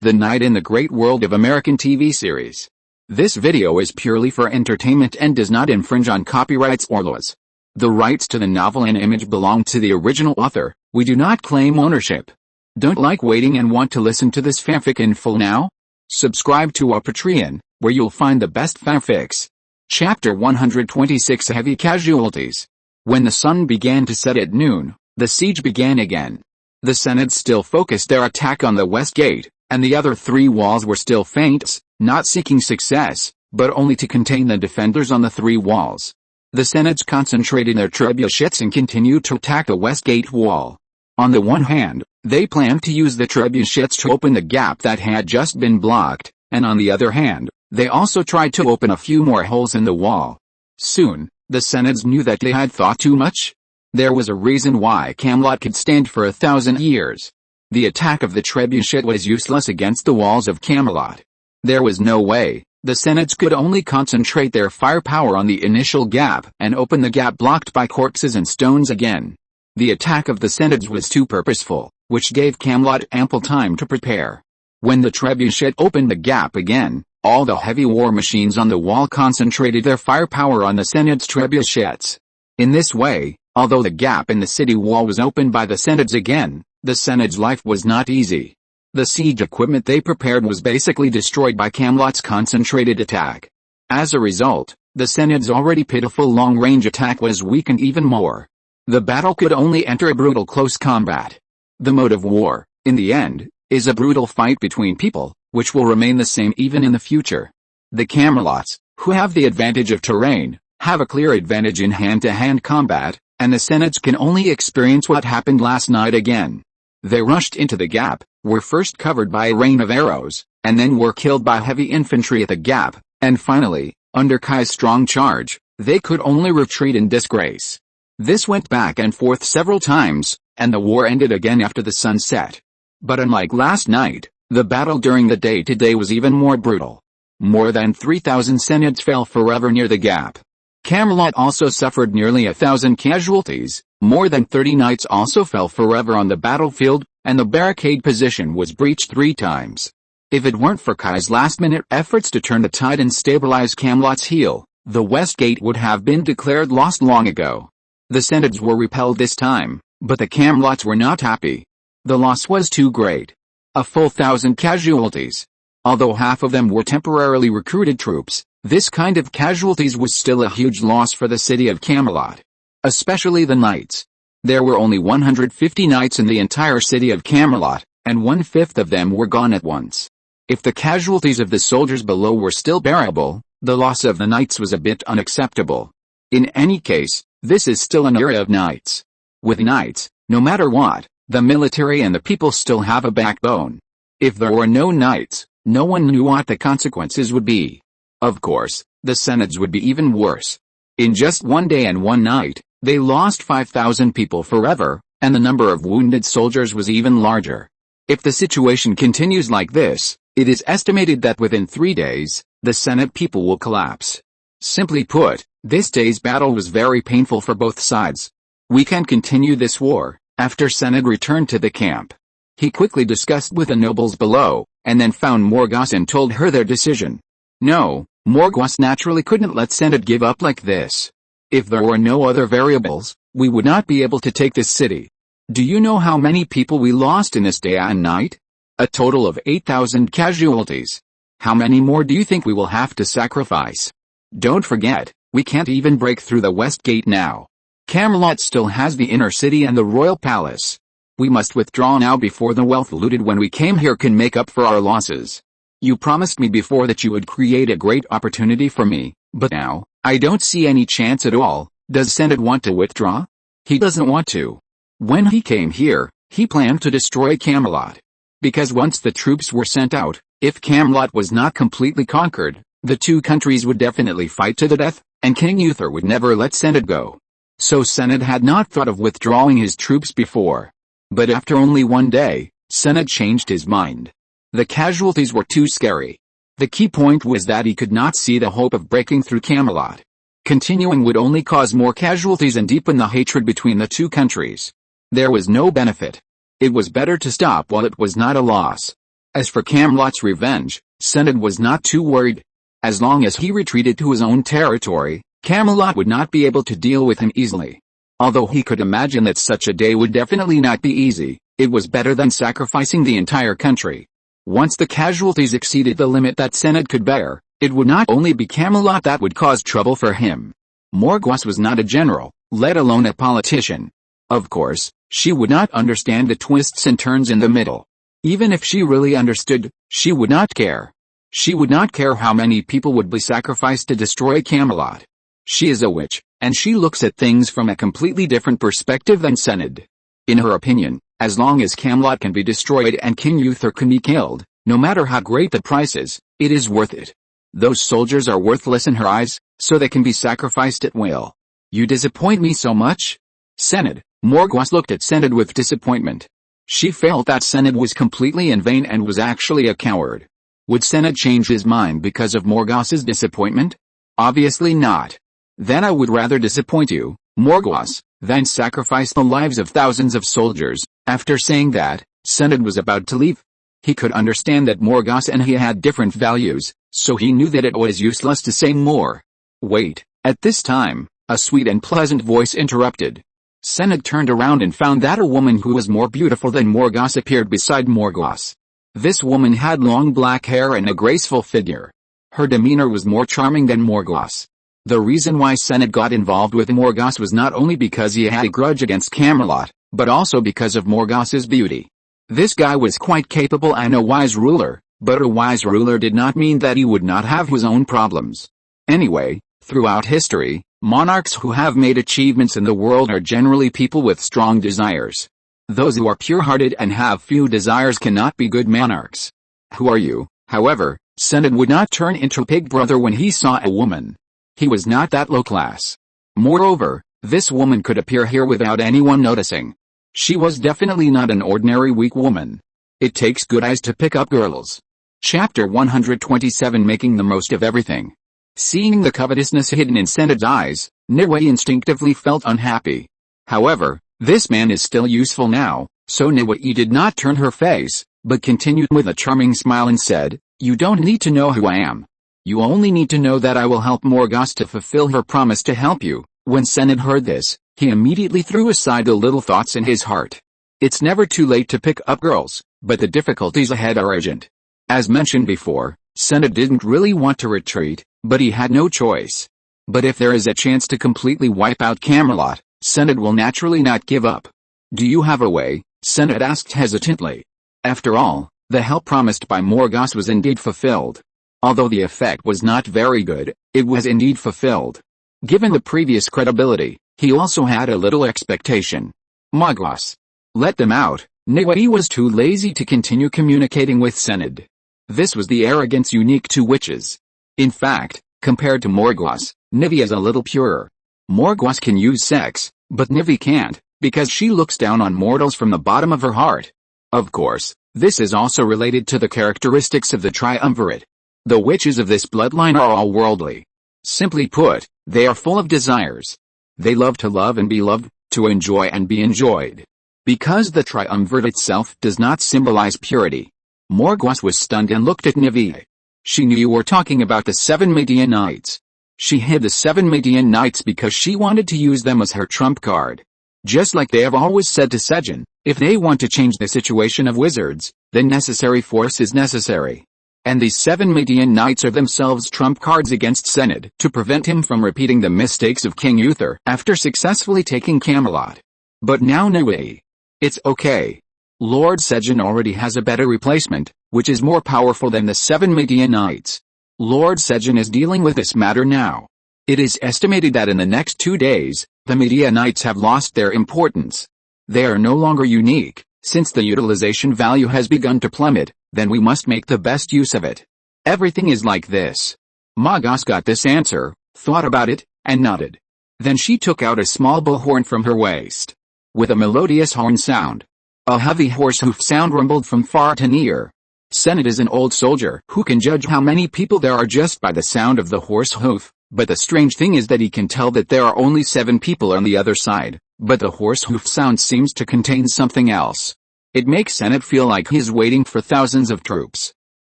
the night in the great world of American TV series. This video is purely for entertainment and does not infringe on copyrights or laws. The rights to the novel and image belong to the original author. We do not claim ownership. Don't like waiting and want to listen to this fanfic in full now? Subscribe to our Patreon, where you'll find the best fanfics. Chapter 126 Heavy Casualties. When the sun began to set at noon, the siege began again. The Synods still focused their attack on the west gate, and the other three walls were still feints, not seeking success, but only to contain the defenders on the three walls. The Synods concentrated their trebuchets and continued to attack the west gate wall. On the one hand, they planned to use the trebuchets to open the gap that had just been blocked, and on the other hand, they also tried to open a few more holes in the wall. Soon, the Synods knew that they had thought too much. There was a reason why Camelot could stand for 1,000 years. The attack of the trebuchet was useless against the walls of Camelot. There was no way. The Synods could only concentrate their firepower on the initial gap and open the gap blocked by corpses and stones again. The attack of the Synods was too purposeful, which gave Camelot ample time to prepare. When the trebuchet opened the gap again, all the heavy war machines on the wall concentrated their firepower on the Synods' trebuchets. In this way, although the gap in the city wall was opened by the Synods again, the Synods' life was not easy. The siege equipment they prepared was basically destroyed by Camelot's concentrated attack. As a result, the Synods' already pitiful long-range attack was weakened even more. The battle could only enter a brutal close combat. The mode of war, in the end, is a brutal fight between people, which will remain the same even in the future. The Camelots, who have the advantage of terrain, have a clear advantage in hand-to-hand combat, and the Synods can only experience what happened last night again. They rushed into the gap, were first covered by a rain of arrows, and then were killed by heavy infantry at the gap, and finally, under Kai's strong charge, they could only retreat in disgrace. This went back and forth several times, and the war ended again after the sun set. But unlike last night, the battle during the day today was even more brutal. More than 3,000 Synods fell forever near the gap. Camelot also suffered nearly 1,000 casualties, more than 30 knights also fell forever on the battlefield, and the barricade position was breached 3 times. If it weren't for Kai's last-minute efforts to turn the tide and stabilize Camelot's heel, the west gate would have been declared lost long ago. The Synods were repelled this time, but the Camelots were not happy. The loss was too great. A full 1,000 casualties. Although half of them were temporarily recruited troops, this kind of casualties was still a huge loss for the city of Camelot. Especially the knights. There were only 150 knights in the entire city of Camelot, and 1/5 of them were gone at once. If the casualties of the soldiers below were still bearable, the loss of the knights was a bit unacceptable. In any case, this is still an era of knights. With knights, no matter what, the military and the people still have a backbone. If there were no knights, no one knew what the consequences would be. Of course, the Synods would be even worse. In just one day and one night, they lost 5,000 people forever, and the number of wounded soldiers was even larger. If the situation continues like this, it is estimated that within 3 days, the Synod people will collapse. Simply put, this day's battle was very painful for both sides. We can continue this war. After Synod returned to the camp, he quickly discussed with the nobles below, and then found Morgause and told her their decision. No, Morgause naturally couldn't let Synod give up like this. If there were no other variables, we would not be able to take this city. Do you know how many people we lost in this day and night? A total of 8,000 casualties. How many more do you think we will have to sacrifice? Don't forget, we can't even break through the west gate now. Camelot still has the inner city and the royal palace. We must withdraw now before the wealth looted when we came here can make up for our losses. You promised me before that you would create a great opportunity for me, but now, I don't see any chance at all. Does Synod want to withdraw? He doesn't want to. When he came here, he planned to destroy Camelot. Because once the troops were sent out, if Camelot was not completely conquered, the two countries would definitely fight to the death, and King Uther would never let Synod go. So Synod had not thought of withdrawing his troops before. But after only one day, Synod changed his mind. The casualties were too scary. The key point was that he could not see the hope of breaking through Camelot. Continuing would only cause more casualties and deepen the hatred between the two countries. There was no benefit. It was better to stop while it was not a loss. As for Camelot's revenge, Sened was not too worried. As long as he retreated to his own territory, Camelot would not be able to deal with him easily. Although he could imagine that such a day would definitely not be easy, it was better than sacrificing the entire country. Once the casualties exceeded the limit that Sened could bear, it would not only be Camelot that would cause trouble for him. Morgause was not a general, let alone a politician. Of course, she would not understand the twists and turns in the middle. Even if she really understood, she would not care. She would not care how many people would be sacrificed to destroy Camelot. She is a witch, and she looks at things from a completely different perspective than Sened. In her opinion, as long as Camelot can be destroyed and King Uther can be killed, no matter how great the price is, it is worth it. Those soldiers are worthless in her eyes, so they can be sacrificed at will. You disappoint me so much? Sened. Morgause looked at Sened with disappointment. She felt that Sened was completely in vain and was actually a coward. Would Sened change his mind because of Morgause's disappointment? Obviously not. Then I would rather disappoint you, Morgause, than sacrifice the lives of thousands of soldiers. After saying that, Sened was about to leave. He could understand that Morgause and he had different values, so he knew that it was useless to say more. Wait, at this time, a sweet and pleasant voice interrupted. Sened turned around and found that a woman who was more beautiful than Morgause appeared beside Morgause. This woman had long black hair and a graceful figure. Her demeanor was more charming than Morgause. The reason why Sened got involved with Morgause was not only because he had a grudge against Camelot, but also because of Morgause's beauty. This guy was quite capable and a wise ruler, but a wise ruler did not mean that he would not have his own problems. Anyway, throughout history, monarchs who have made achievements in the world are generally people with strong desires. Those who are pure-hearted and have few desires cannot be good monarchs. Who are you? However, Sened would not turn into Pig Brother when he saw a woman. He was not that low class. Moreover, this woman could appear here without anyone noticing. She was definitely not an ordinary weak woman. It takes good eyes to pick up girls. Chapter 127 Making the Most of Everything. Seeing the covetousness hidden in Sened's eyes, Niwe instinctively felt unhappy. However, this man is still useful now, so Niwe did not turn her face, but continued with a charming smile and said, "You don't need to know who I am. You only need to know that I will help Morgause to fulfill her promise to help you." When Sened heard this, he immediately threw aside the little thoughts in his heart. It's never too late to pick up girls, but the difficulties ahead are urgent. As mentioned before, Sened didn't really want to retreat, but he had no choice. But if there is a chance to completely wipe out Camelot, Sened will naturally not give up. "Do you have a way?" Sened asked hesitantly. After all, the help promised by Morgause was indeed fulfilled. Although the effect was not very good, it was indeed fulfilled. Given the previous credibility, he also had a little expectation. Morgause. Let them out. Niwe was too lazy to continue communicating with Sened. This was the arrogance unique to witches. In fact, compared to Morgause, Niwe is a little purer. Morgause can use sex, but Niwe can't, because she looks down on mortals from the bottom of her heart. Of course, this is also related to the characteristics of the triumvirate. The witches of this bloodline are all worldly. Simply put, they are full of desires. They love to love and be loved, to enjoy and be enjoyed. Because the triumvirate itself does not symbolize purity. Morgause was stunned and looked at Niwe. She knew you were talking about the 7 Midianites. She hid the 7 Midianites because she wanted to use them as her trump card. Just like they have always said to Sejin, if they want to change the situation of wizards, then necessary force is necessary. And these 7 Midianites are themselves trump cards against Sened to prevent him from repeating the mistakes of King Uther after successfully taking Camelot. But now Niwe. It's okay. Lord Sejin already has a better replacement, which is more powerful than the 7 Midianites. Lord Sejin is dealing with this matter now. It is estimated that in the next 2 days, the Midianites have lost their importance. They are no longer unique. Since the utilization value has begun to plummet, then we must make the best use of it. Everything is like this. Morgause got this answer, thought about it, and nodded. Then she took out a small bullhorn from her waist. With a melodious horn sound, a heavy horse hoof sound rumbled from far to near. Sened is an old soldier who can judge how many people there are just by the sound of the horse hoof, but the strange thing is that he can tell that there are only 7 people on the other side, but the horse hoof sound seems to contain something else. It makes Senate feel like he's waiting for thousands of troops.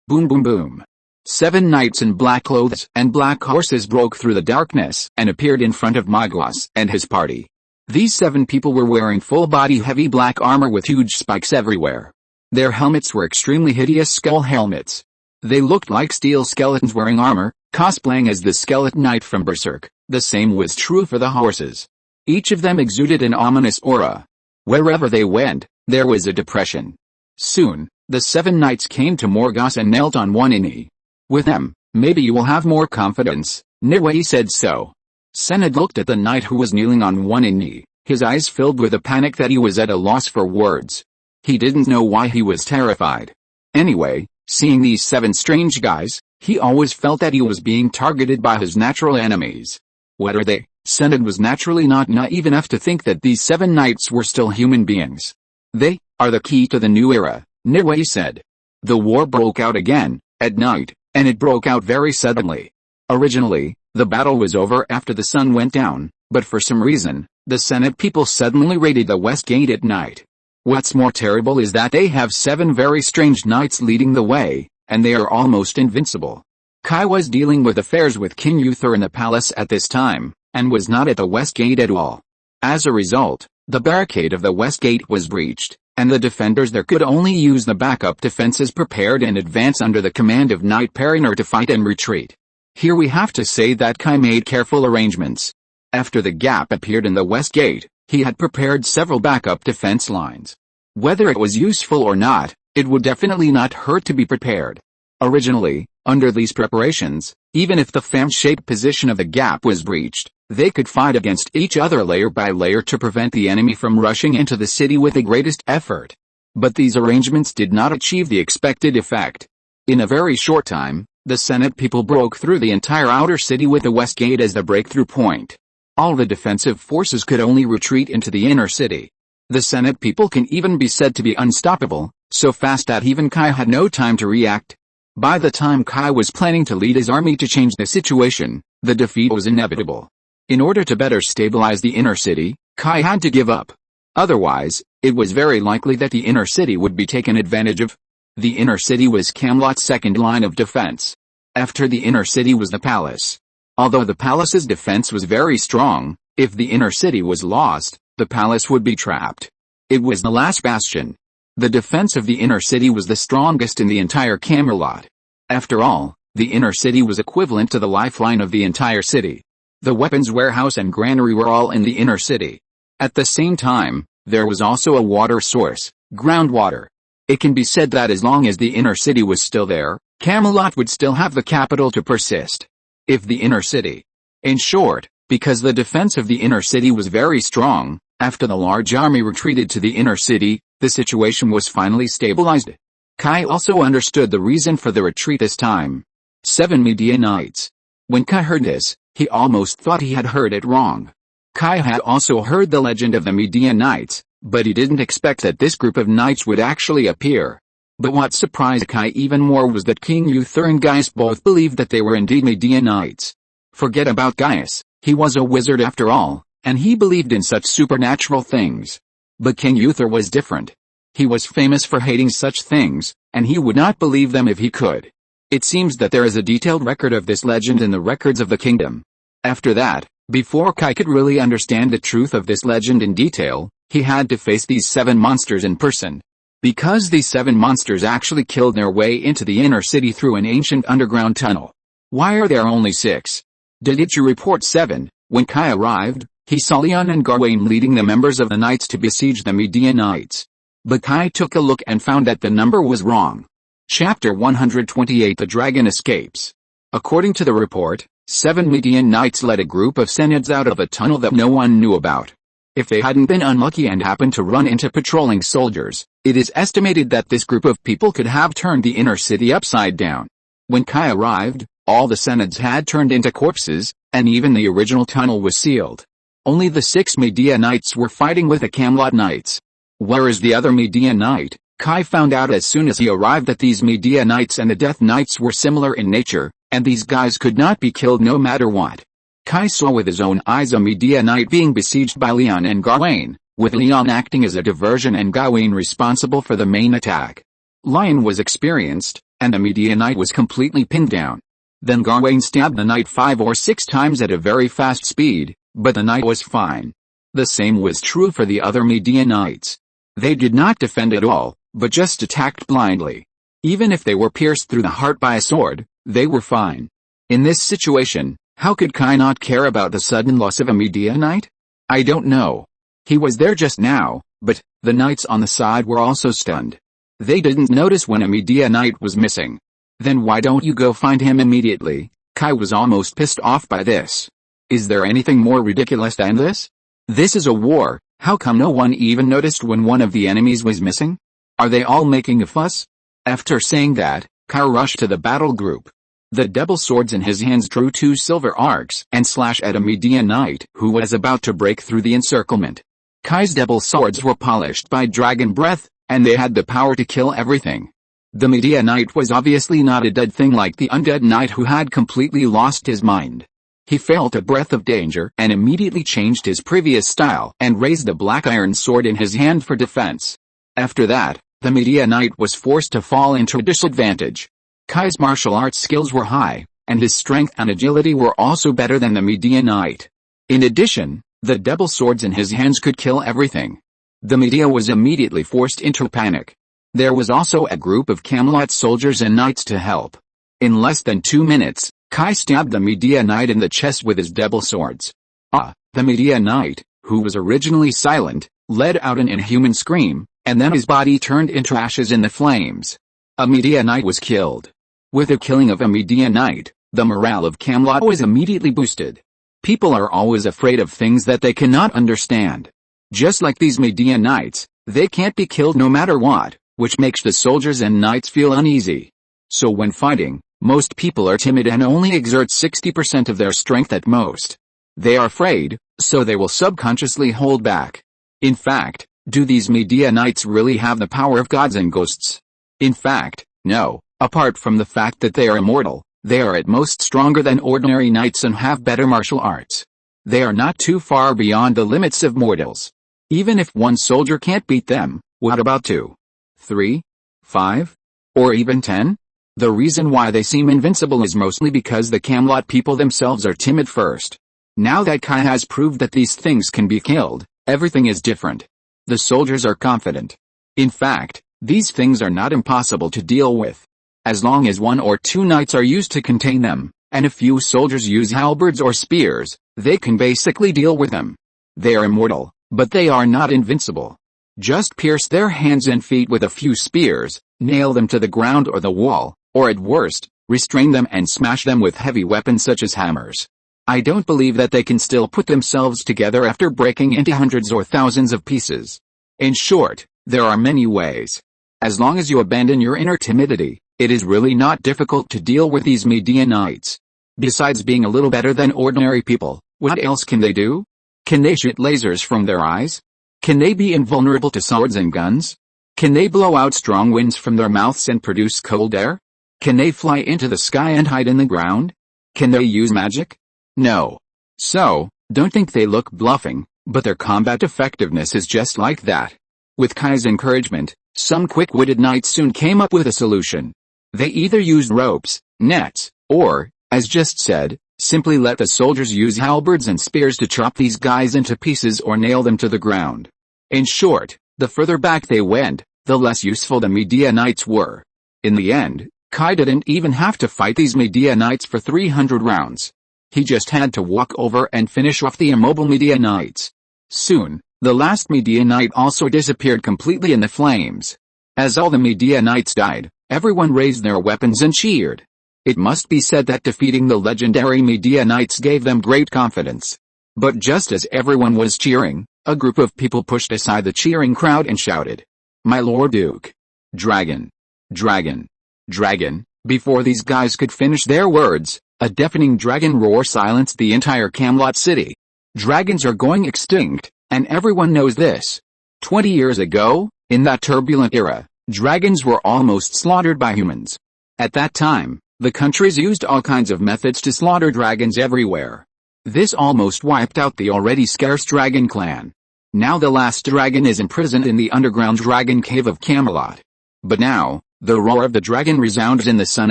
Boom boom boom. 7 knights in black clothes and black horses broke through the darkness and appeared in front of Magwas and his party. These 7 people were wearing full-body heavy black armor with huge spikes everywhere. Their helmets were extremely hideous skull helmets. They looked like steel skeletons wearing armor, cosplaying as the skeleton knight from Berserk. The same was true for the horses. Each of them exuded an ominous aura. Wherever they went, there was a depression. Soon, the 7 knights came to Morgause and knelt on one knee. With them, maybe you will have more confidence, Niwei said so. Sened looked at the knight who was kneeling on one knee, his eyes filled with a panic that he was at a loss for words. He didn't know why he was terrified. Anyway, seeing these 7 strange guys, he always felt that he was being targeted by his natural enemies. What are they? Sened was naturally not naive enough to think that these 7 knights were still human beings. They are the key to the new era, Niwei said. The war broke out again, at night, and it broke out very suddenly. Originally, the battle was over after the sun went down, but for some reason, the Senate people suddenly raided the West Gate at night. What's more terrible is that they have 7 very strange knights leading the way, and they are almost invincible. Kai was dealing with affairs with King Uther in the palace at this time, and was not at the West Gate at all. As a result, the barricade of the West Gate was breached, and the defenders there could only use the backup defenses prepared in advance under the command of Knight Periner to fight and retreat. Here we have to say that Kai made careful arrangements. After the gap appeared in the West Gate, he had prepared several backup defense lines. Whether it was useful or not, it would definitely not hurt to be prepared. Originally, under these preparations, even if the fan-shaped position of the gap was breached, they could fight against each other layer by layer to prevent the enemy from rushing into the city with the greatest effort. But these arrangements did not achieve the expected effect. In a very short time, the Senate people broke through the entire outer city with the West Gate as the breakthrough point. All the defensive forces could only retreat into the inner city. The Senate people can even be said to be unstoppable, so fast that even Kai had no time to react. By the time Kai was planning to lead his army to change the situation, the defeat was inevitable. In order to better stabilize the inner city, Kai had to give up. Otherwise, it was very likely that the inner city would be taken advantage of. The inner city was Camelot's second line of defense. After the inner city was the palace. Although the palace's defense was very strong, if the inner city was lost, the palace would be trapped. It was the last bastion. The defense of the inner city was the strongest in the entire Camelot. After all, the inner city was equivalent to the lifeline of the entire city. The weapons warehouse and granary were all in the inner city. At the same time, there was also a water source, groundwater. It can be said that as long as the inner city was still there, Camelot would still have the capital to persist. If the inner city. In short, because the defense of the inner city was very strong, after the large army retreated to the inner city, the situation was finally stabilized. Kai also understood the reason for the retreat this time. 7 Midianites. When Kai heard this, he almost thought he had heard it wrong. Kai had also heard the legend of the Midianites, but he didn't expect that this group of knights would actually appear. But what surprised Kai even more was that King Uther and Gaius both believed that they were indeed Midianites. Forget about Gaius, he was a wizard after all, and he believed in such supernatural things. But King Uther was different. He was famous for hating such things, and he would not believe them if he could. It seems that there is a detailed record of this legend in the records of the kingdom. After that, before Kai could really understand the truth of this legend in detail, he had to face these 7 monsters in person. Because these 7 monsters actually killed their way into the inner city through an ancient underground tunnel. Why are there only 6? Did you report 7? When Kai arrived, he saw Leon and Gawain leading the members of the knights to besiege the Midianites. But Kai took a look and found that the number was wrong. Chapter 128 The Dragon Escapes. According to the report, 7 Midian knights led a group of Senids out of a tunnel that no one knew about. If they hadn't been unlucky and happened to run into patrolling soldiers, it is estimated that this group of people could have turned the inner city upside down. When Kai arrived, all the Senids had turned into corpses, and even the original tunnel was sealed. Only the 6 Midianites were fighting with the Camelot knights. Where is the other Midian knight? Kai found out as soon as he arrived that these Midianites and the Death Knights were similar in nature, and these guys could not be killed no matter what. Kai saw with his own eyes a Midianite being besieged by Leon and Gawain, with Leon acting as a diversion and Gawain responsible for the main attack. Lion was experienced, and the Midianite was completely pinned down. Then Gawain stabbed the knight 5 or 6 times at a very fast speed, but the knight was fine. The same was true for the other Midianites. They did not defend at all, but just attacked blindly. Even if they were pierced through the heart by a sword, they were fine. In this situation, how could Kai not care about the sudden loss of a Midianite? I don't know. He was there just now, but the knights on the side were also stunned. They didn't notice when a Midianite was missing. Then why don't you go find him immediately? Kai was almost pissed off by this. Is there anything more ridiculous than this? This is a war, how come no one even noticed when one of the enemies was missing? Are they all making a fuss? After saying that, Kai rushed to the battle group. The double swords in his hands drew 2 silver arcs and slashed at a Midianite who was about to break through the encirclement. Kai's double swords were polished by dragon breath, and they had the power to kill everything. The Midianite was obviously not a dead thing like the undead knight who had completely lost his mind. He felt a breath of danger and immediately changed his previous style and raised the black iron sword in his hand for defense. After that, the Midianite was forced to fall into a disadvantage. Kai's martial arts skills were high, and his strength and agility were also better than the Midianite. In addition, the double swords in his hands could kill everything. The Midia was immediately forced into panic. There was also a group of Camelot soldiers and knights to help. In less than 2 minutes, Kai stabbed the Midianite in the chest with his double swords. The Midianite, who was originally silent, let out an inhuman scream, and then his body turned into ashes in the flames. A Midianite was killed. With the killing of a Midianite, the morale of Camelot was immediately boosted. People are always afraid of things that they cannot understand. Just like these Midianites, they can't be killed no matter what, which makes the soldiers and knights feel uneasy. So when fighting, most people are timid and only exert 60% of their strength at most. They are afraid, so they will subconsciously hold back. In fact, do these Midianites really have the power of gods and ghosts? In fact, no. Apart from the fact that they are immortal, they are at most stronger than ordinary knights and have better martial arts. They are not too far beyond the limits of mortals. Even if one soldier can't beat them, what about 2, 3, 5, or even 10? The reason why they seem invincible is mostly because the Camelot people themselves are timid first. Now that Kai has proved that these things can be killed, everything is different. The soldiers are confident. In fact, these things are not impossible to deal with. As long as 1 or 2 knights are used to contain them, and a few soldiers use halberds or spears, they can basically deal with them. They are immortal, but they are not invincible. Just pierce their hands and feet with a few spears, nail them to the ground or the wall, or at worst, restrain them and smash them with heavy weapons such as hammers. I don't believe that they can still put themselves together after breaking into hundreds or thousands of pieces. In short, there are many ways. As long as you abandon your inner timidity, it is really not difficult to deal with these Midianites. Besides being a little better than ordinary people, what else can they do? Can they shoot lasers from their eyes? Can they be invulnerable to swords and guns? Can they blow out strong winds from their mouths and produce cold air? Can they fly into the sky and hide in the ground? Can they use magic? No. So, don't think they look bluffing, but their combat effectiveness is just like that. With Kai's encouragement, some quick-witted knights soon came up with a solution. They either used ropes, nets, or, as just said, simply let the soldiers use halberds and spears to chop these guys into pieces or nail them to the ground. In short, the further back they went, the less useful the Midianites were. In the end, Kai didn't even have to fight these Midianites for 300 rounds. He just had to walk over and finish off the immobile Midianites. Soon, the last Midianite also disappeared completely in the flames. As all the Midianites died, everyone raised their weapons and cheered. It must be said that defeating the legendary Midianites gave them great confidence. But just as everyone was cheering, a group of people pushed aside the cheering crowd and shouted, "My Lord Duke! Dragon! Dragon! Dragon!" Before these guys could finish their words, a deafening dragon roar silenced the entire Camelot city. Dragons are going extinct, and everyone knows this. 20 years ago, in that turbulent era, dragons were almost slaughtered by humans. At that time, the countries used all kinds of methods to slaughter dragons everywhere. This almost wiped out the already scarce dragon clan. Now the last dragon is imprisoned in the underground dragon cave of Camelot. But now, the roar of the dragon resounds in the sun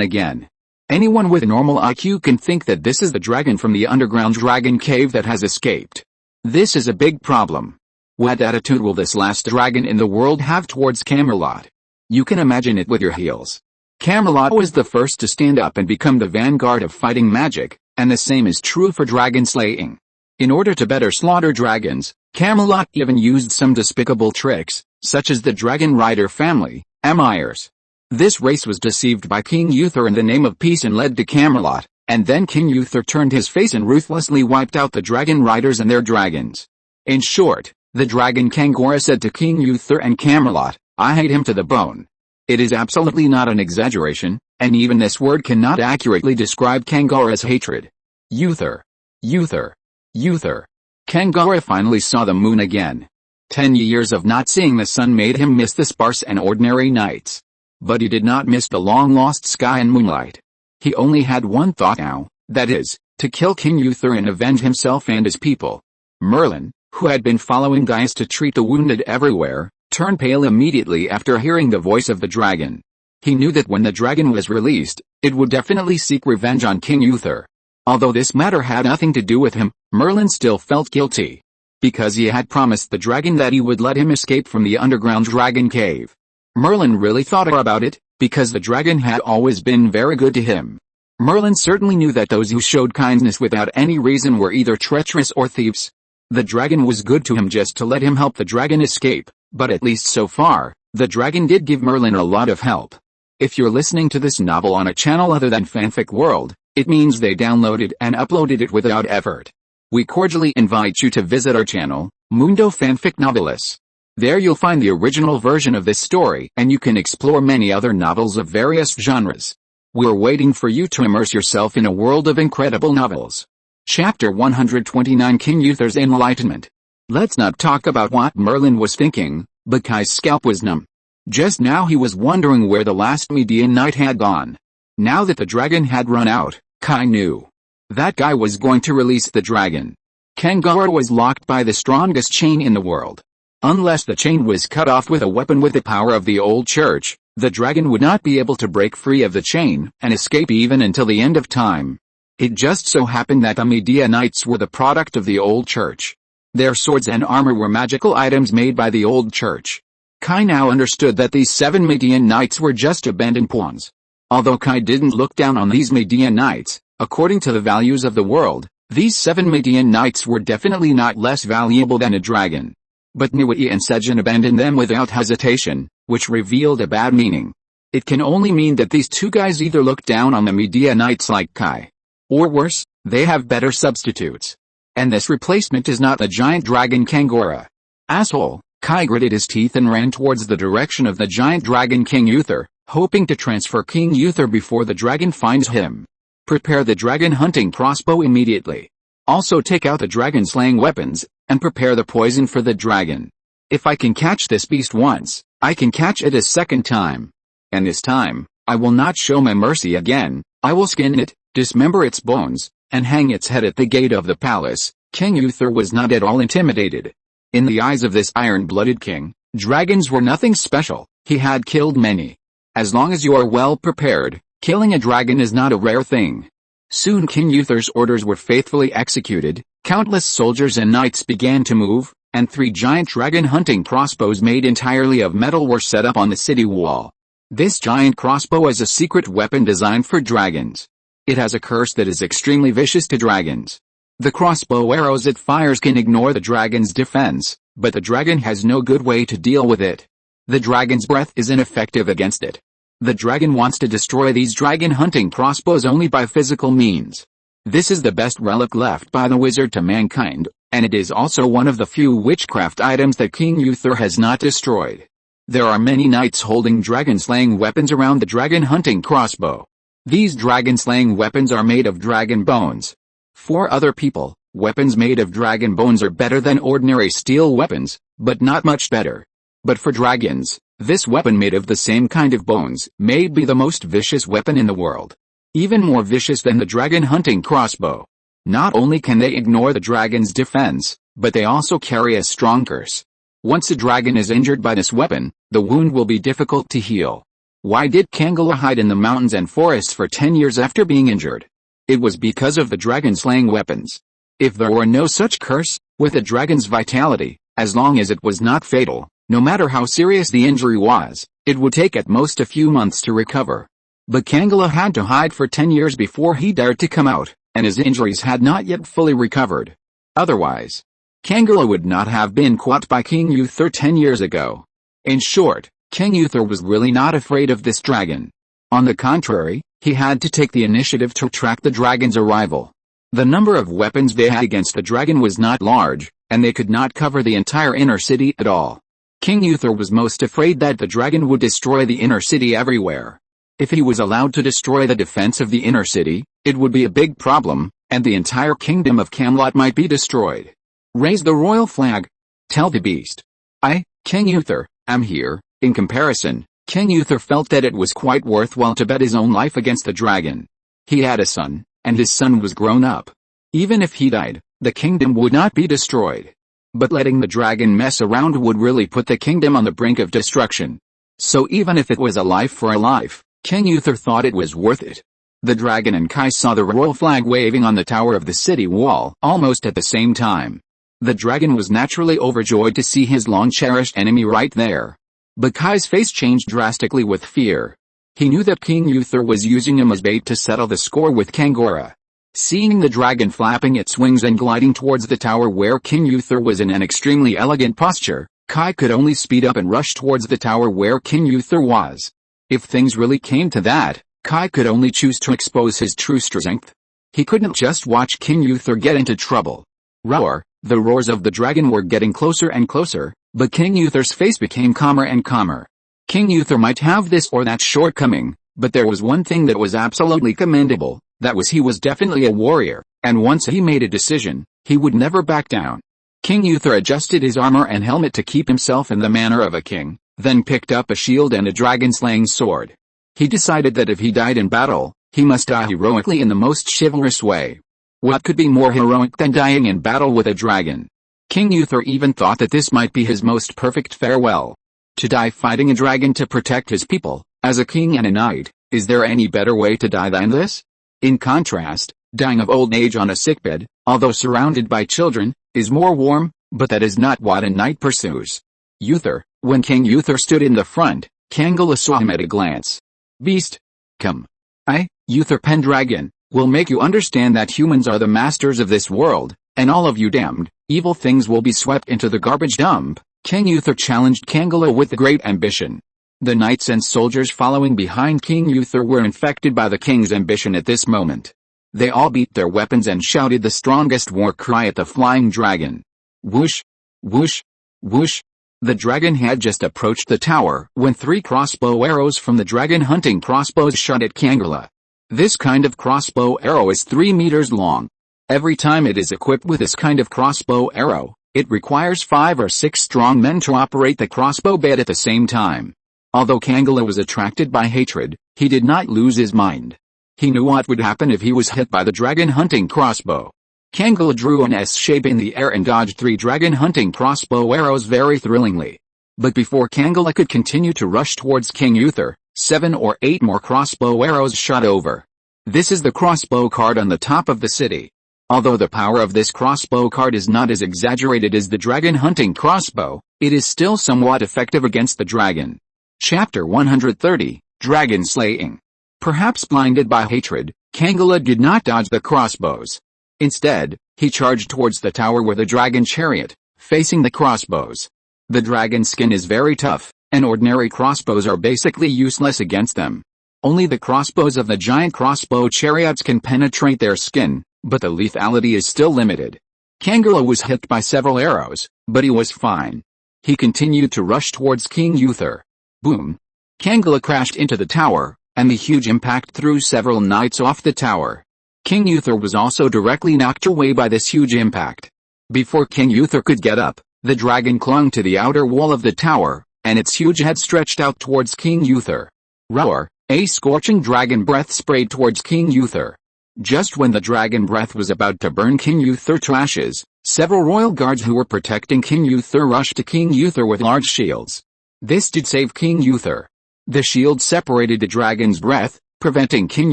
again. Anyone with normal IQ can think that this is the dragon from the underground dragon cave that has escaped. This is a big problem. What attitude will this last dragon in the world have towards Camelot? You can imagine it with your heels. Camelot was the first to stand up and become the vanguard of fighting magic, and the same is true for dragon slaying. In order to better slaughter dragons, Camelot even used some despicable tricks, such as the dragon rider family, emirs. This race was deceived by King Uther in the name of peace and led to Camelot, and then King Uther turned his face and ruthlessly wiped out the dragon riders and their dragons. In short, the dragon Kangora said to King Uther and Camelot, "I hate him to the bone." It is absolutely not an exaggeration, and even this word cannot accurately describe Kangora's hatred. Uther. Uther. Uther. Kangora finally saw the moon again. 10 years of not seeing the sun made him miss the sparse and ordinary nights. But he did not miss the long-lost sky and moonlight. He only had one thought now, that is, to kill King Uther and avenge himself and his people. Merlin, who had been following guys to treat the wounded everywhere, turned pale immediately after hearing the voice of the dragon. He knew that when the dragon was released, it would definitely seek revenge on King Uther. Although this matter had nothing to do with him, Merlin still felt guilty. Because he had promised the dragon that he would let him escape from the underground dragon cave. Merlin really thought about it, because the dragon had always been very good to him. Merlin certainly knew that those who showed kindness without any reason were either treacherous or thieves. The dragon was good to him just to let him help the dragon escape, but at least so far, the dragon did give Merlin a lot of help. If you're listening to this novel on a channel other than Fanfic World, it means they downloaded and uploaded it without effort. We cordially invite you to visit our channel, Mundo Fanfic Novelis. There you'll find the original version of this story and you can explore many other novels of various genres. We're waiting for you to immerse yourself in a world of incredible novels. Chapter 129 King Uther's Enlightenment. Let's not talk about what Merlin was thinking, but Kai's scalp was numb. Just now he was wondering where the last Median night had gone. Now that the dragon had run out, Kai knew. That guy was going to release the dragon. Kangora was locked by the strongest chain in the world. Unless the chain was cut off with a weapon with the power of the old church, the dragon would not be able to break free of the chain and escape even until the end of time. It just so happened that the Midianites were the product of the old church. Their swords and armor were magical items made by the old church. Kai now understood that these 7 Midianites were just abandoned pawns. Although Kai didn't look down on these Midianites, according to the values of the world, these 7 Midianites were definitely not less valuable than a dragon. But Niwai and Sejan abandoned them without hesitation, which revealed a bad meaning. It can only mean that these two guys either look down on the Midianites like Kai. Or worse, they have better substitutes. And this replacement is not the giant dragon Kangora. Asshole, Kai gritted his teeth and ran towards the direction of the giant dragon King Uther, hoping to transfer King Uther before the dragon finds him. Prepare the dragon hunting crossbow immediately. Also take out the dragon slaying weapons, and prepare the poison for the dragon. If I can catch this beast once, I can catch it a second time. And this time, I will not show my mercy again. I will skin it, dismember its bones, and hang its head at the gate of the palace. King Uther was not at all intimidated. In the eyes of this iron-blooded king, dragons were nothing special. He had killed many. As long as you are well prepared, killing a dragon is not a rare thing. Soon King Uther's orders were faithfully executed, countless soldiers and knights began to move, and 3 giant dragon hunting crossbows made entirely of metal were set up on the city wall. This giant crossbow is a secret weapon designed for dragons. It has a curse that is extremely vicious to dragons. The crossbow arrows it fires can ignore the dragon's defense, but the dragon has no good way to deal with it. The dragon's breath is ineffective against it. The dragon wants to destroy these dragon hunting crossbows only by physical means. This is the best relic left by the wizard to mankind, and it is also one of the few witchcraft items that King Uther has not destroyed. There are many knights holding dragon-slaying weapons around the dragon hunting crossbow. These dragon-slaying weapons are made of dragon bones. For other people, weapons made of dragon bones are better than ordinary steel weapons, but not much better. But for dragons, this weapon made of the same kind of bones may be the most vicious weapon in the world. Even more vicious than the dragon hunting crossbow. Not only can they ignore the dragon's defense, but they also carry a strong curse. Once a dragon is injured by this weapon, the wound will be difficult to heal. Why did Camelot hide in the mountains and forests for 10 years after being injured? It was because of the dragon-slaying weapons. If there were no such curse, with a dragon's vitality, as long as it was not fatal, no matter how serious the injury was, it would take at most a few months to recover. But Camelot had to hide for 10 years before he dared to come out, and his injuries had not yet fully recovered. Otherwise, Camelot would not have been caught by King Uther 10 years ago. In short, King Uther was really not afraid of this dragon. On the contrary, he had to take the initiative to track the dragon's arrival. The number of weapons they had against the dragon was not large, and they could not cover the entire inner city at all. King Uther was most afraid that the dragon would destroy the inner city everywhere. If he was allowed to destroy the defense of the inner city, it would be a big problem, and the entire kingdom of Camelot might be destroyed. Raise the royal flag. Tell the beast. I, King Uther, am here. In comparison, King Uther felt that it was quite worthwhile to bet his own life against the dragon. He had a son, and his son was grown up. Even if he died, the kingdom would not be destroyed. But letting the dragon mess around would really put the kingdom on the brink of destruction. So even if it was a life for a life, King Uther thought it was worth it. The dragon and Kai saw the royal flag waving on the tower of the city wall almost at the same time. The dragon was naturally overjoyed to see his long-cherished enemy right there. But Kai's face changed drastically with fear. He knew that King Uther was using him as bait to settle the score with Kangora. Seeing the dragon flapping its wings and gliding towards the tower where King Uther was in an extremely elegant posture, Kai could only speed up and rush towards the tower where King Uther was. If things really came to that, Kai could only choose to expose his true strength. He couldn't just watch King Uther get into trouble. Roar! The roars of the dragon were getting closer and closer, but King Uther's face became calmer and calmer. King Uther might have this or that shortcoming, but there was one thing that was absolutely commendable, that was he was definitely a warrior, and once he made a decision, he would never back down. King Uther adjusted his armor and helmet to keep himself in the manner of a king, then picked up a shield and a dragon-slaying sword. He decided that if he died in battle, he must die heroically in the most chivalrous way. What could be more heroic than dying in battle with a dragon? King Uther even thought that this might be his most perfect farewell. To die fighting a dragon to protect his people, as a king and a knight, is there any better way to die than this? In contrast, dying of old age on a sickbed, although surrounded by children, is more warm, but that is not what a knight pursues. Uther, when King Uther stood in the front, Camelot saw him at a glance. Beast. Come. I, Uther Pendragon, will make you understand that humans are the masters of this world, and all of you damned, evil things will be swept into the garbage dump. King Uther challenged Camelot with great ambition. The knights and soldiers following behind King Uther were infected by the king's ambition at this moment. They all beat their weapons and shouted the strongest war cry at the flying dragon. Whoosh! Whoosh! Whoosh! The dragon had just approached the tower when 3 crossbow arrows from the dragon-hunting crossbows shot at Camelot. This kind of crossbow arrow is 3 meters long. Every time it is equipped with this kind of crossbow arrow, it requires 5 or 6 strong men to operate the crossbow bed at the same time. Although Camelot was attracted by hatred, he did not lose his mind. He knew what would happen if he was hit by the dragon-hunting crossbow. Camelot drew an S shape in the air and dodged 3 dragon-hunting crossbow arrows very thrillingly. But before Camelot could continue to rush towards King Uther, 7 or 8 more crossbow arrows shot over. This is the crossbow card on the top of the city. Although the power of this crossbow card is not as exaggerated as the dragon-hunting crossbow, it is still somewhat effective against the dragon. Chapter 130, Dragon Slaying. Perhaps blinded by hatred, Camelot did not dodge the crossbows. Instead, he charged towards the tower with a dragon chariot, facing the crossbows. The dragon skin is very tough, and ordinary crossbows are basically useless against them. Only the crossbows of the giant crossbow chariots can penetrate their skin, but the lethality is still limited. Camelot was hit by several arrows, but he was fine. He continued to rush towards King Uther. Boom! Camelot crashed into the tower, and the huge impact threw several knights off the tower. King Uther was also directly knocked away by this huge impact. Before King Uther could get up, the dragon clung to the outer wall of the tower, and its huge head stretched out towards King Uther. Roar! A scorching dragon breath sprayed towards King Uther. Just when the dragon breath was about to burn King Uther to ashes, several royal guards who were protecting King Uther rushed to King Uther with large shields. This did save King Uther. The shield separated the dragon's breath, preventing King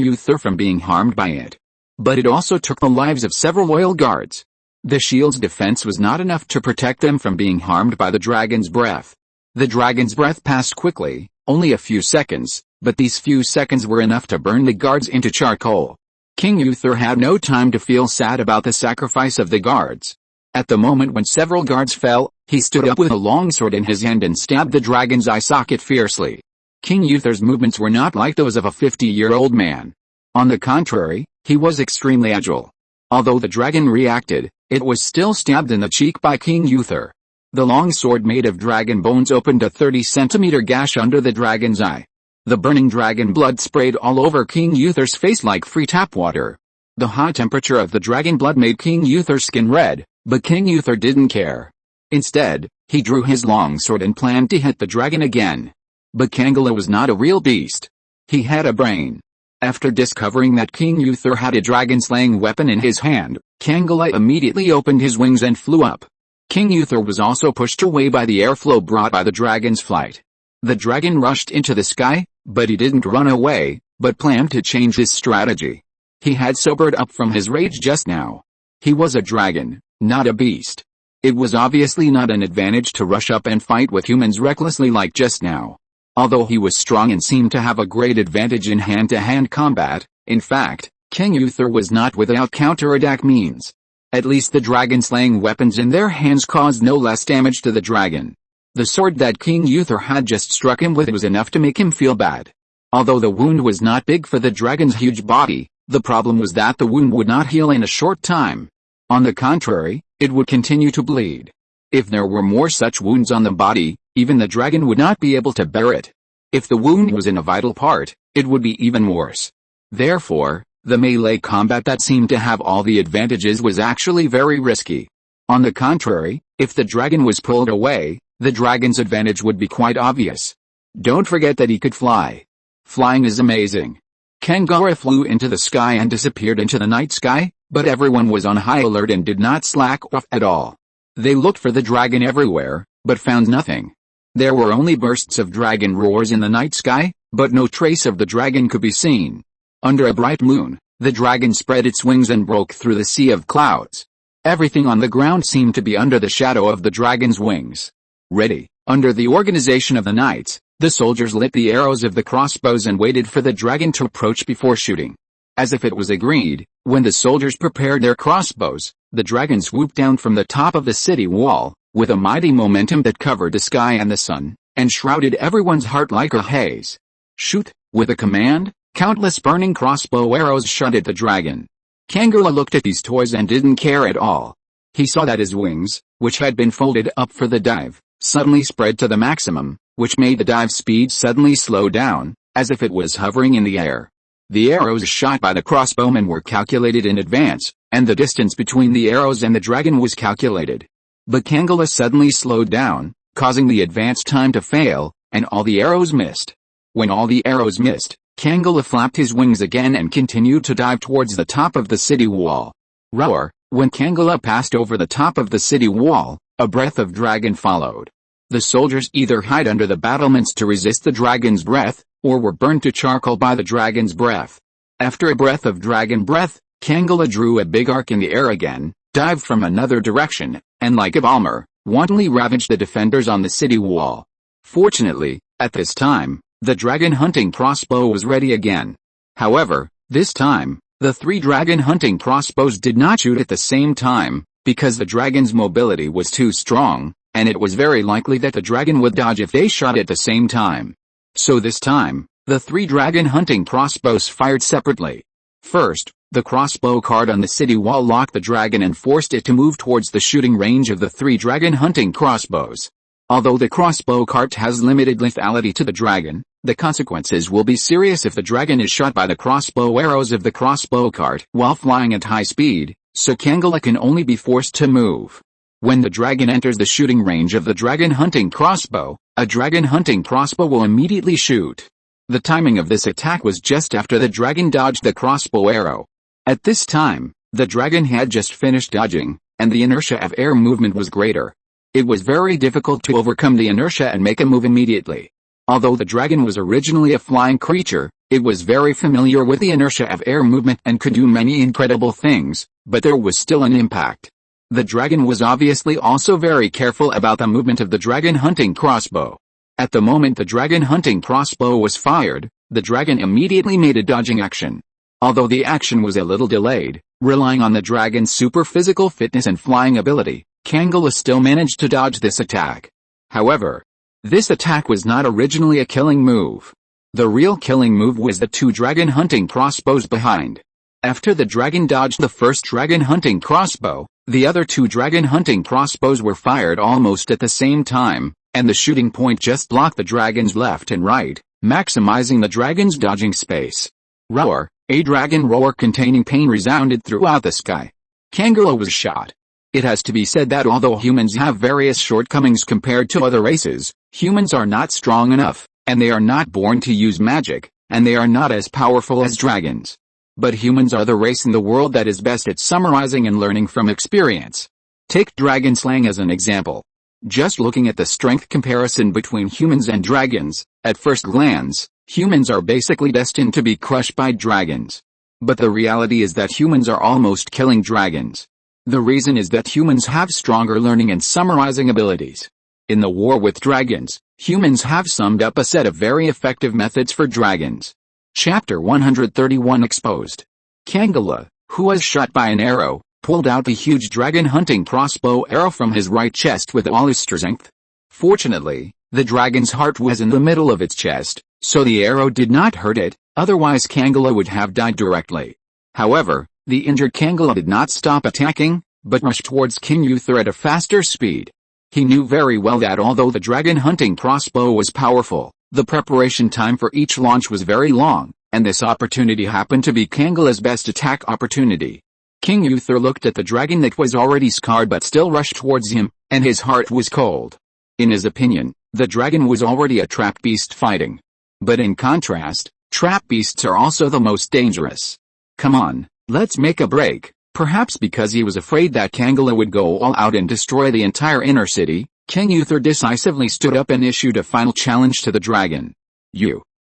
Uther from being harmed by it. But it also took the lives of several royal guards. The shield's defense was not enough to protect them from being harmed by the dragon's breath. The dragon's breath passed quickly, only a few seconds, but these few seconds were enough to burn the guards into charcoal. King Uther had no time to feel sad about the sacrifice of the guards. At the moment when several guards fell, he stood up with a long sword in his hand and stabbed the dragon's eye socket fiercely. King Uther's movements were not like those of a 50-year-old man. On the contrary, he was extremely agile. Although the dragon reacted, it was still stabbed in the cheek by King Uther. The long sword made of dragon bones opened a 30-centimeter gash under the dragon's eye. The burning dragon blood sprayed all over King Uther's face like free tap water. The high temperature of the dragon blood made King Uther's skin red, but King Uther didn't care. Instead, he drew his long sword and planned to hit the dragon again. But Camelot was not a real beast. He had a brain. After discovering that King Uther had a dragon-slaying weapon in his hand, Camelot immediately opened his wings and flew up. King Uther was also pushed away by the airflow brought by the dragon's flight. The dragon rushed into the sky, but he didn't run away, but planned to change his strategy. He had sobered up from his rage just now. He was a dragon, not a beast. It was obviously not an advantage to rush up and fight with humans recklessly like just now. Although he was strong and seemed to have a great advantage in hand-to-hand combat, in fact, King Uther was not without counterattack means. At least the dragon-slaying weapons in their hands caused no less damage to the dragon. The sword that King Uther had just struck him with was enough to make him feel bad. Although the wound was not big for the dragon's huge body, the problem was that the wound would not heal in a short time. On the contrary, it would continue to bleed. If there were more such wounds on the body, even the dragon would not be able to bear it. If the wound was in a vital part, it would be even worse. Therefore, the melee combat that seemed to have all the advantages was actually very risky. On the contrary, if the dragon was pulled away, the dragon's advantage would be quite obvious. Don't forget that he could fly. Flying is amazing. Camelot flew into the sky and disappeared into the night sky, but everyone was on high alert and did not slack off at all. They looked for the dragon everywhere, but found nothing. There were only bursts of dragon roars in the night sky, but no trace of the dragon could be seen. Under a bright moon, the dragon spread its wings and broke through the sea of clouds. Everything on the ground seemed to be under the shadow of the dragon's wings. Ready, under the organization of the knights, the soldiers lit the arrows of the crossbows and waited for the dragon to approach before shooting. As if it was agreed, when the soldiers prepared their crossbows, the dragon swooped down from the top of the city wall, with a mighty momentum that covered the sky and the sun, and shrouded everyone's heart like a haze. Shoot! With a command, countless burning crossbow arrows shot at the dragon. Camelot looked at these toys and didn't care at all. He saw that his wings, which had been folded up for the dive, suddenly spread to the maximum, which made the dive speed suddenly slow down, as if it was hovering in the air. The arrows shot by the crossbowmen were calculated in advance, and the distance between the arrows and the dragon was calculated. But Camelot suddenly slowed down, causing the advance time to fail, and all the arrows missed. When all the arrows missed, Camelot flapped his wings again and continued to dive towards the top of the city wall. Roar! When Camelot passed over the top of the city wall, a breath of dragon followed. The soldiers either hid under the battlements to resist the dragon's breath, or were burned to charcoal by the dragon's breath. After a breath of dragon breath, Camelot drew a big arc in the air again, dived from another direction, and like a bomber, wantonly ravaged the defenders on the city wall. Fortunately, at this time, the dragon hunting crossbow was ready again. However, this time, the 3 dragon hunting crossbows did not shoot at the same time, because the dragon's mobility was too strong, and it was very likely that the dragon would dodge if they shot at the same time. So this time, the 3 dragon hunting crossbows fired separately. First, the crossbow card on the city wall locked the dragon and forced it to move towards the shooting range of the 3 dragon hunting crossbows. Although the crossbow cart has limited lethality to the dragon, the consequences will be serious if the dragon is shot by the crossbow arrows of the crossbow cart while flying at high speed, so Camelot can only be forced to move. When the dragon enters the shooting range of the dragon hunting crossbow, a dragon hunting crossbow will immediately shoot. The timing of this attack was just after the dragon dodged the crossbow arrow. At this time, the dragon had just finished dodging, and the inertia of air movement was greater. It was very difficult to overcome the inertia and make a move immediately. Although the dragon was originally a flying creature, it was very familiar with the inertia of air movement and could do many incredible things, but there was still an impact. The dragon was obviously also very careful about the movement of the dragon hunting crossbow. At the moment the dragon hunting crossbow was fired, the dragon immediately made a dodging action. Although the action was a little delayed, relying on the dragon's super physical fitness and flying ability, Camelot still managed to dodge this attack. However, this attack was not originally a killing move. The real killing move was the two dragon hunting crossbows behind. After the dragon dodged the first dragon hunting crossbow, the other two dragon hunting crossbows were fired almost at the same time, and the shooting point just blocked the dragon's left and right, maximizing the dragon's dodging space. Roar, a dragon roar containing pain resounded throughout the sky. Camelot was shot. It has to be said that although humans have various shortcomings compared to other races, humans are not strong enough, and they are not born to use magic, and they are not as powerful as dragons. But humans are the race in the world that is best at summarizing and learning from experience. Take dragon slaying as an example. Just looking at the strength comparison between humans and dragons, at first glance, humans are basically destined to be crushed by dragons. But the reality is that humans are almost killing dragons. The reason is that humans have stronger learning and summarizing abilities. In the war with dragons, humans have summed up a set of very effective methods for dragons. Chapter 131 Exposed. Camelot, who was shot by an arrow, pulled out the huge dragon hunting crossbow arrow from his right chest with all his strength. Fortunately, the dragon's heart was in the middle of its chest, so the arrow did not hurt it, otherwise Camelot would have died directly. However, the injured Camelot did not stop attacking, but rushed towards King Uther at a faster speed. He knew very well that although the dragon hunting crossbow was powerful, the preparation time for each launch was very long, and this opportunity happened to be Camelot's best attack opportunity. King Uther looked at the dragon that was already scarred but still rushed towards him, and his heart was cold. In his opinion, the dragon was already a trap beast fighting. But in contrast, trap beasts are also the most dangerous. Come on, let's make a break. Perhaps because he was afraid that Camelot would go all out and destroy the entire inner city, King Uther decisively stood up and issued a final challenge to the dragon.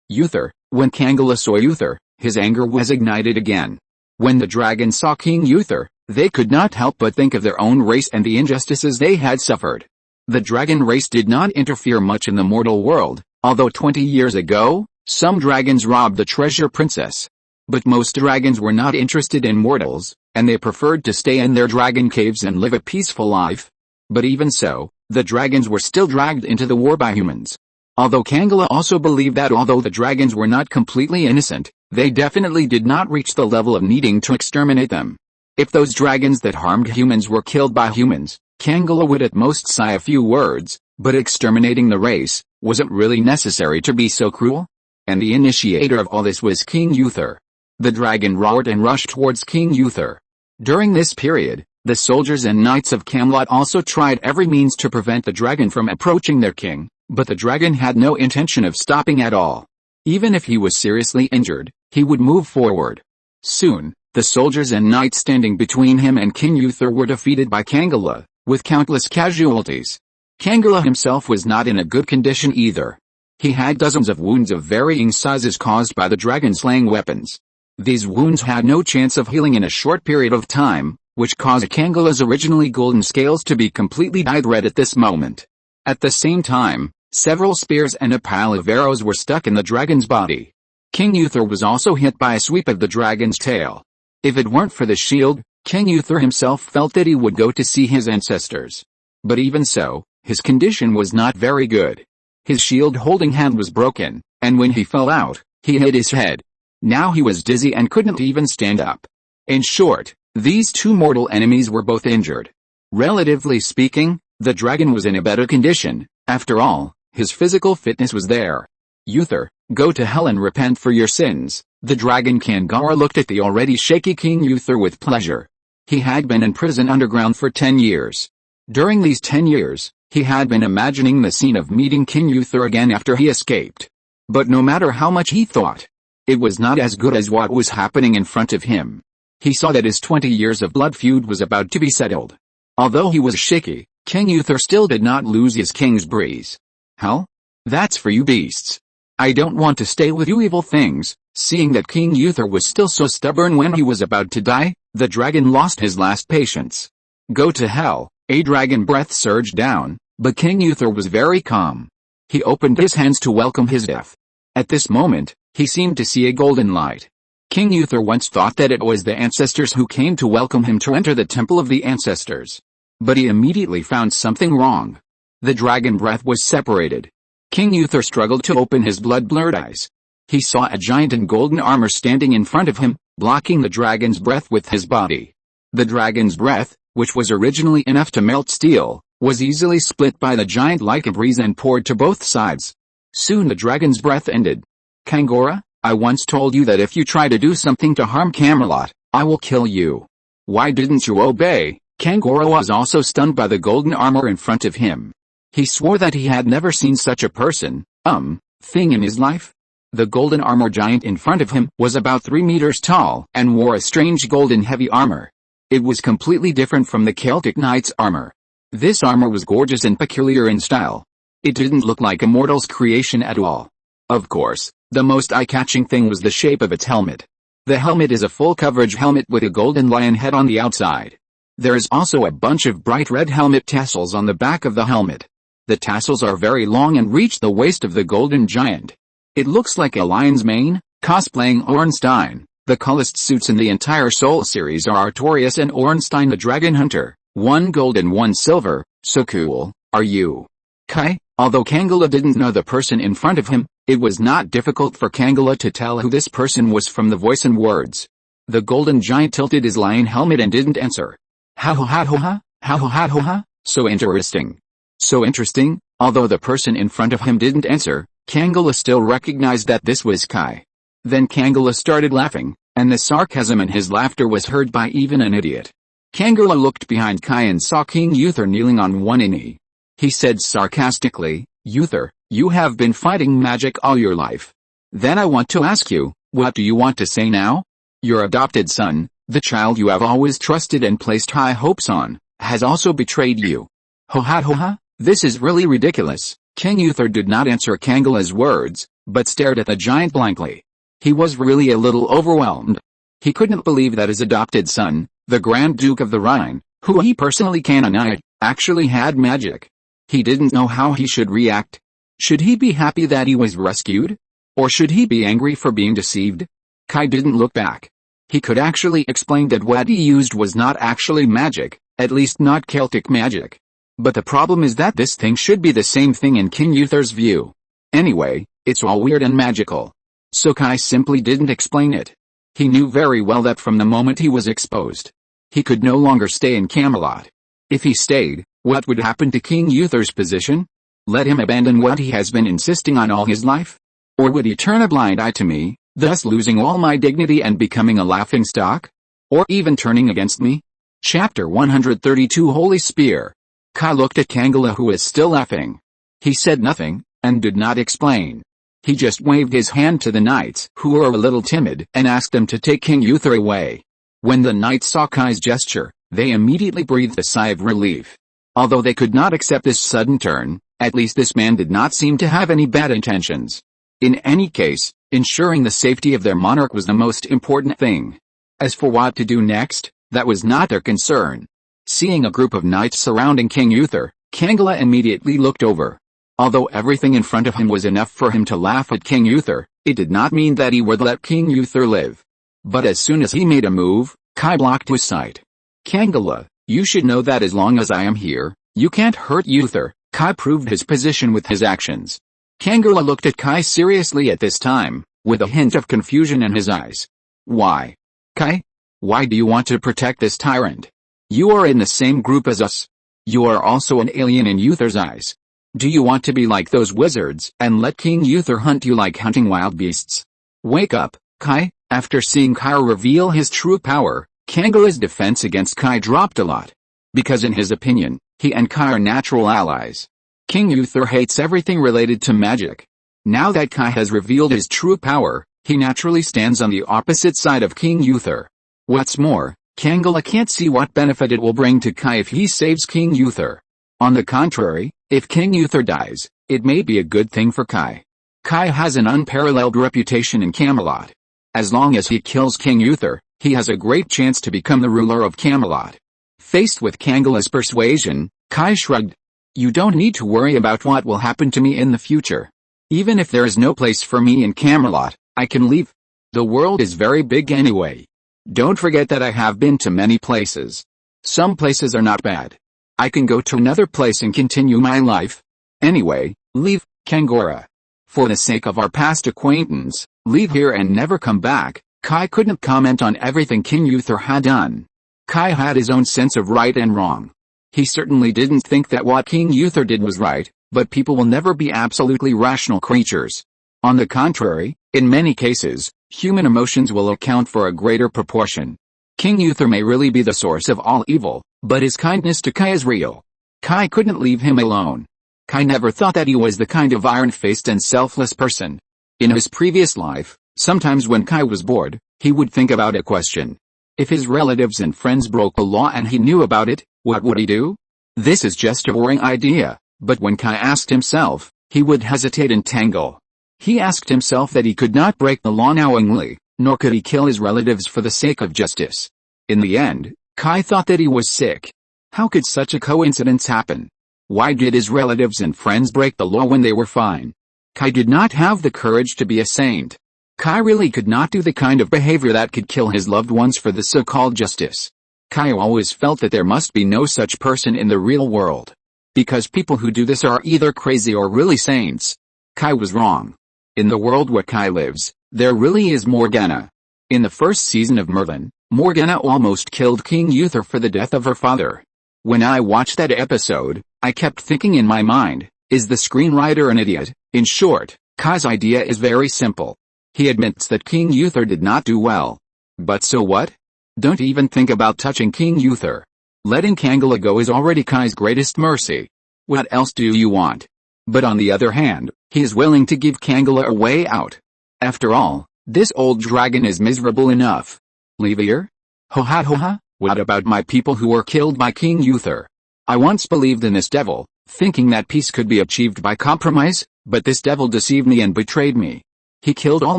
Uther. When Camelot saw Uther, his anger was ignited again. When the dragon saw King Uther, they could not help but think of their own race and the injustices they had suffered. The dragon race did not interfere much in the mortal world, although 20 years ago, some dragons robbed the treasure princess. But most dragons were not interested in mortals, and they preferred to stay in their dragon caves and live a peaceful life. But even so, the dragons were still dragged into the war by humans. Although Camelot also believed that although the dragons were not completely innocent, they definitely did not reach the level of needing to exterminate them. If those dragons that harmed humans were killed by humans, Camelot would at most sigh a few words, but exterminating the race, was it really necessary to be so cruel? And the initiator of all this was King Uther. The dragon roared and rushed towards King Uther. During this period, the soldiers and knights of Camelot also tried every means to prevent the dragon from approaching their king, but the dragon had no intention of stopping at all. Even if he was seriously injured, he would move forward. Soon, the soldiers and knights standing between him and King Uther were defeated by Camelot, with countless casualties. Camelot himself was not in a good condition either. He had dozens of wounds of varying sizes caused by the dragon-slaying weapons. These wounds had no chance of healing in a short period of time, which caused Camelot's originally golden scales to be completely dyed red at this moment. At the same time, several spears and a pile of arrows were stuck in the dragon's body. King Uther was also hit by a sweep of the dragon's tail. If it weren't for the shield, King Uther himself felt that he would go to see his ancestors. But even so, his condition was not very good. His shield-holding hand was broken, and when he fell out, he hit his head. Now he was dizzy and couldn't even stand up. In short, these two mortal enemies were both injured. Relatively speaking, the dragon was in a better condition. After all, his physical fitness was there. Uther, go to hell and repent for your sins. The dragon Kangara looked at the already shaky King Uther with pleasure. He had been in prison underground for 10 years. During these 10 years, he had been imagining the scene of meeting King Uther again after he escaped. But no matter how much he thought, it was not as good as what was happening in front of him. He saw that his 20 years of blood feud was about to be settled. Although he was shaky, King Uther still did not lose his king's breeze. Hell? That's for you beasts. I don't want to stay with you evil things. Seeing that King Uther was still so stubborn when he was about to die, the dragon lost his last patience. Go to hell, a dragon breath surged down, but King Uther was very calm. He opened his hands to welcome his death. At this moment, he seemed to see a golden light. King Uther once thought that it was the ancestors who came to welcome him to enter the temple of the ancestors. But he immediately found something wrong. The dragon breath was separated. King Uther struggled to open his blood-blurred eyes. He saw a giant in golden armor standing in front of him, blocking the dragon's breath with his body. The dragon's breath, which was originally enough to melt steel, was easily split by the giant like a breeze and poured to both sides. Soon the dragon's breath ended. Kangora, I once told you that if you try to do something to harm Camelot, I will kill you. Why didn't you obey? Kangora was also stunned by the golden armor in front of him. He swore that he had never seen such a thing in his life. The golden armor giant in front of him was about 3 meters tall and wore a strange golden heavy armor. It was completely different from the Celtic knight's armor. This armor was gorgeous and peculiar in style. It didn't look like a mortal's creation at all. Of course, the most eye-catching thing was the shape of its helmet. The helmet is a full-coverage helmet with a golden lion head on the outside. There is also a bunch of bright red helmet tassels on the back of the helmet. The tassels are very long and reach the waist of the golden giant. It looks like a lion's mane, cosplaying Ornstein. The coolest suits in the entire Soul series are Artorias and Ornstein the Dragon Hunter, 1 gold and 1 silver, so cool, are you? Kai? Although Kangula didn't know the person in front of him, it was not difficult for Kangula to tell who this person was from the voice and words. The golden giant tilted his lion helmet and didn't answer. Ha-ho-ha-ho-ha, so interesting. So interesting, although the person in front of him didn't answer, Kangula still recognized that this was Kai. Then Kangula started laughing, and the sarcasm in his laughter was heard by even an idiot. Kangula looked behind Kai and saw King Uther kneeling on one knee. He said sarcastically, Uther, you have been fighting magic all your life. Then I want to ask you, what do you want to say now? Your adopted son, the child you have always trusted and placed high hopes on, has also betrayed you. Ho-ha-ho-ha, this is really ridiculous. King Uther did not answer Kangula's words, but stared at the giant blankly. He was really a little overwhelmed. He couldn't believe that his adopted son, the Grand Duke of the Rhine, who he personally canonized, actually had magic. He didn't know how he should react. Should he be happy that he was rescued? Or should he be angry for being deceived? Kai didn't look back. He could actually explain that what he used was not actually magic, at least not Celtic magic. But the problem is that this thing should be the same thing in King Uther's view. Anyway, it's all weird and magical. So Kai simply didn't explain it. He knew very well that from the moment he was exposed, he could no longer stay in Camelot. If he stayed, what would happen to King Uther's position? Let him abandon what he has been insisting on all his life? Or would he turn a blind eye to me, thus losing all my dignity and becoming a laughingstock? Or even turning against me? Chapter 132 Holy Spear. Kai looked at Kangula who was still laughing. He said nothing, and did not explain. He just waved his hand to the knights who were a little timid and asked them to take King Uther away. When the knights saw Kai's gesture, they immediately breathed a sigh of relief. Although they could not accept this sudden turn, at least this man did not seem to have any bad intentions. In any case, ensuring the safety of their monarch was the most important thing. As for what to do next, that was not their concern. Seeing a group of knights surrounding King Uther, Kangula immediately looked over. Although everything in front of him was enough for him to laugh at King Uther, it did not mean that he would let King Uther live. But as soon as he made a move, Kai blocked his sight. Kangula, you should know that as long as I am here, you can't hurt Uther. Kai proved his position with his actions. Kangula looked at Kai seriously at this time, with a hint of confusion in his eyes. Why? Kai? Why do you want to protect this tyrant? You are in the same group as us. You are also an alien in Uther's eyes. Do you want to be like those wizards and let King Uther hunt you like hunting wild beasts? Wake up, Kai. After seeing Kai reveal his true power, Kangula's defense against Kai dropped a lot. Because in his opinion, he and Kai are natural allies. King Uther hates everything related to magic. Now that Kai has revealed his true power, he naturally stands on the opposite side of King Uther. What's more, Camelot can't see what benefit it will bring to Kai if he saves King Uther. On the contrary, if King Uther dies, it may be a good thing for Kai. Kai has an unparalleled reputation in Camelot. As long as he kills King Uther, he has a great chance to become the ruler of Camelot. Faced with Camelot's persuasion, Kai shrugged. You don't need to worry about what will happen to me in the future. Even if there is no place for me in Camelot, I can leave. The world is very big anyway. Don't forget that I have been to many places. Some places are not bad. I can go to another place and continue my life. Anyway, leave, Kangora. For the sake of our past acquaintance, leave here and never come back. Kai couldn't comment on everything King Uther had done. Kai had his own sense of right and wrong. He certainly didn't think that what King Uther did was right, but people will never be absolutely rational creatures. On the contrary, in many cases, human emotions will account for a greater proportion. King Uther may really be the source of all evil, but his kindness to Kai is real. Kai couldn't leave him alone. Kai never thought that he was the kind of iron-faced and selfless person. In his previous life, sometimes when Kai was bored, he would think about a question. If his relatives and friends broke the law and he knew about it, what would he do? This is just a boring idea, but when Kai asked himself, he would hesitate and tangle. He asked himself that he could not break the law knowingly, nor could he kill his relatives for the sake of justice. In the end, Kai thought that he was sick. How could such a coincidence happen? Why did his relatives and friends break the law when they were fine? Kai did not have the courage to be a saint. Kai really could not do the kind of behavior that could kill his loved ones for the so-called justice. Kai always felt that there must be no such person in the real world. Because people who do this are either crazy or really saints. Kai was wrong. In the world where Kai lives, there really is Morgana. In the first season of Merlin, Morgana almost killed King Uther for the death of her father. When I watched that episode, I kept thinking in my mind, is the screenwriter an idiot? In short, Kai's idea is very simple. He admits that King Uther did not do well. But so what? Don't even think about touching King Uther. Letting Camelot go is already Kai's greatest mercy. What else do you want? But on the other hand, he is willing to give Camelot a way out. After all, this old dragon is miserable enough. Leave here? Ho ha ho ha, what about my people who were killed by King Uther? I once believed in this devil, thinking that peace could be achieved by compromise, but this devil deceived me and betrayed me. He killed all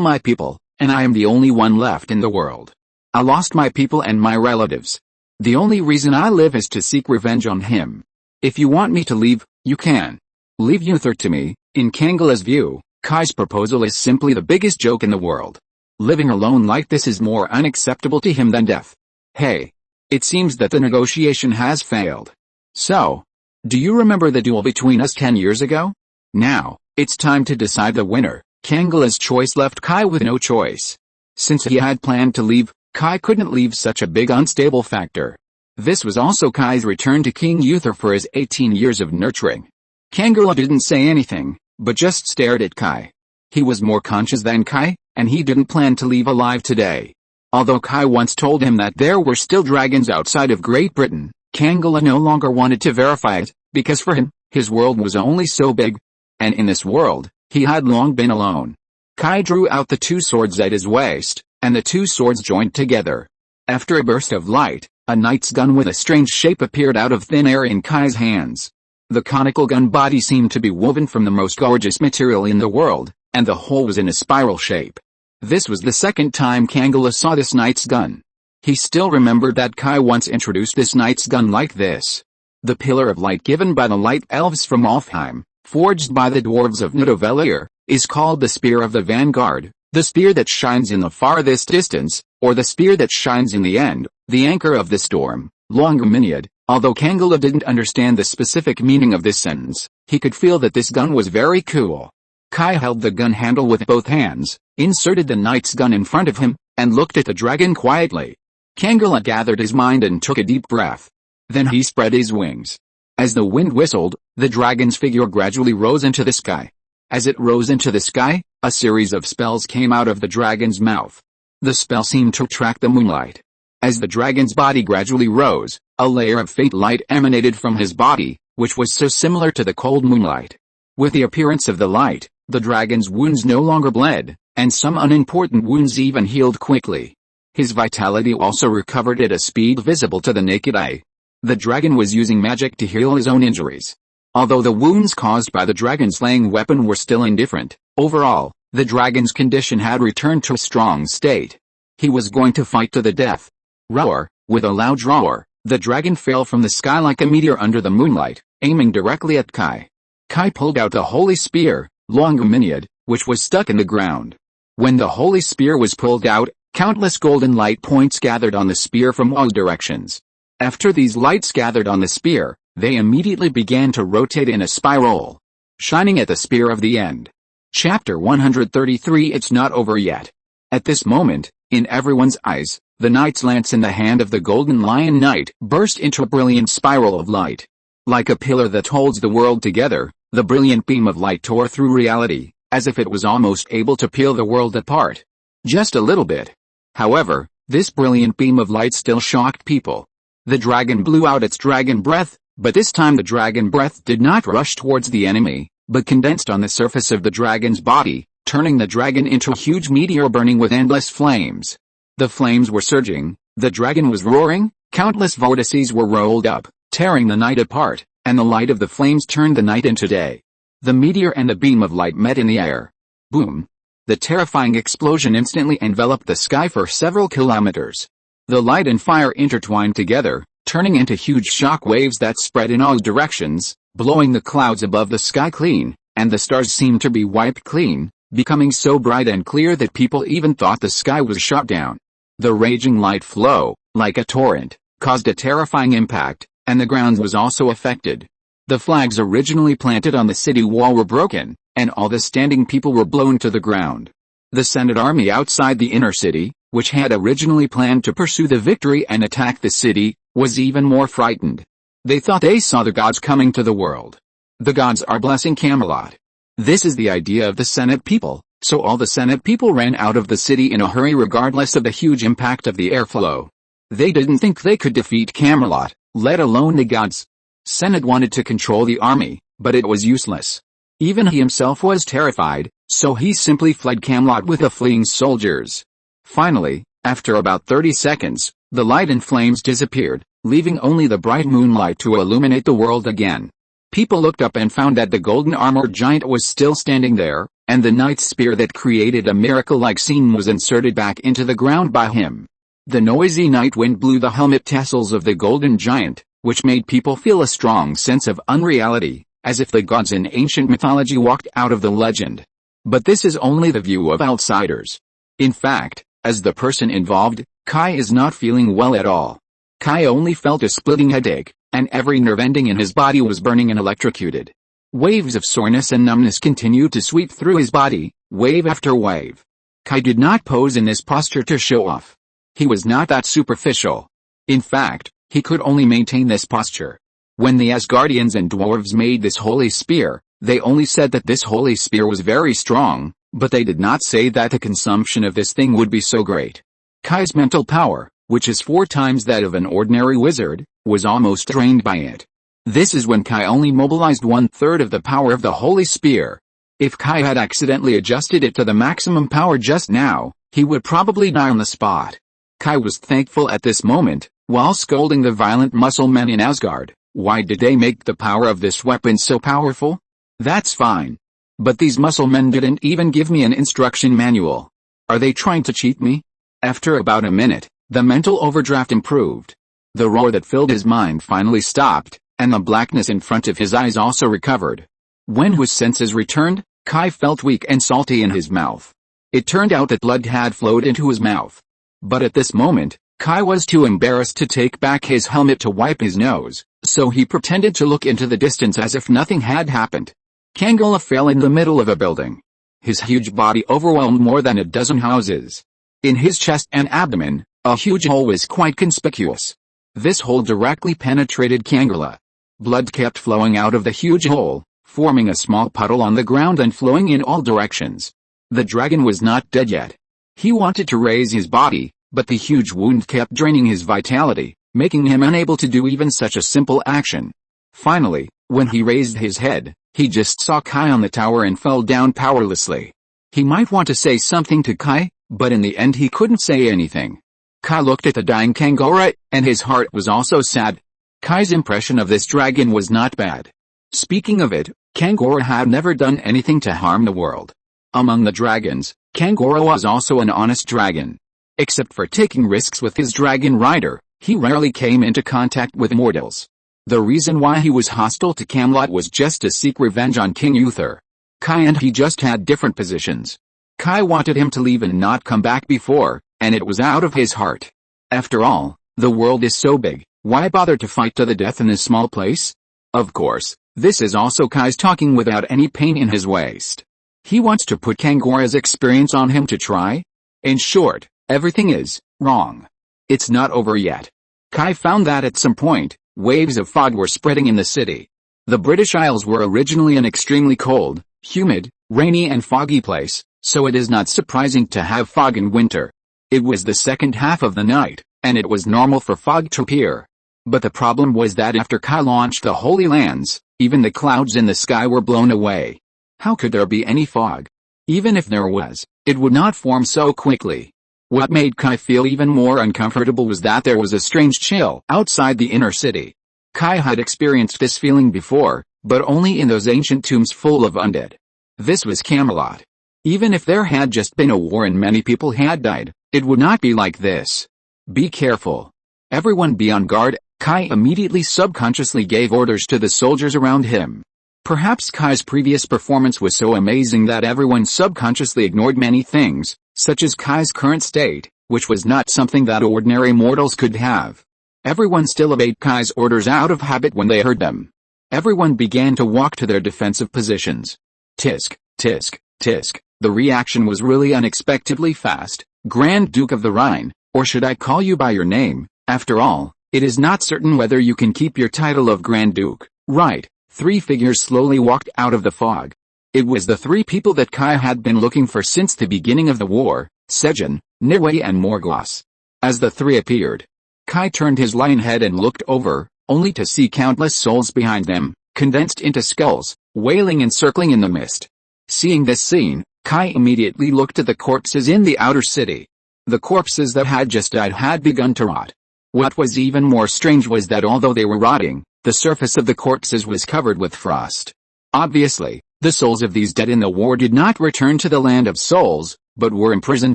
my people, and I am the only one left in the world. I lost my people and my relatives. The only reason I live is to seek revenge on him. If you want me to leave, you can. Leave Uther to me. In Camelot's view, Kai's proposal is simply the biggest joke in the world. Living alone like this is more unacceptable to him than death. Hey. It seems that the negotiation has failed. So, do you remember the duel between us 10 years ago? Now, it's time to decide the winner. Camelot's choice left Kai with no choice. Since he had planned to leave, Kai couldn't leave such a big unstable factor. This was also Kai's return to King Uther for his 18 years of nurturing. Camelot didn't say anything, but just stared at Kai. He was more conscious than Kai, and he didn't plan to leave alive today. Although Kai once told him that there were still dragons outside of Great Britain, Camelot no longer wanted to verify it, because for him, his world was only so big. And in this world, he had long been alone. Kai drew out the two swords at his waist, and the two swords joined together. After a burst of light, a knight's gun with a strange shape appeared out of thin air in Kai's hands. The conical gun body seemed to be woven from the most gorgeous material in the world, and the whole was in a spiral shape. This was the second time Camelot saw this knight's gun. He still remembered that Kai once introduced this knight's gun like this. The pillar of light given by the light elves from Alfheim, forged by the dwarves of Nidavellir, is called the Spear of the Vanguard, the spear that shines in the farthest distance, or the spear that shines in the end, the anchor of the storm. Longerminiad. Although Camelot didn't understand the specific meaning of this sentence, he could feel that this gun was very cool. Kai held the gun handle with both hands, inserted the knight's gun in front of him, and looked at the dragon quietly. Camelot gathered his mind and took a deep breath. Then he spread his wings. As the wind whistled, the dragon's figure gradually rose into the sky. As it rose into the sky, a series of spells came out of the dragon's mouth. The spell seemed to attract the moonlight. As the dragon's body gradually rose, a layer of faint light emanated from his body, which was so similar to the cold moonlight. With the appearance of the light, the dragon's wounds no longer bled, and some unimportant wounds even healed quickly. His vitality also recovered at a speed visible to the naked eye. The dragon was using magic to heal his own injuries. Although the wounds caused by the dragon-slaying weapon were still indifferent, overall, the dragon's condition had returned to a strong state. He was going to fight to the death. Roar! With a loud roar, the dragon fell from the sky like a meteor under the moonlight, aiming directly at Kai. Kai pulled out the holy spear, Longaminiad, which was stuck in the ground. When the holy spear was pulled out, countless golden light points gathered on the spear from all directions. After these lights gathered on the spear, they immediately began to rotate in a spiral, shining at the spear of the end. Chapter 133 It's not over yet. At this moment, in everyone's eyes, the knight's lance in the hand of the Golden Lion Knight burst into a brilliant spiral of light. Like a pillar that holds the world together, the brilliant beam of light tore through reality, as if it was almost able to peel the world apart. Just a little bit. However, this brilliant beam of light still shocked people. The dragon blew out its dragon breath, but this time the dragon breath did not rush towards the enemy, but condensed on the surface of the dragon's body, turning the dragon into a huge meteor burning with endless flames. The flames were surging, the dragon was roaring, countless vortices were rolled up, tearing the night apart, and the light of the flames turned the night into day. The meteor and the beam of light met in the air. Boom! The terrifying explosion instantly enveloped the sky for several kilometers. The light and fire intertwined together, turning into huge shock waves that spread in all directions, blowing the clouds above the sky clean, and the stars seemed to be wiped clean, becoming so bright and clear that people even thought the sky was shut down. The raging light flow, like a torrent, caused a terrifying impact, and the ground was also affected. The flags originally planted on the city wall were broken, and all the standing people were blown to the ground. The Senate army outside the inner city, which had originally planned to pursue the victory and attack the city, was even more frightened. They thought they saw the gods coming to the world. The gods are blessing Camelot. This is the idea of the Senate people, so all the Senate people ran out of the city in a hurry regardless of the huge impact of the airflow. They didn't think they could defeat Camelot, let alone the gods. Senate wanted to control the army, but it was useless. Even he himself was terrified, so he simply fled Camelot with the fleeing soldiers. Finally, after about 30 seconds, the light and flames disappeared, leaving only the bright moonlight to illuminate the world again. People looked up and found that the golden armored giant was still standing there, and the knight's spear that created a miracle-like scene was inserted back into the ground by him. The noisy night wind blew the helmet tassels of the golden giant, which made people feel a strong sense of unreality, as if the gods in ancient mythology walked out of the legend. But this is only the view of outsiders. In fact, as the person involved, Kai is not feeling well at all. Kai only felt a splitting headache, and every nerve ending in his body was burning and electrocuted. Waves of soreness and numbness continued to sweep through his body, wave after wave. Kai did not pose in this posture to show off. He was not that superficial. In fact, he could only maintain this posture. When the Asgardians and dwarves made this holy spear, they only said that this holy spear was very strong, but they did not say that the consumption of this thing would be so great. Kai's mental power, which is 4 times that of an ordinary wizard, was almost drained by it. This is when Kai only mobilized 1/3 of the power of the holy spear. If Kai had accidentally adjusted it to the maximum power just now, he would probably die on the spot. Kai was thankful at this moment, while scolding the violent muscle men in Asgard. Why did they make the power of this weapon so powerful? That's fine. But these muscle men didn't even give me an instruction manual. Are they trying to cheat me? After about a minute, the mental overdraft improved. The roar that filled his mind finally stopped, and the blackness in front of his eyes also recovered. When his senses returned, Kai felt weak and salty in his mouth. It turned out that blood had flowed into his mouth. But at this moment, Kai was too embarrassed to take back his helmet to wipe his nose, so he pretended to look into the distance as if nothing had happened. Camelot fell in the middle of a building. His huge body overwhelmed more than a dozen houses. In his chest and abdomen, a huge hole was quite conspicuous. This hole directly penetrated Camelot. Blood kept flowing out of the huge hole, forming a small puddle on the ground and flowing in all directions. The dragon was not dead yet. He wanted to raise his body, but the huge wound kept draining his vitality, making him unable to do even such a simple action. Finally, when he raised his head, he just saw Kai on the tower and fell down powerlessly. He might want to say something to Kai, but in the end he couldn't say anything. Kai looked at the dying Kangora, and his heart was also sad. Kai's impression of this dragon was not bad. Speaking of it, Kangora had never done anything to harm the world. Among the dragons, Kangora was also an honest dragon. Except for taking risks with his dragon rider, he rarely came into contact with mortals. The reason why he was hostile to Camelot was just to seek revenge on King Uther. Kai and he just had different positions. Kai wanted him to leave and not come back before, and it was out of his heart. After all, the world is so big, why bother to fight to the death in a small place? Of course, this is also Kai's talking without any pain in his waist. He wants to put Kangora's experience on him to try. In short, everything is wrong. It's not over yet. Kai found that at some point, waves of fog were spreading in the city. The British Isles were originally an extremely cold, humid, rainy and foggy place, so it is not surprising to have fog in winter. It was the second half of the night, and it was normal for fog to appear. But the problem was that after Kai launched the Holy Lands, even the clouds in the sky were blown away. How could there be any fog? Even if there was, it would not form so quickly. What made Kai feel even more uncomfortable was that there was a strange chill outside the inner city. Kai had experienced this feeling before, but only in those ancient tombs full of undead. This was Camelot. Even if there had just been a war and many people had died, it would not be like this. Be careful. Everyone be on guard. Kai immediately subconsciously gave orders to the soldiers around him. Perhaps Kai's previous performance was so amazing that everyone subconsciously ignored many things, such as Kai's current state, which was not something that ordinary mortals could have. Everyone still obeyed Kai's orders out of habit when they heard them. Everyone began to walk to their defensive positions. Tisk, tisk, tisk. The reaction was really unexpectedly fast. Grand Duke of the Rhine, or should I call you by your name? After all, it is not certain whether you can keep your title of Grand Duke, right? 3 figures slowly walked out of the fog. It was the 3 people that Kai had been looking for since the beginning of the war, Sejan, Niwe and Morgwas. As the 3 appeared, Kai turned his lion head and looked over, only to see countless souls behind them, condensed into skulls, wailing and circling in the mist. Seeing this scene, Kai immediately looked at the corpses in the outer city. The corpses that had just died had begun to rot. What was even more strange was that although they were rotting, the surface of the corpses was covered with frost. Obviously, the souls of these dead in the war did not return to the land of souls, but were imprisoned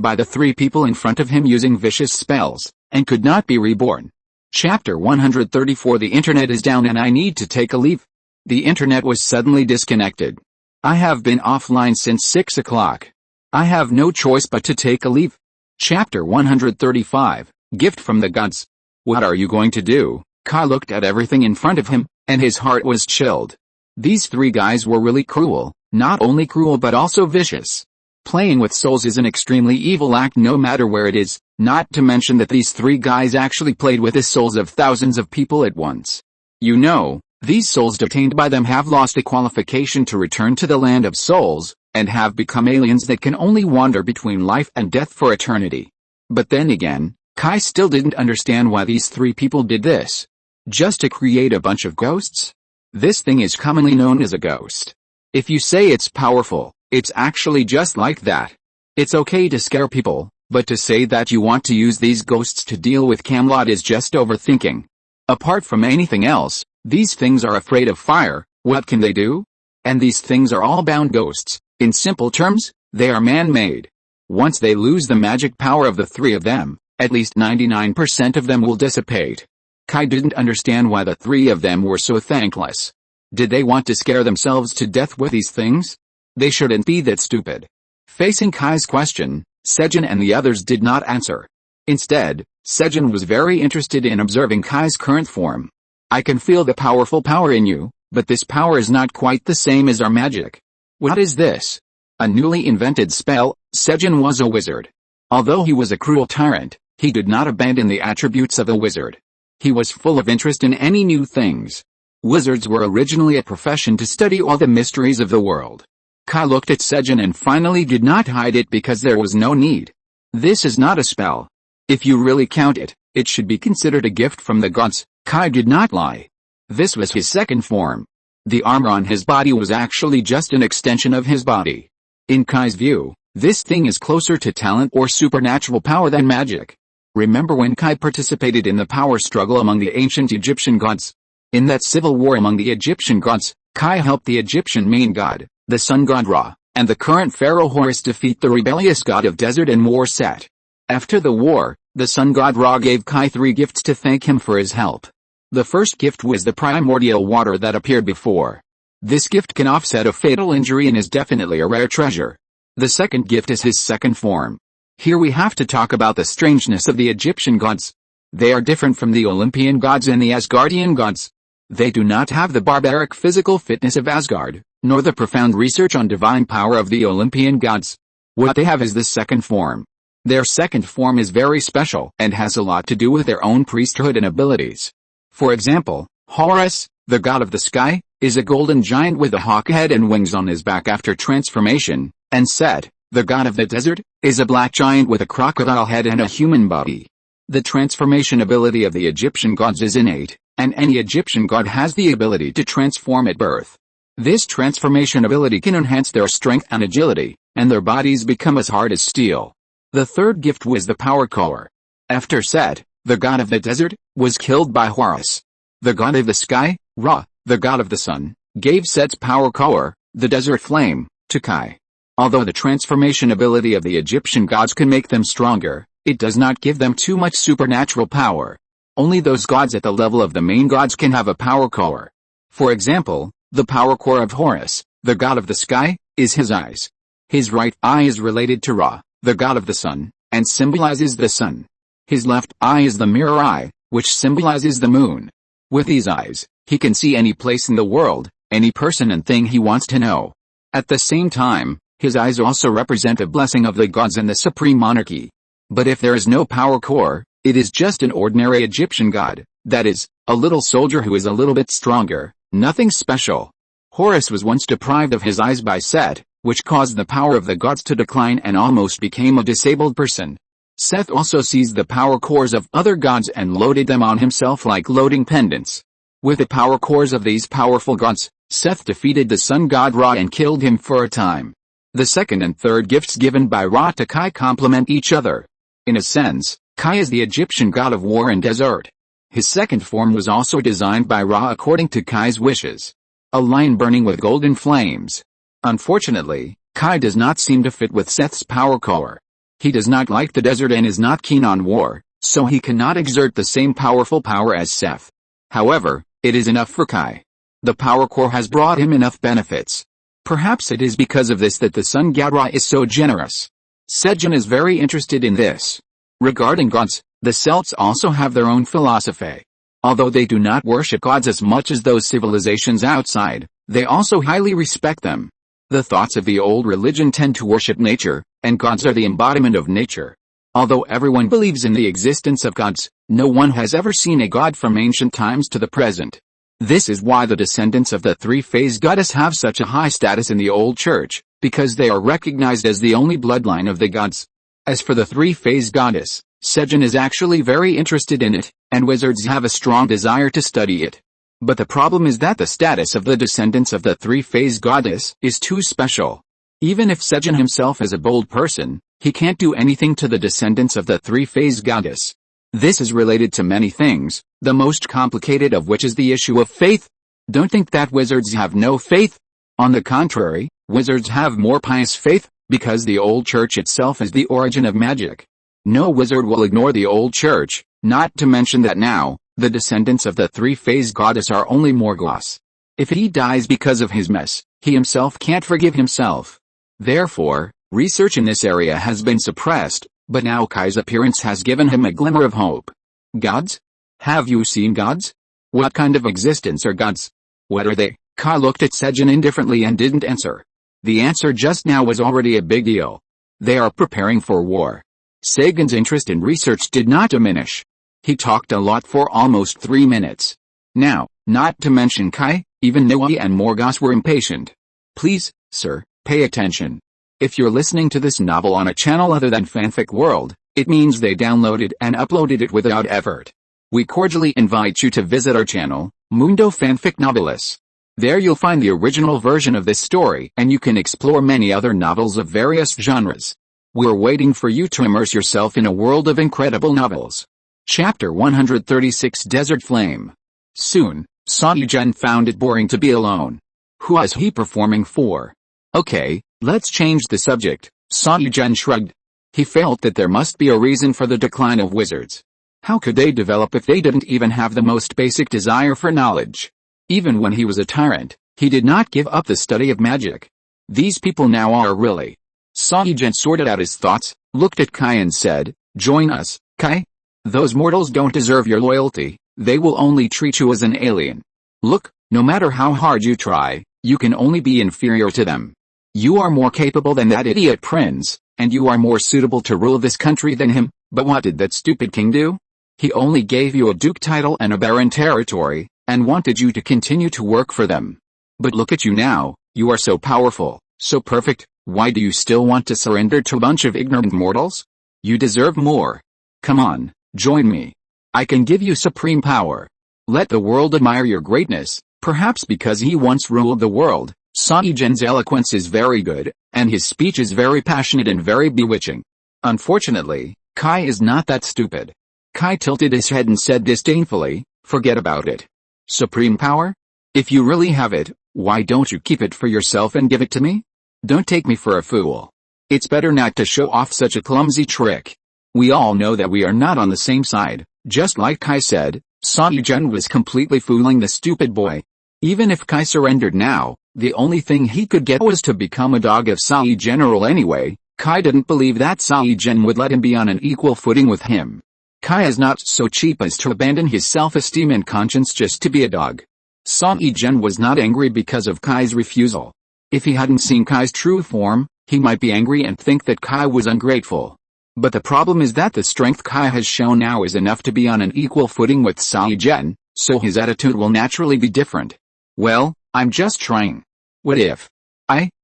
by the 3 people in front of him using vicious spells, and could not be reborn. Chapter 134 The internet is down and I need to take a leave. The internet was suddenly disconnected. I have been offline since 6 o'clock. I have no choice but to take a leave. Chapter 135 Gift from the Gods. What are you going to do? Kai looked at everything in front of him, and his heart was chilled. These 3 guys were really cruel, not only cruel but also vicious. Playing with souls is an extremely evil act no matter where it is, not to mention that these 3 guys actually played with the souls of thousands of people at once. You know, these souls detained by them have lost the qualification to return to the land of souls, and have become aliens that can only wander between life and death for eternity. But then again, Kai still didn't understand why these 3 people did this. Just to create a bunch of ghosts? This thing is commonly known as a ghost. If you say it's powerful, it's actually just like that. It's okay to scare people, but to say that you want to use these ghosts to deal with Camelot is just overthinking. Apart from anything else, these things are afraid of fire. What can they do? And these things are all bound ghosts. In simple terms, they are man-made. Once they lose the magic power of the 3 of them, at least 99% of them will dissipate. Kai didn't understand why the 3 of them were so thankless. Did they want to scare themselves to death with these things? They shouldn't be that stupid. Facing Kai's question, Sejan and the others did not answer. Instead, Sejan was very interested in observing Kai's current form. I can feel the powerful power in you, but this power is not quite the same as our magic. What is this? A newly invented spell. Sejan was a wizard. Although he was a cruel tyrant, he did not abandon the attributes of a wizard. He was full of interest in any new things. Wizards were originally a profession to study all the mysteries of the world. Kai looked at Sejan and finally did not hide it because there was no need. This is not a spell. If you really count it, it should be considered a gift from the gods. Kai did not lie. This was his second form. The armor on his body was actually just an extension of his body. In Kai's view, this thing is closer to talent or supernatural power than magic. Remember when Kai participated in the power struggle among the ancient Egyptian gods? In that civil war among the Egyptian gods, Kai helped the Egyptian main god, the sun god Ra, and the current pharaoh Horus defeat the rebellious god of desert and war Set. After the war, the sun god Ra gave Kai 3 gifts to thank him for his help. The first gift was the primordial water that appeared before. This gift can offset a fatal injury and is definitely a rare treasure. The second gift is his second form. Here we have to talk about the strangeness of the Egyptian gods. They are different from the Olympian gods and the Asgardian gods. They do not have the barbaric physical fitness of Asgard, nor the profound research on divine power of the Olympian gods. What they have is the second form. Their second form is very special and has a lot to do with their own priesthood and abilities. For example, Horus, the god of the sky, is a golden giant with a hawk head and wings on his back after transformation, and Set, the god of the desert, is a black giant with a crocodile head and a human body. The transformation ability of the Egyptian gods is innate, and any Egyptian god has the ability to transform at birth. This transformation ability can enhance their strength and agility, and their bodies become as hard as steel. The third gift was the power core. After Set, the god of the desert, was killed by Horus, the god of the sky, Ra, the god of the sun, gave Set's power core, the desert flame, to Kai. Although the transformation ability of the Egyptian gods can make them stronger, it does not give them too much supernatural power. Only those gods at the level of the main gods can have a power core. For example, the power core of Horus, the god of the sky, is his eyes. His right eye is related to Ra, the god of the sun, and symbolizes the sun. His left eye is the mirror eye, which symbolizes the moon. With these eyes, he can see any place in the world, any person and thing he wants to know. At the same time, his eyes also represent a blessing of the gods and the supreme monarchy. But if there is no power core, it is just an ordinary Egyptian god, that is, a little soldier who is a little bit stronger, nothing special. Horus was once deprived of his eyes by Set, which caused the power of the gods to decline and almost became a disabled person. Seth also seized the power cores of other gods and loaded them on himself like loading pendants. With the power cores of these powerful gods, Seth defeated the sun god Ra and killed him for a time. The second and third gifts given by Ra to Kai complement each other. In a sense, Kai is the Egyptian god of war and desert. His second form was also designed by Ra according to Kai's wishes. A lion burning with golden flames. Unfortunately, Kai does not seem to fit with Seth's power core. He does not like the desert and is not keen on war, so he cannot exert the same powerful power as Seth. However, it is enough for Kai. The power core has brought him enough benefits. Perhaps it is because of this that the sun god Ra is so generous. Sejun is very interested in this. Regarding gods, the Celts also have their own philosophy. Although they do not worship gods as much as those civilizations outside, they also highly respect them. The thoughts of the old religion tend to worship nature, and gods are the embodiment of nature. Although everyone believes in the existence of gods, no one has ever seen a god from ancient times to the present. This is why the descendants of the three-phase goddess have such a high status in the old church, because they are recognized as the only bloodline of the gods. As for the three-phase goddess, Sejun is actually very interested in it, and wizards have a strong desire to study it. But the problem is that the status of the descendants of the three-phase goddess is too special. Even if Sejun himself is a bold person, he can't do anything to the descendants of the three-phase goddess. This is related to many things, the most complicated of which is the issue of faith. Don't think that wizards have no faith. On the contrary, wizards have more pious faith, because the old church itself is the origin of magic. No wizard will ignore the old church, not to mention that now, the descendants of the three-phase goddess are only Morgos. If he dies because of his mess, he himself can't forgive himself. Therefore, research in this area has been suppressed, but now Kai's appearance has given him a glimmer of hope. Gods? Have you seen gods? What kind of existence are gods? What are they? Kai looked at Sejun indifferently and didn't answer. The answer just now was already a big deal. They are preparing for war. Sagan's interest in research did not diminish. He talked a lot for almost 3 minutes. Now, not to mention Kai, even Noe and Morgos were impatient. Please, sir, pay attention. If you're listening to this novel on a channel other than Fanfic World, it means they downloaded and uploaded it without effort. We cordially invite you to visit our channel, Mundo Fanfic Novelis. There you'll find the original version of this story and you can explore many other novels of various genres. We're waiting for you to immerse yourself in a world of incredible novels. Chapter 136 Desert Flame. Soon, Saigen found it boring to be alone. Who was he performing for? Okay, let's change the subject, Saigen shrugged. He felt that there must be a reason for the decline of wizards. How could they develop if they didn't even have the most basic desire for knowledge? Even when he was a tyrant, he did not give up the study of magic. These people now are really. Saigen sorted out his thoughts, looked at Kai and said, "Join us, Kai? Those mortals don't deserve your loyalty, they will only treat you as an alien. Look, no matter how hard you try, you can only be inferior to them. You are more capable than that idiot prince, and you are more suitable to rule this country than him, but what did that stupid king do? He only gave you a duke title and a baron territory, and wanted you to continue to work for them. But look at you now, you are so powerful, so perfect, why do you still want to surrender to a bunch of ignorant mortals? You deserve more. Come on, join me. I can give you supreme power. Let the world admire your greatness." Perhaps because he once ruled the world, Saigen's eloquence is very good, and his speech is very passionate and very bewitching. Unfortunately, Kai is not that stupid. Kai tilted his head and said disdainfully, "Forget about it. Supreme power? If you really have it, why don't you keep it for yourself and give it to me? Don't take me for a fool. It's better not to show off such a clumsy trick." We all know that we are not on the same side, just like Kai said. Saigen was completely fooling the stupid boy. Even if Kai surrendered now, the only thing he could get was to become a dog of Sai General anyway. Kai didn't believe that Saigen would let him be on an equal footing with him. Kai is not so cheap as to abandon his self-esteem and conscience just to be a dog. Saigen was not angry because of Kai's refusal. If he hadn't seen Kai's true form, he might be angry and think that Kai was ungrateful. But the problem is that the strength Kai has shown now is enough to be on an equal footing with Saigen, so his attitude will naturally be different. "Well, I'm just trying. What if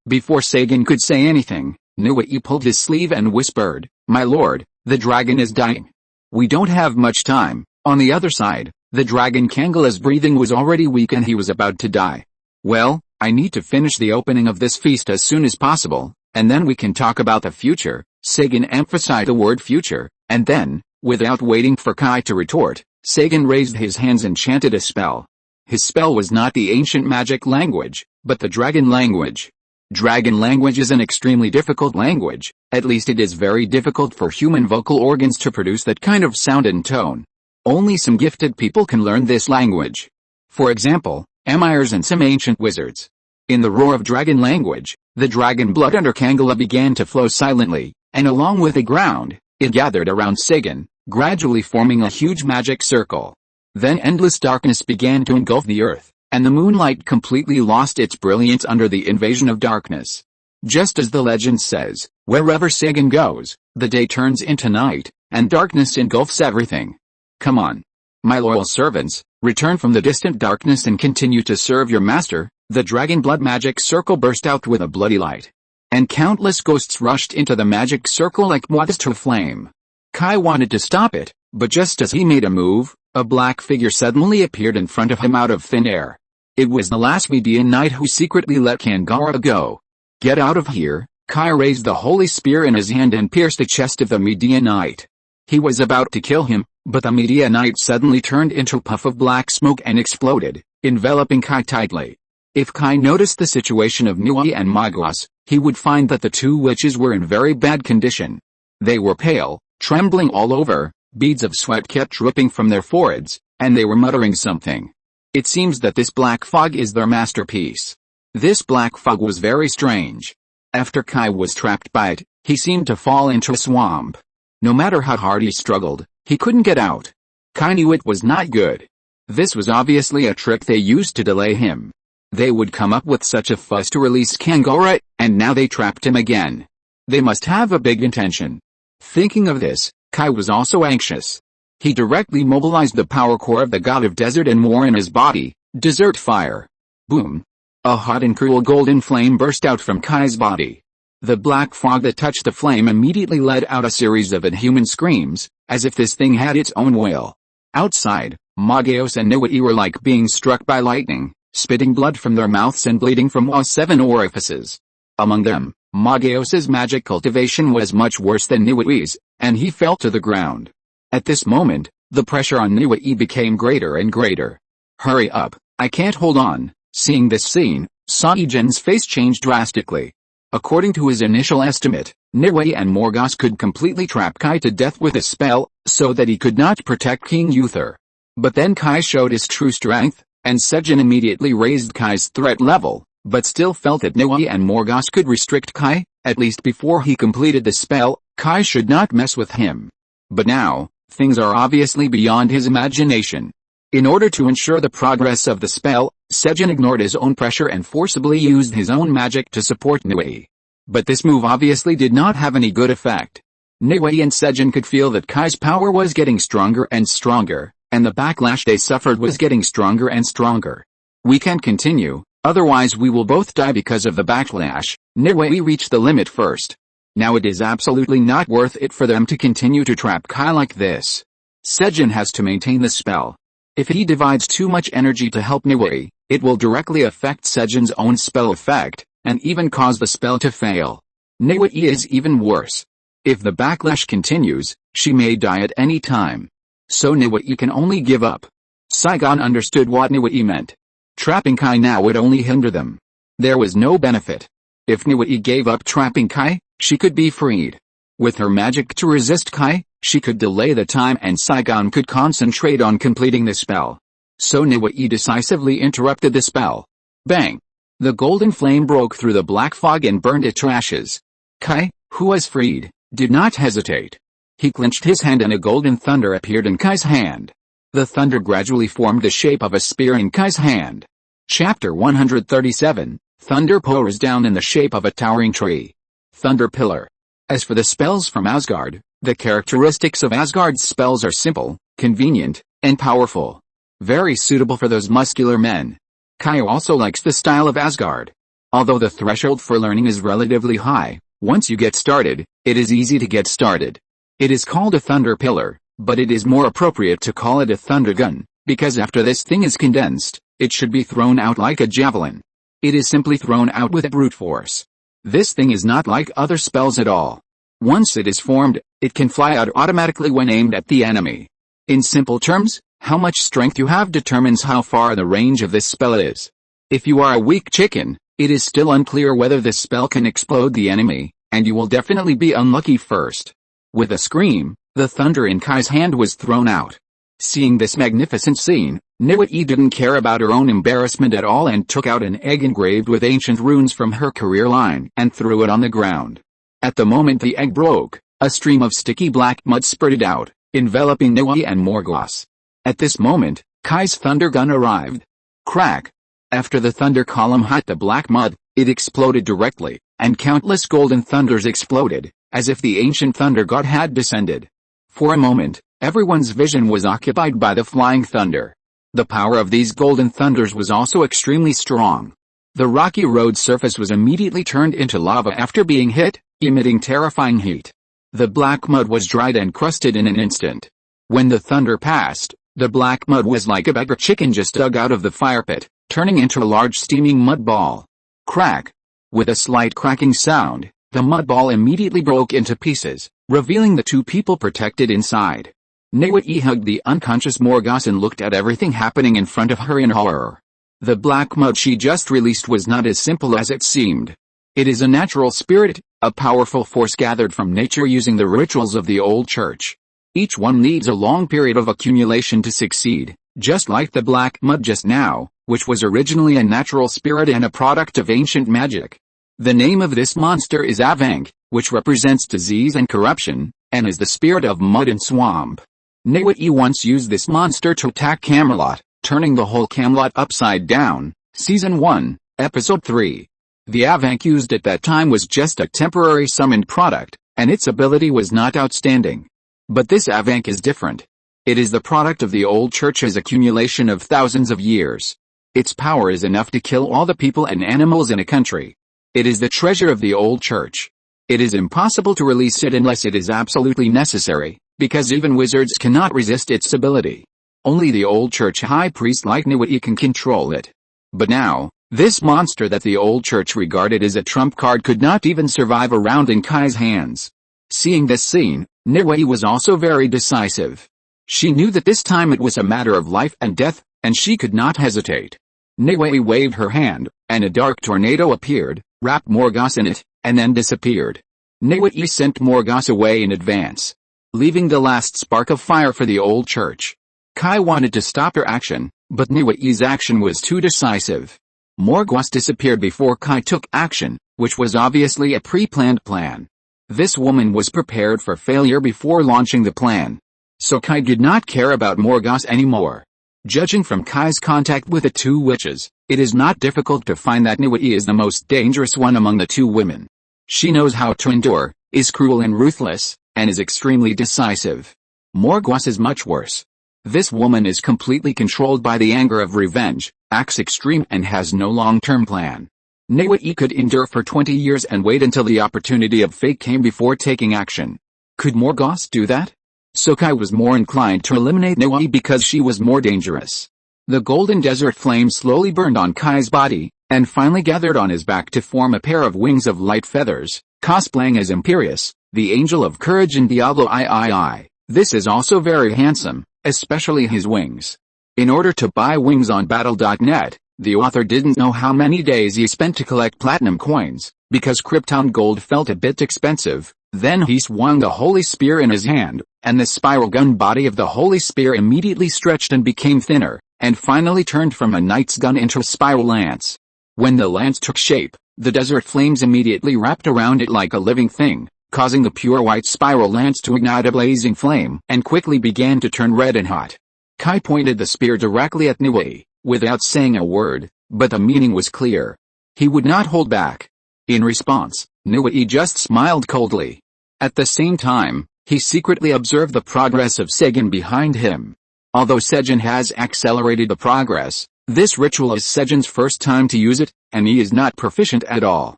before Saigen could say anything, Nui pulled his sleeve and whispered, "My lord, the dragon is dying. We don't have much time." On the other side, the dragon Kangala's breathing was already weak and he was about to die. "Well, I need to finish the opening of this feast as soon as possible, and then we can talk about the future." Saigen emphasized the word future, and then, without waiting for Kai to retort, Saigen raised his hands and chanted a spell. His spell was not the ancient magic language, but the dragon language. Dragon language is an extremely difficult language, at least it is very difficult for human vocal organs to produce that kind of sound and tone. Only some gifted people can learn this language. For example, emirs and some ancient wizards. In the roar of dragon language, the dragon blood under Kangala began to flow silently, and along with the ground, it gathered around Saigen, gradually forming a huge magic circle. Then endless darkness began to engulf the earth, and the moonlight completely lost its brilliance under the invasion of darkness. Just as the legend says, wherever Saigen goes, the day turns into night, and darkness engulfs everything. Come on, my loyal servants, return from the distant darkness and continue to serve your master. The dragon blood magic circle burst out with a bloody light, and countless ghosts rushed into the magic circle like moths to a flame. Kai wanted to stop it, but just as he made a move, a black figure suddenly appeared in front of him out of thin air. It was the last Median knight who secretly let Kangara go. "Get out of here!" Kai raised the holy spear in his hand and pierced the chest of the Median knight. He was about to kill him, but the Median knight suddenly turned into a puff of black smoke and exploded, enveloping Kai tightly. If Kai noticed the situation of Nui and Magwas, he would find that the two witches were in very bad condition. They were pale, trembling all over, beads of sweat kept dripping from their foreheads, and they were muttering something. It seems that this black fog is their masterpiece. This black fog was very strange. After Kai was trapped by it, he seemed to fall into a swamp. No matter how hard he struggled, he couldn't get out. Kai knew it was not good. This was obviously a trick they used to delay him. They would come up with such a fuss to release Kangara, and now they trapped him again. They must have a big intention. Thinking of this, Kai was also anxious. He directly mobilized the power core of the god of desert and war in his body, desert fire. Boom! A hot and cruel golden flame burst out from Kai's body. The black fog that touched the flame immediately let out a series of inhuman screams, as if this thing had its own will. Outside, Magios and Nui were like being struck by lightning, spitting blood from their mouths and bleeding from all 7 orifices. Among them, Magios's magic cultivation was much worse than Niue's, and he fell to the ground. At this moment, the pressure on Niue became greater and greater. "Hurry up, I can't hold on." Seeing this scene, Saigen's face changed drastically. According to his initial estimate, Niue and Morgause could completely trap Kai to death with a spell, so that he could not protect King Uther. But then Kai showed his true strength, and Seigen immediately raised Kai's threat level, but still felt that Niue and Morgause could restrict Kai, at least before he completed the spell. Kai should not mess with him. But now, things are obviously beyond his imagination. In order to ensure the progress of the spell, Seigen ignored his own pressure and forcibly used his own magic to support Niue. But this move obviously did not have any good effect. Niue and Seigen could feel that Kai's power was getting stronger and stronger, and the backlash they suffered was getting stronger and stronger. "We can't continue, otherwise we will both die because of the backlash." Niue reached the limit first. Now it is absolutely not worth it for them to continue to trap Kai like this. Seigen has to maintain the spell. If he divides too much energy to help Niue, it will directly affect Seigen's own spell effect, and even cause the spell to fail. Niue is even worse. If the backlash continues, she may die at any time. So Niue can only give up. Saigon understood what Niue meant. Trapping Kai now would only hinder them. There was no benefit. If Niue gave up trapping Kai, she could be freed. With her magic to resist Kai, she could delay the time and Saigon could concentrate on completing the spell. So Niue decisively interrupted the spell. Bang! The golden flame broke through the black fog and burned it to ashes. Kai, who was freed, did not hesitate. He clenched his hand and a golden thunder appeared in Kai's hand. The thunder gradually formed the shape of a spear in Kai's hand. Chapter 137, Thunder pours down in the shape of a towering tree. Thunder Pillar. As for the spells from Asgard, the characteristics of Asgard's spells are simple, convenient, and powerful. Very suitable for those muscular men. Kai also likes the style of Asgard. Although the threshold for learning is relatively high, once you get started, it is easy to get started. It is called a thunder pillar, but it is more appropriate to call it a thunder gun, because after this thing is condensed, it should be thrown out like a javelin. It is simply thrown out with brute force. This thing is not like other spells at all. Once it is formed, it can fly out automatically when aimed at the enemy. In simple terms, how much strength you have determines how far the range of this spell is. If you are a weak chicken, it is still unclear whether this spell can explode the enemy, and you will definitely be unlucky first. With a scream, the thunder in Kai's hand was thrown out. Seeing this magnificent scene, Niue didn't care about her own embarrassment at all and took out an egg engraved with ancient runes from her career line and threw it on the ground. At the moment the egg broke, a stream of sticky black mud spurted out, enveloping Niue and Morgause. At this moment, Kai's thunder gun arrived. Crack! After the thunder column hit the black mud, it exploded directly, and countless golden thunders exploded, as if the ancient thunder god had descended. For a moment, everyone's vision was occupied by the flying thunder. The power of these golden thunders was also extremely strong. The rocky road surface was immediately turned into lava after being hit, emitting terrifying heat. The black mud was dried and crusted in an instant. When the thunder passed, the black mud was like a beggar chicken just dug out of the fire pit, turning into a large steaming mud ball. Crack! With a slight cracking sound, the mud ball immediately broke into pieces, revealing the two people protected inside. Niue hugged the unconscious Morgause and looked at everything happening in front of her in horror. The black mud she just released was not as simple as it seemed. It is a natural spirit, a powerful force gathered from nature using the rituals of the old church. Each one needs a long period of accumulation to succeed, just like the black mud just now, which was originally a natural spirit and a product of ancient magic. The name of this monster is Avang, which represents disease and corruption, and is the spirit of mud and swamp. Niue once used this monster to attack Camelot, turning the whole Camelot upside down. Season 1, Episode 3. The Avang used at that time was just a temporary summoned product, and its ability was not outstanding. But this Avang is different. It is the product of the old church's accumulation of thousands of years. Its power is enough to kill all the people and animals in a country. It is the treasure of the old church. It is impossible to release it unless it is absolutely necessary, because even wizards cannot resist its ability. Only the old church high priest like Niue can control it. But now, This monster that the old church regarded as a trump card could not even survive a round in Kai's hands. Seeing this scene, Niwei was also very decisive. She knew that this time it was a matter of life and death, and she could not hesitate. Niwei waved her hand, and a dark tornado appeared, wrapped Morgause in it, and then disappeared. Niwei sent Morgause away in advance, leaving the last spark of fire for the old church. Kai wanted to stop her action, but Niwei's action was too decisive. Morgause disappeared before Kai took action, which was obviously a pre-planned plan. This woman was prepared for failure before launching the plan. So Kai did not care about Morgause anymore. Judging from Kai's contact with the two witches, it is not difficult to find that Niwei is the most dangerous one among the two women. She knows how to endure, is cruel and ruthless, and is extremely decisive. Morgause is much worse. This woman is completely controlled by the anger of revenge, acts extreme and has no long-term plan. Niwei could endure for 20 years and wait until the opportunity of fate came before taking action. Could Morgause do that? So Kai was more inclined to eliminate Niwei because she was more dangerous. The golden desert flame slowly burned on Kai's body, and finally gathered on his back to form a pair of wings of light feathers, cosplaying as Imperius, the angel of courage in Diablo III. This is also very handsome, especially his wings. In order to buy wings on Battle.net, the author didn't know how many days he spent to collect platinum coins, because Krypton gold felt a bit expensive. Then he swung the holy spear in his hand, and the spiral gun body of the holy spear immediately stretched and became thinner, and finally turned from a knight's gun into a spiral lance. When the lance took shape, the desert flames immediately wrapped around it like a living thing, causing the pure white spiral lance to ignite a blazing flame, and quickly began to turn red and hot. Kai pointed the spear directly at Niwei, without saying a word, but the meaning was clear. He would not hold back. In response, Niwei just smiled coldly. At the same time, he secretly observed the progress of Sejin behind him. Although Sejin has accelerated the progress, this ritual is Sejin's first time to use it, and he is not proficient at all.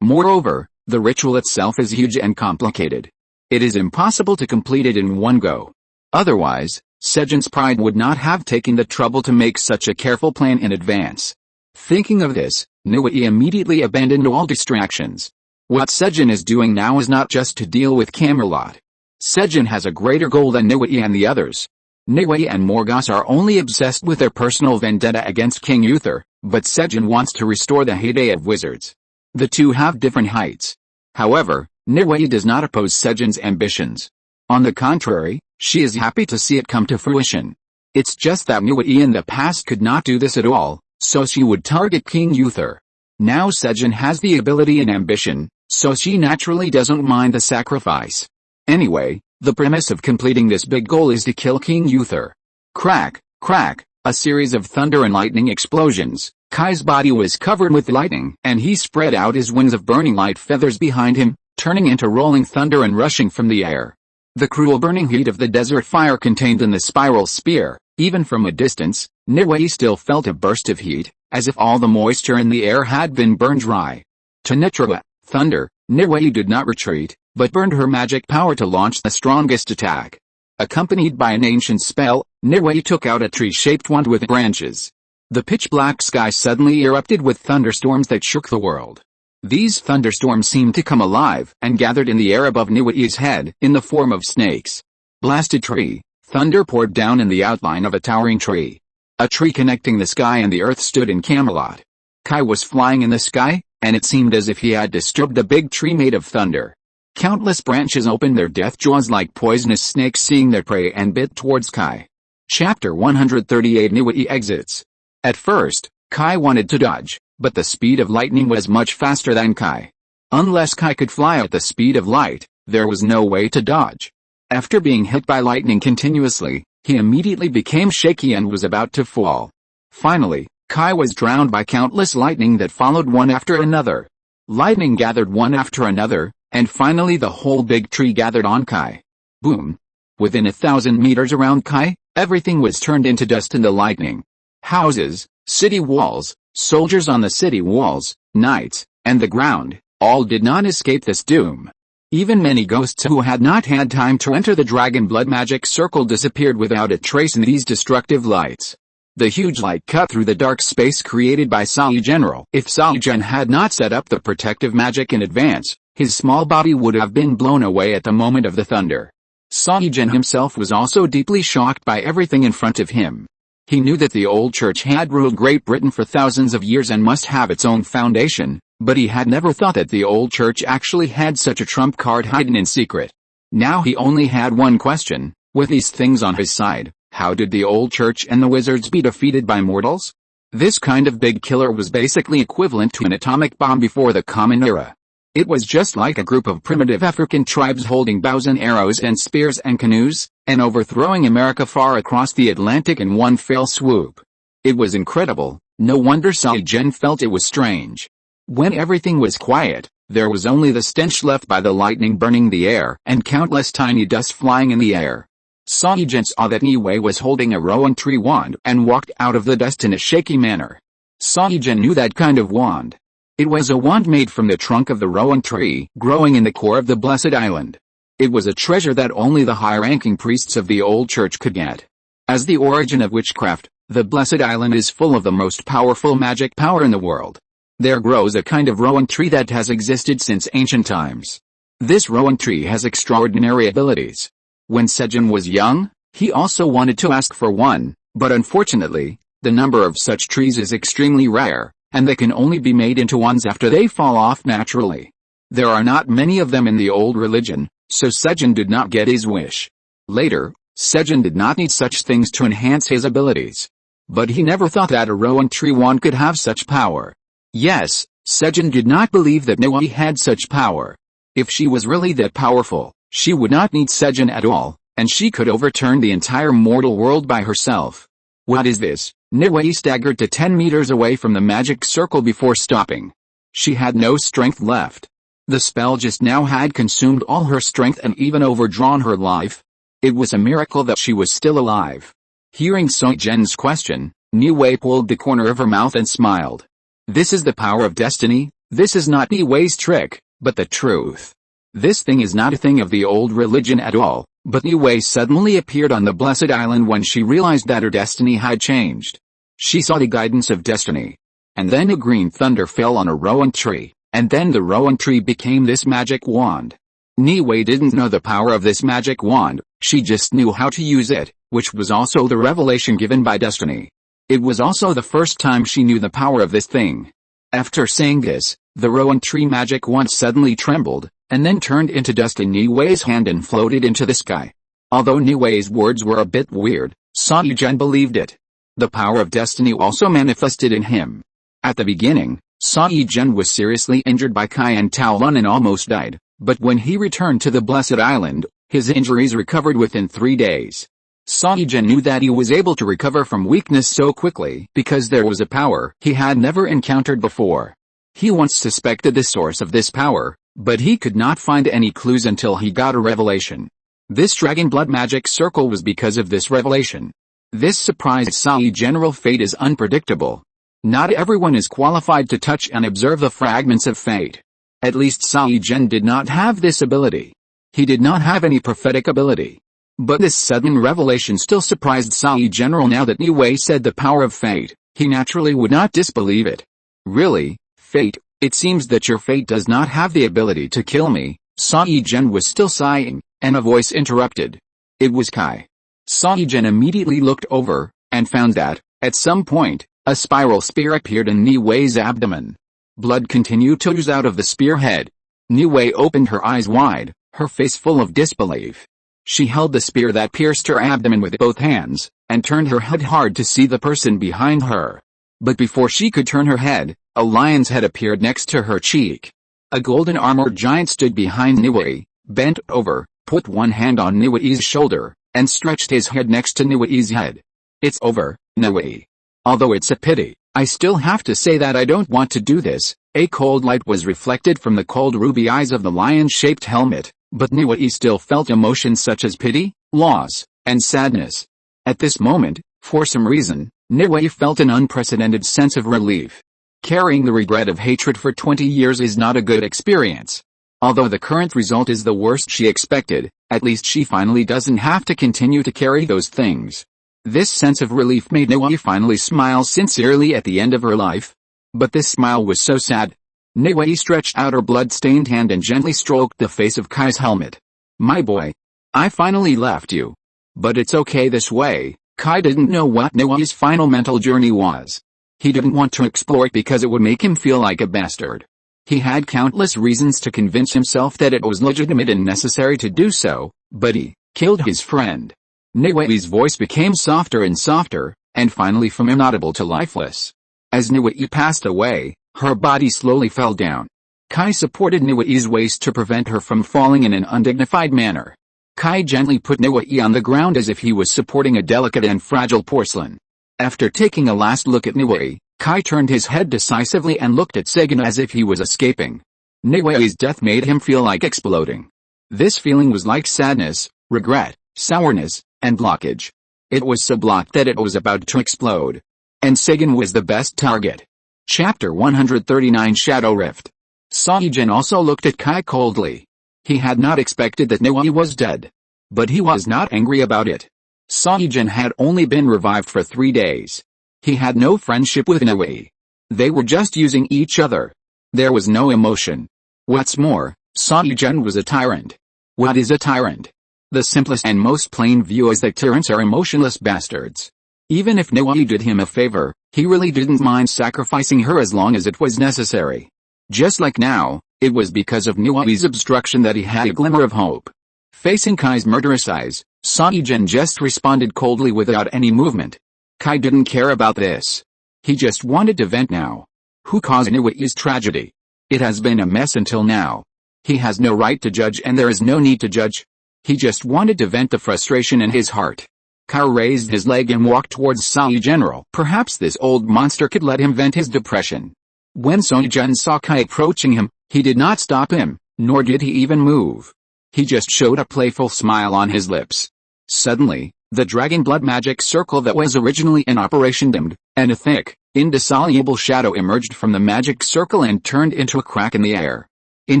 Moreover, the ritual itself is huge and complicated. It is impossible to complete it in one go. Otherwise, Sejin's pride would not have taken the trouble to make such a careful plan in advance. Thinking of this, Niwei immediately abandoned all distractions. What Sejin is doing now is not just to deal with Camelot. Sejin has a greater goal than Niwei and the others. Niwei and Morgause are only obsessed with their personal vendetta against King Uther, but Sejin wants to restore the heyday of wizards. The two have different heights. However, Niwei does not oppose Sejin's ambitions. On the contrary, she is happy to see it come to fruition. It's just that Niwei in the past could not do this at all, so she would target King Uther. Now Sejin has the ability and ambition, so she naturally doesn't mind the sacrifice. Anyway, the premise of completing this big goal is to kill King Uther. Crack, crack, a series of thunder and lightning explosions. Kai's body was covered with lightning, and he spread out his wings of burning light feathers behind him, turning into rolling thunder and rushing from the air. The cruel burning heat of the desert fire contained in the spiral spear. Even from a distance, Niwei still felt a burst of heat, as if all the moisture in the air had been burned dry. To Nitra, thunder, Niwei did not retreat, but burned her magic power to launch the strongest attack. Accompanied by an ancient spell, Niwei took out a tree-shaped wand with branches. The pitch-black sky suddenly erupted with thunderstorms that shook the world. These thunderstorms seemed to come alive and gathered in the air above Niwei's head in the form of snakes. Blasted tree, thunder poured down in the outline of a towering tree. A tree connecting the sky and the earth stood in Camelot. Kai was flying in the sky, and it seemed as if he had disturbed a big tree made of thunder. Countless branches opened their death jaws like poisonous snakes seeing their prey and bit towards Kai. Chapter 138 Niwei exits. At first, Kai wanted to dodge, but the speed of lightning was much faster than Kai. Unless Kai could fly at the speed of light, there was no way to dodge. After being hit by lightning continuously, he immediately became shaky and was about to fall. Finally, Kai was drowned by countless lightning that followed one after another. Lightning gathered one after another, and finally the whole big tree gathered on Kai. Boom! Within 1,000 meters around Kai, everything was turned into dust in the lightning. Houses, city walls, soldiers on the city walls, knights, and the ground, all did not escape this doom. Even many ghosts who had not had time to enter the dragon blood magic circle disappeared without a trace in these destructive lights. The huge light cut through the dark space created by General. If Gen had not set up the protective magic in advance, his small body would have been blown away at the moment of the thunder. Gen himself was also deeply shocked by everything in front of him. He knew that the old church had ruled Great Britain for thousands of years and must have its own foundation, but he had never thought that the old church actually had such a trump card hidden in secret. Now he only had one question: with these things on his side, how did the old church and the wizards be defeated by mortals? This kind of big killer was basically equivalent to an atomic bomb before the Common Era. It was just like a group of primitive African tribes holding bows and arrows and spears and canoes, and overthrowing America far across the Atlantic in one fell swoop. It was incredible. No wonder Gen felt it was strange. When everything was quiet, there was only the stench left by the lightning burning the air and countless tiny dusts flying in the air. Gen saw that Niue was holding a rowan tree wand and walked out of the dust in a shaky manner. Gen knew that kind of wand. It was a wand made from the trunk of the rowan tree, growing in the core of the Blessed Island. It was a treasure that only the high-ranking priests of the old church could get. As the origin of witchcraft, the Blessed Island is full of the most powerful magic power in the world. There grows a kind of rowan tree that has existed since ancient times. This rowan tree has extraordinary abilities. When Gen was young, he also wanted to ask for one, but unfortunately, the number of such trees is extremely rare, and they can only be made into wands after they fall off naturally. There are not many of them in the old religion, so Gen did not get his wish. Later, Gen did not need such things to enhance his abilities. But he never thought that a rowan tree wand could have such power. Yes, Gen did not believe that Niue had such power. If she was really that powerful, she would not need Gen at all, and she could overturn the entire mortal world by herself. What is this? Niue staggered to 10 meters away from the magic circle before stopping. She had no strength left. The spell just now had consumed all her strength and even overdrawn her life. It was a miracle that she was still alive. Hearing Gen's question, Niue pulled the corner of her mouth and smiled. This is the power of destiny. This is not Niue's trick, but the truth. This thing is not a thing of the old religion at all, but Niue suddenly appeared on the Blessed Island when she realized that her destiny had changed. She saw the guidance of destiny. And then a green thunder fell on a rowan tree, and then the rowan tree became this magic wand. Niue didn't know the power of this magic wand, she just knew how to use it, which was also the revelation given by destiny. It was also the first time she knew the power of this thing. After saying this, the rowan tree magic wand suddenly trembled, and then turned into dust in Niue's hand and floated into the sky. Although Niue's words were a bit weird, Gen believed it. The power of destiny also manifested in him. At the beginning, Gen was seriously injured by Kai Taolun and almost died, but when he returned to the Blessed Island, his injuries recovered within 3 days. Gen knew that he was able to recover from weakness so quickly because there was a power he had never encountered before. He once suspected the source of this power, but he could not find any clues until he got a revelation. This dragon blood magic circle was because of this revelation. This surprised General fate is unpredictable. Not everyone is qualified to touch and observe the fragments of fate. At least Gen did not have this ability. He did not have any prophetic ability. But this sudden revelation still surprised General. Now that Niue said the power of fate, he naturally would not disbelieve it. Really, fate? It seems that your fate does not have the ability to kill me. Gen was still sighing, and a voice interrupted. It was Kai. Gen immediately looked over, and found that, at some point, a spiral spear appeared in Niue's abdomen. Blood continued to ooze out of the spearhead. Niue opened her eyes wide, her face full of disbelief. She held the spear that pierced her abdomen with both hands, and turned her head hard to see the person behind her. But before she could turn her head, a lion's head appeared next to her cheek. A golden armored giant stood behind Niue, bent over, put one hand on Niue's shoulder, and stretched his head next to Niue's head. It's over, Niue. Although it's a pity, I still have to say that I don't want to do this. A cold light was reflected from the cold ruby eyes of the lion-shaped helmet, but Niue still felt emotions such as pity, loss, and sadness. At this moment, for some reason, Niue felt an unprecedented sense of relief. Carrying the regret of hatred for 20 years is not a good experience. Although the current result is the worst she expected, at least she finally doesn't have to continue to carry those things. This sense of relief made Niue finally smile sincerely at the end of her life. But this smile was so sad. Niue stretched out her blood-stained hand and gently stroked the face of Kai's helmet. My boy. I finally left you. But it's okay this way. Kai didn't know what Niue's final mental journey was. He didn't want to explore it because it would make him feel like a bastard. He had countless reasons to convince himself that it was legitimate and necessary to do so, but he killed his friend. Niue's voice became softer and softer, and finally from inaudible to lifeless. As Niue passed away, her body slowly fell down. Kai supported Niue's waist to prevent her from falling in an undignified manner. Kai gently put Niue on the ground as if he was supporting a delicate and fragile porcelain. After taking a last look at Niue, Kai turned his head decisively and looked at Sagan as if he was escaping. Niue's death made him feel like exploding. This feeling was like sadness, regret, sourness, and blockage. It was so blocked that it was about to explode. And Sagan was the best target. Chapter 139 Shadow Rift. Saijin also looked at Kai coldly. He had not expected that Niue was dead. But he was not angry about it. Saijin had only been revived for 3 days. He had no friendship with Niue. They were just using each other. There was no emotion. What's more, Saijin was a tyrant. What is a tyrant? The simplest and most plain view is that tyrants are emotionless bastards. Even if Niue did him a favor, he really didn't mind sacrificing her as long as it was necessary. Just like now, it was because of Niue's obstruction that he had a glimmer of hope. Facing Kai's murderous eyes, Saijin just responded coldly without any movement. Kai didn't care about this. He just wanted to vent now. Who caused Niue's tragedy? It has been a mess until now. He has no right to judge and there is no need to judge. He just wanted to vent the frustration in his heart. Kai raised his leg and walked towards Saijin. Perhaps this old monster could let him vent his depression. When Saijin saw Kai approaching him, he did not stop him, nor did he even move. He just showed a playful smile on his lips. Suddenly, the dragon blood magic circle that was originally in operation dimmed, and a thick, indissoluble shadow emerged from the magic circle and turned into a crack in the air. In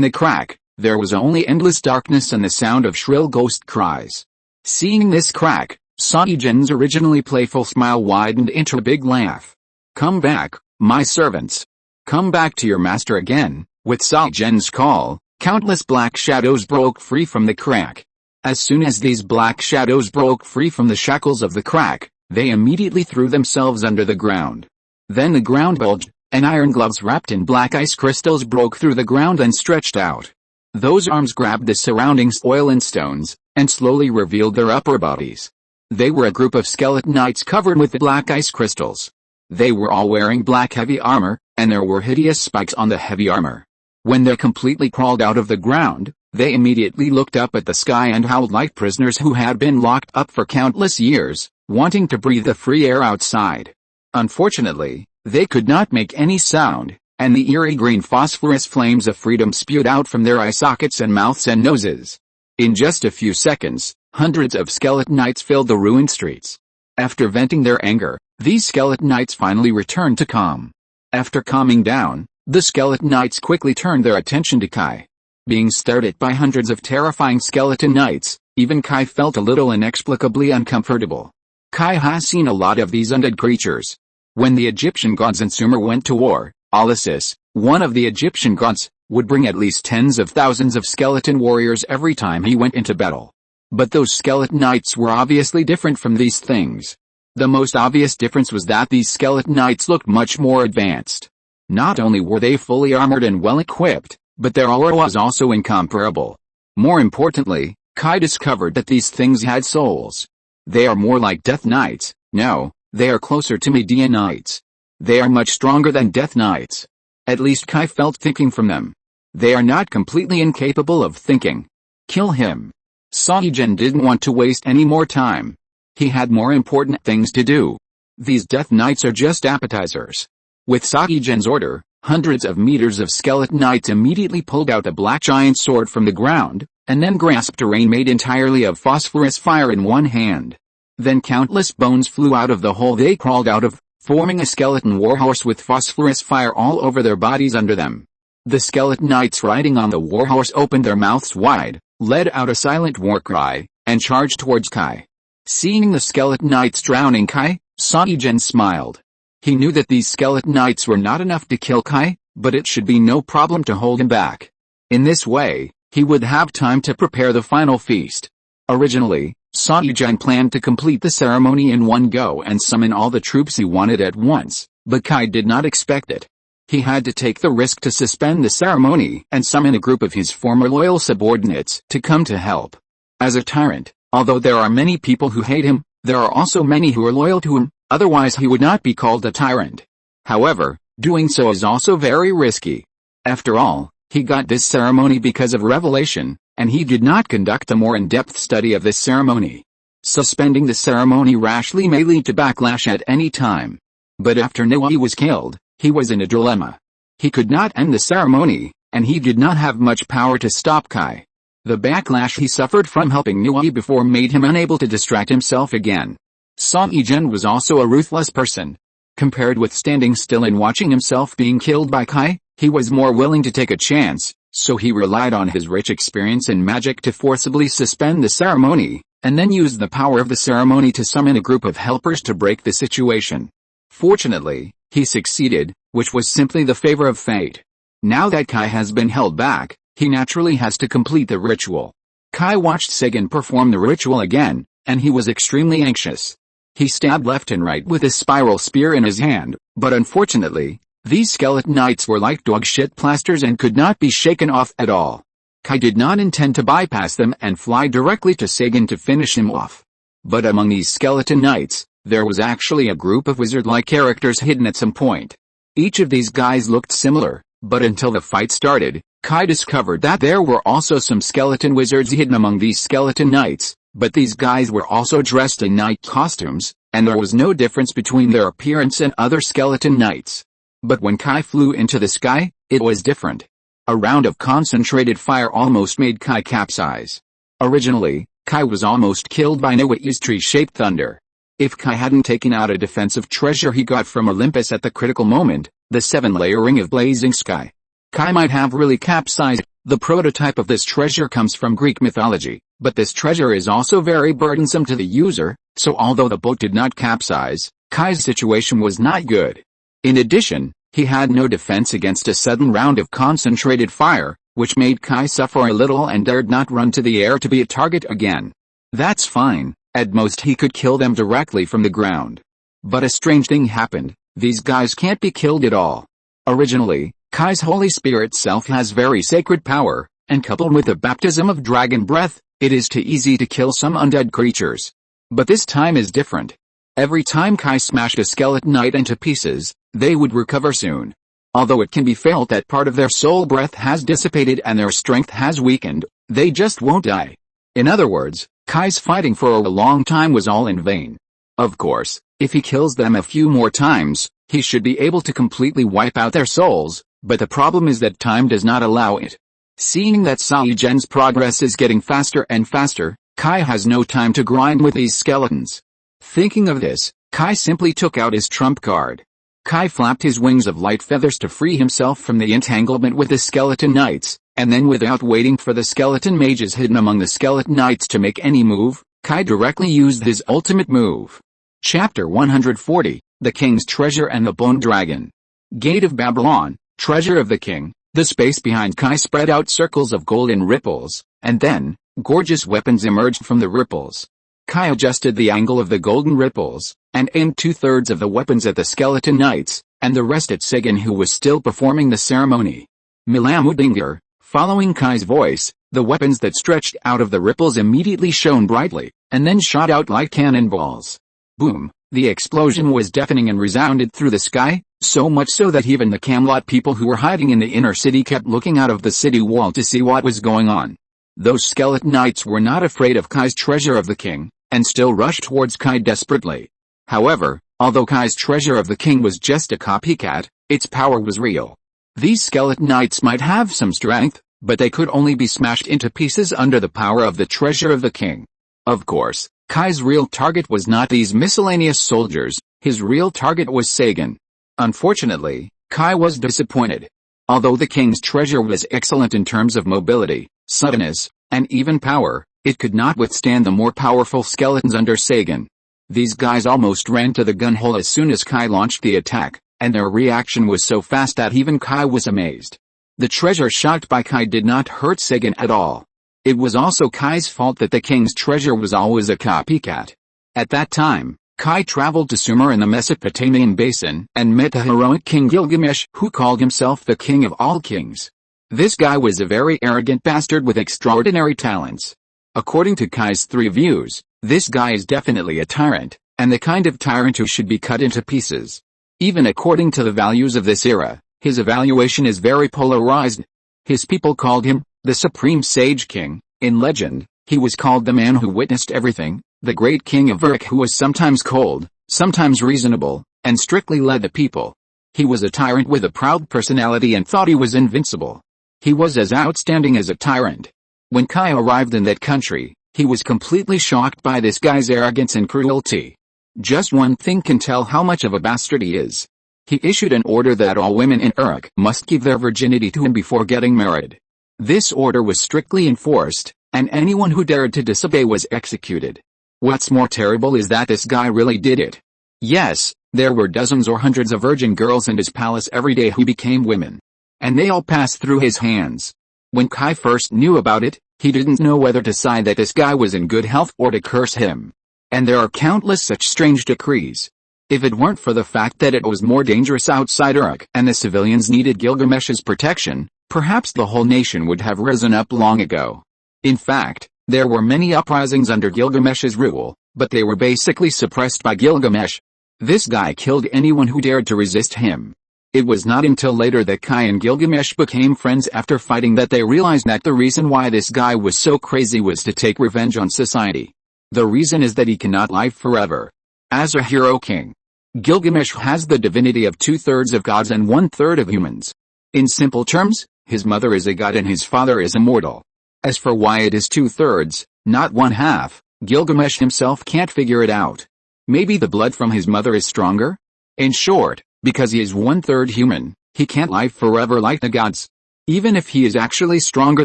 the crack, there was only endless darkness and the sound of shrill ghost cries. Seeing this crack, Saijin's originally playful smile widened into a big laugh. Come back, my servants. Come back to your master again. With Saijin's call, countless black shadows broke free from the crack. As soon as these black shadows broke free from the shackles of the crack, they immediately threw themselves under the ground. Then the ground bulged, and iron gloves wrapped in black ice crystals broke through the ground and stretched out. Those arms grabbed the surrounding soil and stones, and slowly revealed their upper bodies. They were a group of skeleton knights covered with black ice crystals. They were all wearing black heavy armor, and there were hideous spikes on the heavy armor. When they completely crawled out of the ground, they immediately looked up at the sky and howled like prisoners who had been locked up for countless years, wanting to breathe the free air outside. Unfortunately, they could not make any sound, and the eerie green phosphorus flames of freedom spewed out from their eye sockets and mouths and noses. In just a few seconds, hundreds of skeleton knights filled the ruined streets. After venting their anger, these skeleton knights finally returned to calm. After calming down, the skeleton knights quickly turned their attention to Kai. Being stared at by hundreds of terrifying skeleton knights, even Kai felt a little inexplicably uncomfortable. Kai has seen a lot of these undead creatures. When the Egyptian gods and Sumer went to war, Alesis, one of the Egyptian gods, would bring at least tens of thousands of skeleton warriors every time he went into battle. But those skeleton knights were obviously different from these things. The most obvious difference was that these skeleton knights looked much more advanced. Not only were they fully armored and well equipped, but their aura was also incomparable. More importantly, Kai discovered that these things had souls. They are more like Death Knights. No, they are closer to Medea Knights. They are much stronger than Death Knights. At least Kai felt thinking from them. They are not completely incapable of thinking. Kill him. Saijin didn't want to waste any more time. He had more important things to do. These Death Knights are just appetizers. With Saijin's order, hundreds of meters of skeleton knights immediately pulled out a black giant sword from the ground, and then grasped a rain made entirely of phosphorus fire in one hand. Then countless bones flew out of the hole they crawled out of, forming a skeleton warhorse with phosphorus fire all over their bodies under them. The skeleton knights riding on the warhorse opened their mouths wide, let out a silent war cry, and charged towards Kai. Seeing the skeleton knights drowning Kai, Saigen smiled. He knew that these skeleton knights were not enough to kill Kai, but it should be no problem to hold him back. In this way, he would have time to prepare the final feast. Originally, Saigen planned to complete the ceremony in one go and summon all the troops he wanted at once, but Kai did not expect it. He had to take the risk to suspend the ceremony and summon a group of his former loyal subordinates to come to help. As a tyrant, although there are many people who hate him, there are also many who are loyal to him, otherwise he would not be called a tyrant. However, doing so is also very risky. After all, he got this ceremony because of revelation, and he did not conduct a more in-depth study of this ceremony. Suspending the ceremony rashly may lead to backlash at any time. But after Nui was killed, he was in a dilemma. He could not end the ceremony, and he did not have much power to stop Kai. The backlash he suffered from helping Nui before made him unable to distract himself again. Saigen was also a ruthless person. Compared with standing still and watching himself being killed by Kai, he was more willing to take a chance, so he relied on his rich experience in magic to forcibly suspend the ceremony, and then used the power of the ceremony to summon a group of helpers to break the situation. Fortunately, he succeeded, which was simply the favor of fate. Now that Kai has been held back, he naturally has to complete the ritual. Kai watched Saigen perform the ritual again, and he was extremely anxious. He stabbed left and right with his spiral spear in his hand, but unfortunately, these skeleton knights were like dog shit plasters and could not be shaken off at all. Kai did not intend to bypass them and fly directly to Saigen to finish him off. But among these skeleton knights, there was actually a group of wizard-like characters hidden at some point. Each of these guys looked similar, but until the fight started, Kai discovered that there were also some skeleton wizards hidden among these skeleton knights, but these guys were also dressed in knight costumes, and there was no difference between their appearance and other skeleton knights. But when Kai flew into the sky, it was different. A round of concentrated fire almost made Kai capsize. Originally, Kai was almost killed by Nui's tree-shaped thunder. If Kai hadn't taken out a defensive treasure he got from Olympus at the critical moment, the 7-layer ring of blazing sky, Kai might have really capsized. The prototype of this treasure comes from Greek mythology, but this treasure is also very burdensome to the user, so although the boat did not capsize, Kai's situation was not good. In addition, he had no defense against a sudden round of concentrated fire, which made Kai suffer a little and dared not run to the air to be a target again. That's fine, at most he could kill them directly from the ground. But a strange thing happened, these guys can't be killed at all. Originally, Kai's Holy Spirit self has very sacred power, and coupled with the baptism of dragon breath, it is too easy to kill some undead creatures. But this time is different. Every time Kai smashed a skeleton knight into pieces, they would recover soon. Although it can be felt that part of their soul breath has dissipated and their strength has weakened, they just won't die. In other words, Kai's fighting for a long time was all in vain. Of course, if he kills them a few more times, he should be able to completely wipe out their souls, but the problem is that time does not allow it. Seeing that Saigen's progress is getting faster and faster, Kai has no time to grind with these skeletons. Thinking of this, Kai simply took out his trump card. Kai flapped his wings of light feathers to free himself from the entanglement with the skeleton knights, and then without waiting for the skeleton mages hidden among the skeleton knights to make any move, Kai directly used his ultimate move. Chapter 140, The King's Treasure and the Bone Dragon. Gate of Babylon, Treasure of the King. The space behind Kai spread out circles of golden ripples, and then, gorgeous weapons emerged from the ripples. Kai adjusted the angle of the golden ripples, and aimed 2/3 of the weapons at the skeleton knights, and the rest at Saigen, who was still performing the ceremony. Milamudinger, following Kai's voice, the weapons that stretched out of the ripples immediately shone brightly, and then shot out like cannonballs. Boom! The explosion was deafening and resounded through the sky, so much so that even the Camelot people who were hiding in the inner city kept looking out of the city wall to see what was going on. Those skeleton knights were not afraid of Kai's treasure of the king, and still rushed towards Kai desperately. However, although Kai's treasure of the king was just a copycat, its power was real. These skeleton knights might have some strength, but they could only be smashed into pieces under the power of the treasure of the king. Of course, Kai's real target was not these miscellaneous soldiers, his real target was Saigen. Unfortunately, Kai was disappointed. Although the king's treasure was excellent in terms of mobility, suddenness, and even power, It could not withstand the more powerful skeletons under Sagan. These guys almost ran to the gun hole as soon as Kai launched the attack, and their reaction was so fast that even Kai was amazed. The treasure shot by Kai did not hurt Sagan at all. It was also Kai's fault that the king's treasure was always a copycat. At that time, Kai traveled to Sumer in the Mesopotamian basin and met the heroic King Gilgamesh, who called himself the king of all kings. This guy was a very arrogant bastard with extraordinary talents. According to Kai's three views, this guy is definitely a tyrant, and the kind of tyrant who should be cut into pieces. Even according to the values of this era, his evaluation is very polarized. His people called him the Supreme Sage King. In legend, he was called the man who witnessed everything, the great King of Uruk, who was sometimes cold, sometimes reasonable, and strictly led the people. He was a tyrant with a proud personality and thought he was invincible. He was as outstanding as a tyrant. When Kai arrived in that country, he was completely shocked by this guy's arrogance and cruelty. Just one thing can tell how much of a bastard he is. He issued an order that all women in Uruk must give their virginity to him before getting married. This order was strictly enforced, and anyone who dared to disobey was executed. What's more terrible is that this guy really did it. Yes, there were dozens or hundreds of virgin girls in his palace every day who became women. And they all passed through his hands. When Kai first knew about it, he didn't know whether to sigh that this guy was in good health or to curse him. And there are countless such strange decrees. If it weren't for the fact that it was more dangerous outside Uruk and the civilians needed Gilgamesh's protection, perhaps the whole nation would have risen up long ago. In fact, there were many uprisings under Gilgamesh's rule, but they were basically suppressed by Gilgamesh. This guy killed anyone who dared to resist him. It was not until later that Kai and Gilgamesh became friends after fighting that they realized that the reason why this guy was so crazy was to take revenge on society. The reason is that he cannot live forever. As a hero king, Gilgamesh has the divinity of 2/3 of gods and 1/3 of humans. In simple terms, his mother is a god and his father is immortal. As for why it is 2/3, not 1/2, Gilgamesh himself can't figure it out. Maybe the blood from his mother is stronger? In short, because he is 1/3 human, he can't live forever like the gods. Even if he is actually stronger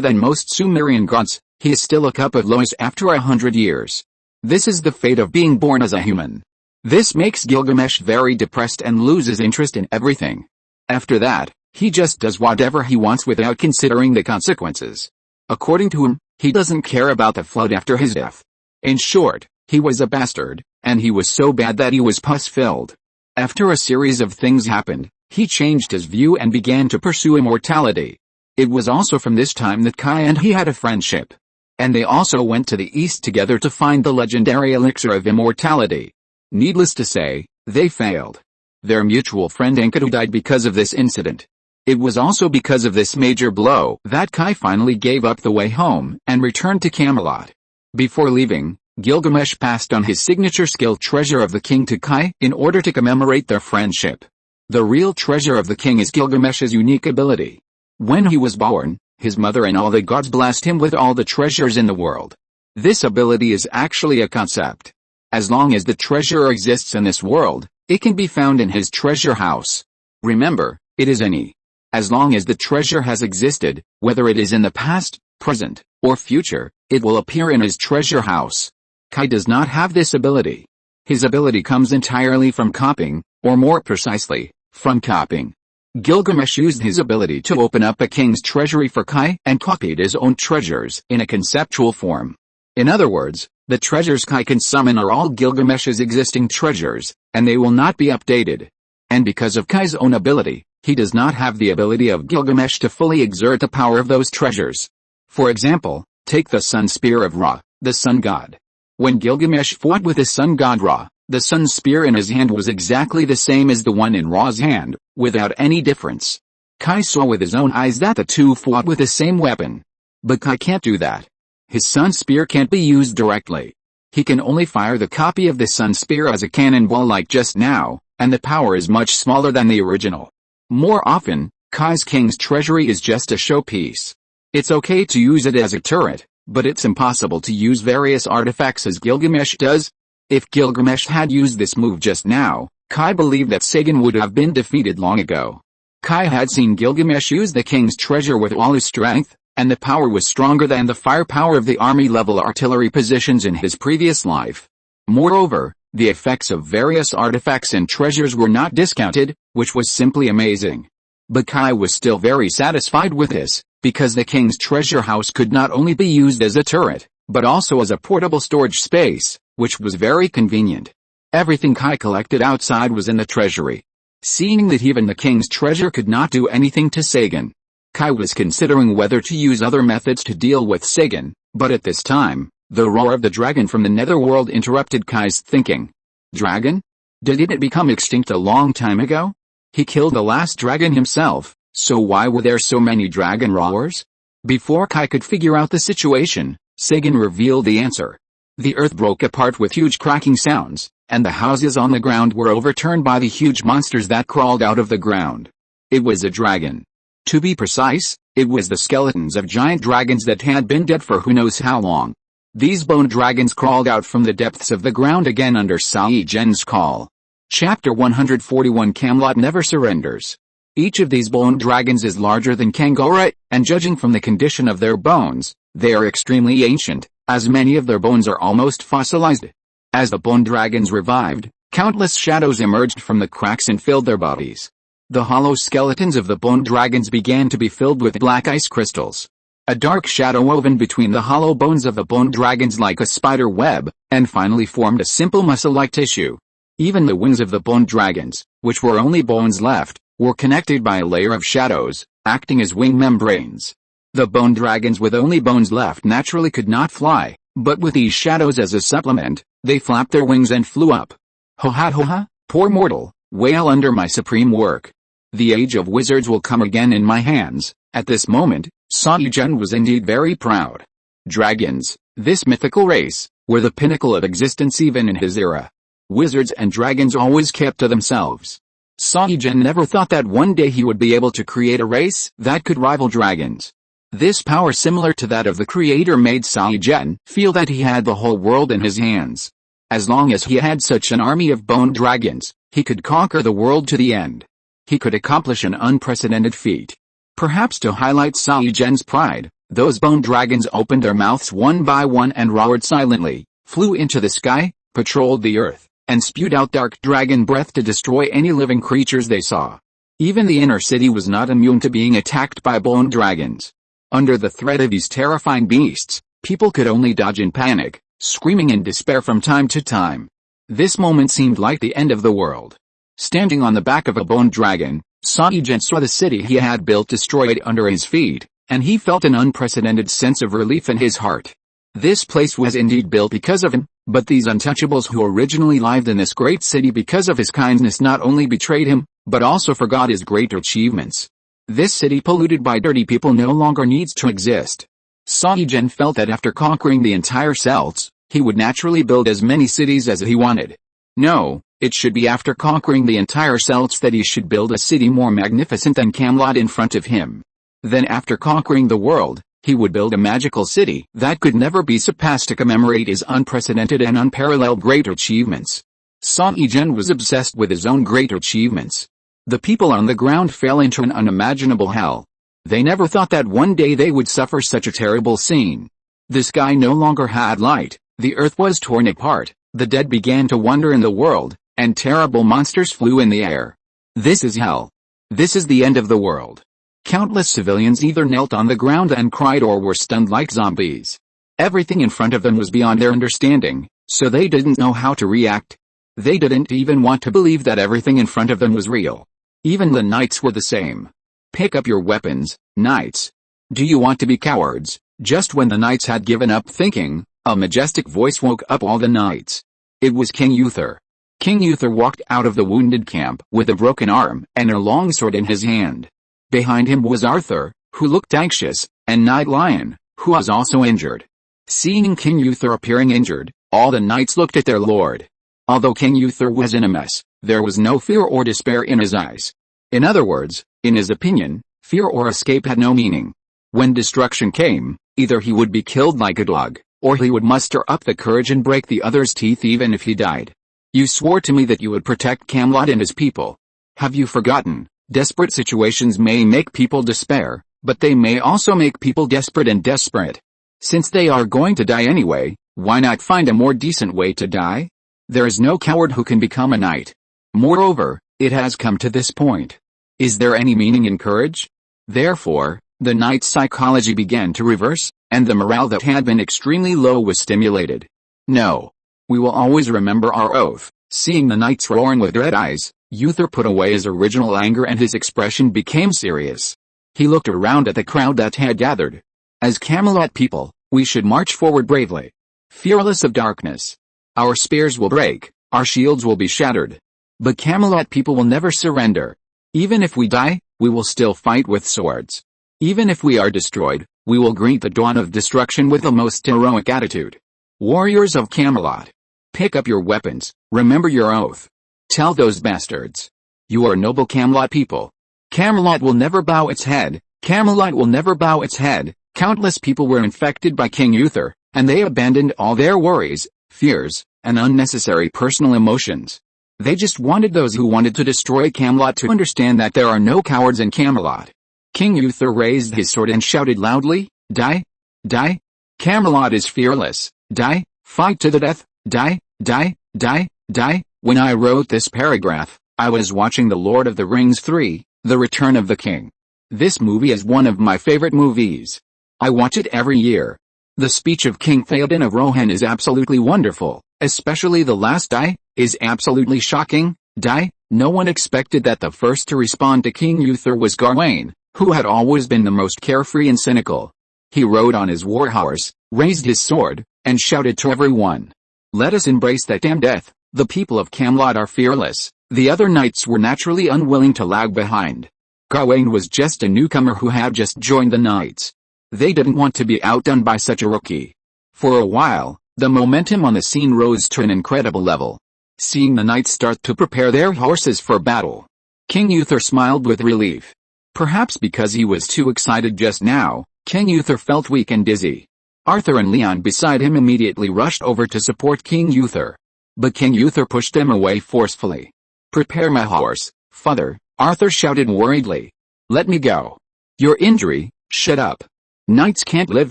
than most Sumerian gods, he is still a cup of loess after 100 years. This is the fate of being born as a human. This makes Gilgamesh very depressed and loses interest in everything. After that, he just does whatever he wants without considering the consequences. According to him, he doesn't care about the flood after his death. In short, he was a bastard, and he was so bad that he was pus-filled. After a series of things happened, he changed his view and began to pursue immortality. It was also from this time that Kai and he had a friendship. And they also went to the east together to find the legendary elixir of immortality. Needless to say, they failed. Their mutual friend Enkidu died because of this incident. It was also because of this major blow that Kai finally gave up the way home and returned to Camelot. Before leaving, Gilgamesh passed on his signature skill treasure of the king to Kai in order to commemorate their friendship. The real treasure of the king is Gilgamesh's unique ability. When he was born, his mother and all the gods blessed him with all the treasures in the world. This ability is actually a concept. As long as the treasure exists in this world, it can be found in his treasure house. Remember, it is any. As long as the treasure has existed, whether it is in the past, present, or future, it will appear in his treasure house. Kai does not have this ability. His ability comes entirely from copying, or more precisely, from copying. Gilgamesh used his ability to open up a king's treasury for Kai and copied his own treasures in a conceptual form. In other words, the treasures Kai can summon are all Gilgamesh's existing treasures, and they will not be updated. And because of Kai's own ability, he does not have the ability of Gilgamesh to fully exert the power of those treasures. For example, take the sun spear of Ra, the sun god. When Gilgamesh fought with the sun god Ra, the sun spear in his hand was exactly the same as the one in Ra's hand, without any difference. Kai saw with his own eyes that the two fought with the same weapon. But Kai can't do that. His sun spear can't be used directly. He can only fire the copy of the sun spear as a cannonball like just now, and the power is much smaller than the original. More often, Kai's king's treasury is just a showpiece. It's okay to use it as a turret, but it's impossible to use various artifacts as Gilgamesh does. If Gilgamesh had used this move just now, Kai believed that Sagan would have been defeated long ago. Kai had seen Gilgamesh use the king's treasure with all his strength, and the power was stronger than the firepower of the army-level artillery positions in his previous life. Moreover, the effects of various artifacts and treasures were not discounted, which was simply amazing. But Kai was still very satisfied with this, because the king's treasure house could not only be used as a turret, but also as a portable storage space, which was very convenient. Everything Kai collected outside was in the treasury. Seeing that even the king's treasure could not do anything to Sagan, Kai was considering whether to use other methods to deal with Sagan, but at this time, the roar of the dragon from the netherworld interrupted Kai's thinking. Dragon? Didn't it become extinct a long time ago? He killed the last dragon himself, so why were there so many dragon roars? Before Kai could figure out the situation, Sagan revealed the answer. The earth broke apart with huge cracking sounds, and the houses on the ground were overturned by the huge monsters that crawled out of the ground. It was a dragon. To be precise, it was the skeletons of giant dragons that had been dead for who knows how long. These bone dragons crawled out from the depths of the ground again under Sai-Gen's call. Chapter 141 Camelot never surrenders. Each of these bone dragons is larger than Camelot, and judging from the condition of their bones, they are extremely ancient, as many of their bones are almost fossilized. As the bone dragons revived, countless shadows emerged from the cracks and filled their bodies. The hollow skeletons of the bone dragons began to be filled with black ice crystals. A dark shadow woven between the hollow bones of the bone dragons like a spider web, and finally formed a simple muscle-like tissue. Even the wings of the bone dragons, which were only bones left, were connected by a layer of shadows, acting as wing membranes. The bone dragons with only bones left naturally could not fly, but with these shadows as a supplement, they flapped their wings and flew up. Ho-ha, poor mortal, wail under my supreme work. The age of wizards will come again in my hands. At this moment, Sai-Gen was indeed very proud. Dragons, this mythical race, were the pinnacle of existence even in his era. Wizards and dragons always kept to themselves. Sai-Gen never thought that one day he would be able to create a race that could rival dragons. This power similar to that of the creator made Sai-Gen feel that he had the whole world in his hands. As long as he had such an army of bone dragons, he could conquer the world to the end. He could accomplish an unprecedented feat. Perhaps to highlight Sai-Gen's pride, those bone dragons opened their mouths one by one and roared silently, flew into the sky, patrolled the earth, and spewed out dark dragon breath to destroy any living creatures they saw. Even the inner city was not immune to being attacked by bone dragons. Under the threat of these terrifying beasts, people could only dodge in panic, screaming in despair from time to time. This moment seemed like the end of the world. Standing on the back of a bone dragon, Sai-Gen saw the city he had built destroyed under his feet, and he felt an unprecedented sense of relief in his heart. This place was indeed built because of him, but these untouchables who originally lived in this great city because of his kindness not only betrayed him, but also forgot his great achievements. This city polluted by dirty people no longer needs to exist. Sai-Gen felt that after conquering the entire Celts, he would naturally build as many cities as he wanted. No, it should be after conquering the entire Celts that he should build a city more magnificent than Camelot in front of him. Then after conquering the world, he would build a magical city that could never be surpassed to commemorate his unprecedented and unparalleled great achievements. Sai-Gen was obsessed with his own great achievements. The people on the ground fell into an unimaginable hell. They never thought that one day they would suffer such a terrible scene. The sky no longer had light, the earth was torn apart, the dead began to wander in the world, and terrible monsters flew in the air. This is hell. This is the end of the world. Countless civilians either knelt on the ground and cried or were stunned like zombies. Everything in front of them was beyond their understanding, so they didn't know how to react. They didn't even want to believe that everything in front of them was real. Even the knights were the same. Pick up your weapons, knights. Do you want to be cowards? Just when the knights had given up thinking, a majestic voice woke up all the knights. It was King Uther. King Uther walked out of the wounded camp with a broken arm and a long sword in his hand. Behind him was Arthur, who looked anxious, and Knight Lion, who was also injured. Seeing King Uther appearing injured, all the knights looked at their lord. Although King Uther was in a mess, there was no fear or despair in his eyes. In other words, in his opinion, fear or escape had no meaning. When destruction came, either he would be killed like a dog, or he would muster up the courage and break the other's teeth even if he died. You swore to me that you would protect Camelot and his people. Have you forgotten? Desperate situations may make people despair, but they may also make people desperate and desperate. Since they are going to die anyway, why not find a more decent way to die? There is no coward who can become a knight. Moreover, it has come to this point. Is there any meaning in courage? Therefore, the knight's psychology began to reverse, and the morale that had been extremely low was stimulated. No. We will always remember our oath. Seeing the knights roaring with dread eyes, Uther put away his original anger and his expression became serious. He looked around at the crowd that had gathered. As Camelot people, we should march forward bravely, fearless of darkness. Our spears will break, our shields will be shattered. But Camelot people will never surrender. Even if we die, we will still fight with swords. Even if we are destroyed, we will greet the dawn of destruction with the most heroic attitude. Warriors of Camelot, pick up your weapons, remember your oath. Tell those bastards. You are noble Camelot people. Camelot will never bow its head, Camelot will never bow its head. Countless people were infected by King Uther, and they abandoned all their worries, fears, and unnecessary personal emotions. They just wanted those who wanted to destroy Camelot to understand that there are no cowards in Camelot. King Uther raised his sword and shouted loudly, "Die! Die! Camelot is fearless! Die! Fight to the death! Die! Die! Die! Die!" When I wrote this paragraph, I was watching The Lord of the Rings 3, The Return of the King. This movie is one of my favorite movies. I watch it every year. The speech of King Theoden of Rohan is absolutely wonderful, especially the last "die" is absolutely shocking. Die. No one expected that the first to respond to King Uther was Gawain, who had always been the most carefree and cynical. He rode on his warhorse, raised his sword, and shouted to everyone, "Let us embrace that damn death, the people of Camelot are fearless." The other knights were naturally unwilling to lag behind. Gawain was just a newcomer who had just joined the knights. They didn't want to be outdone by such a rookie. For a while, the momentum on the scene rose to an incredible level. Seeing the knights start to prepare their horses for battle, King Uther smiled with relief. Perhaps because he was too excited just now, King Uther felt weak and dizzy. Arthur and Leon beside him immediately rushed over to support King Uther. But King Uther pushed them away forcefully. "Prepare my horse, father," Arthur shouted worriedly. "Let me go." "Your injury, shut up. Knights can't live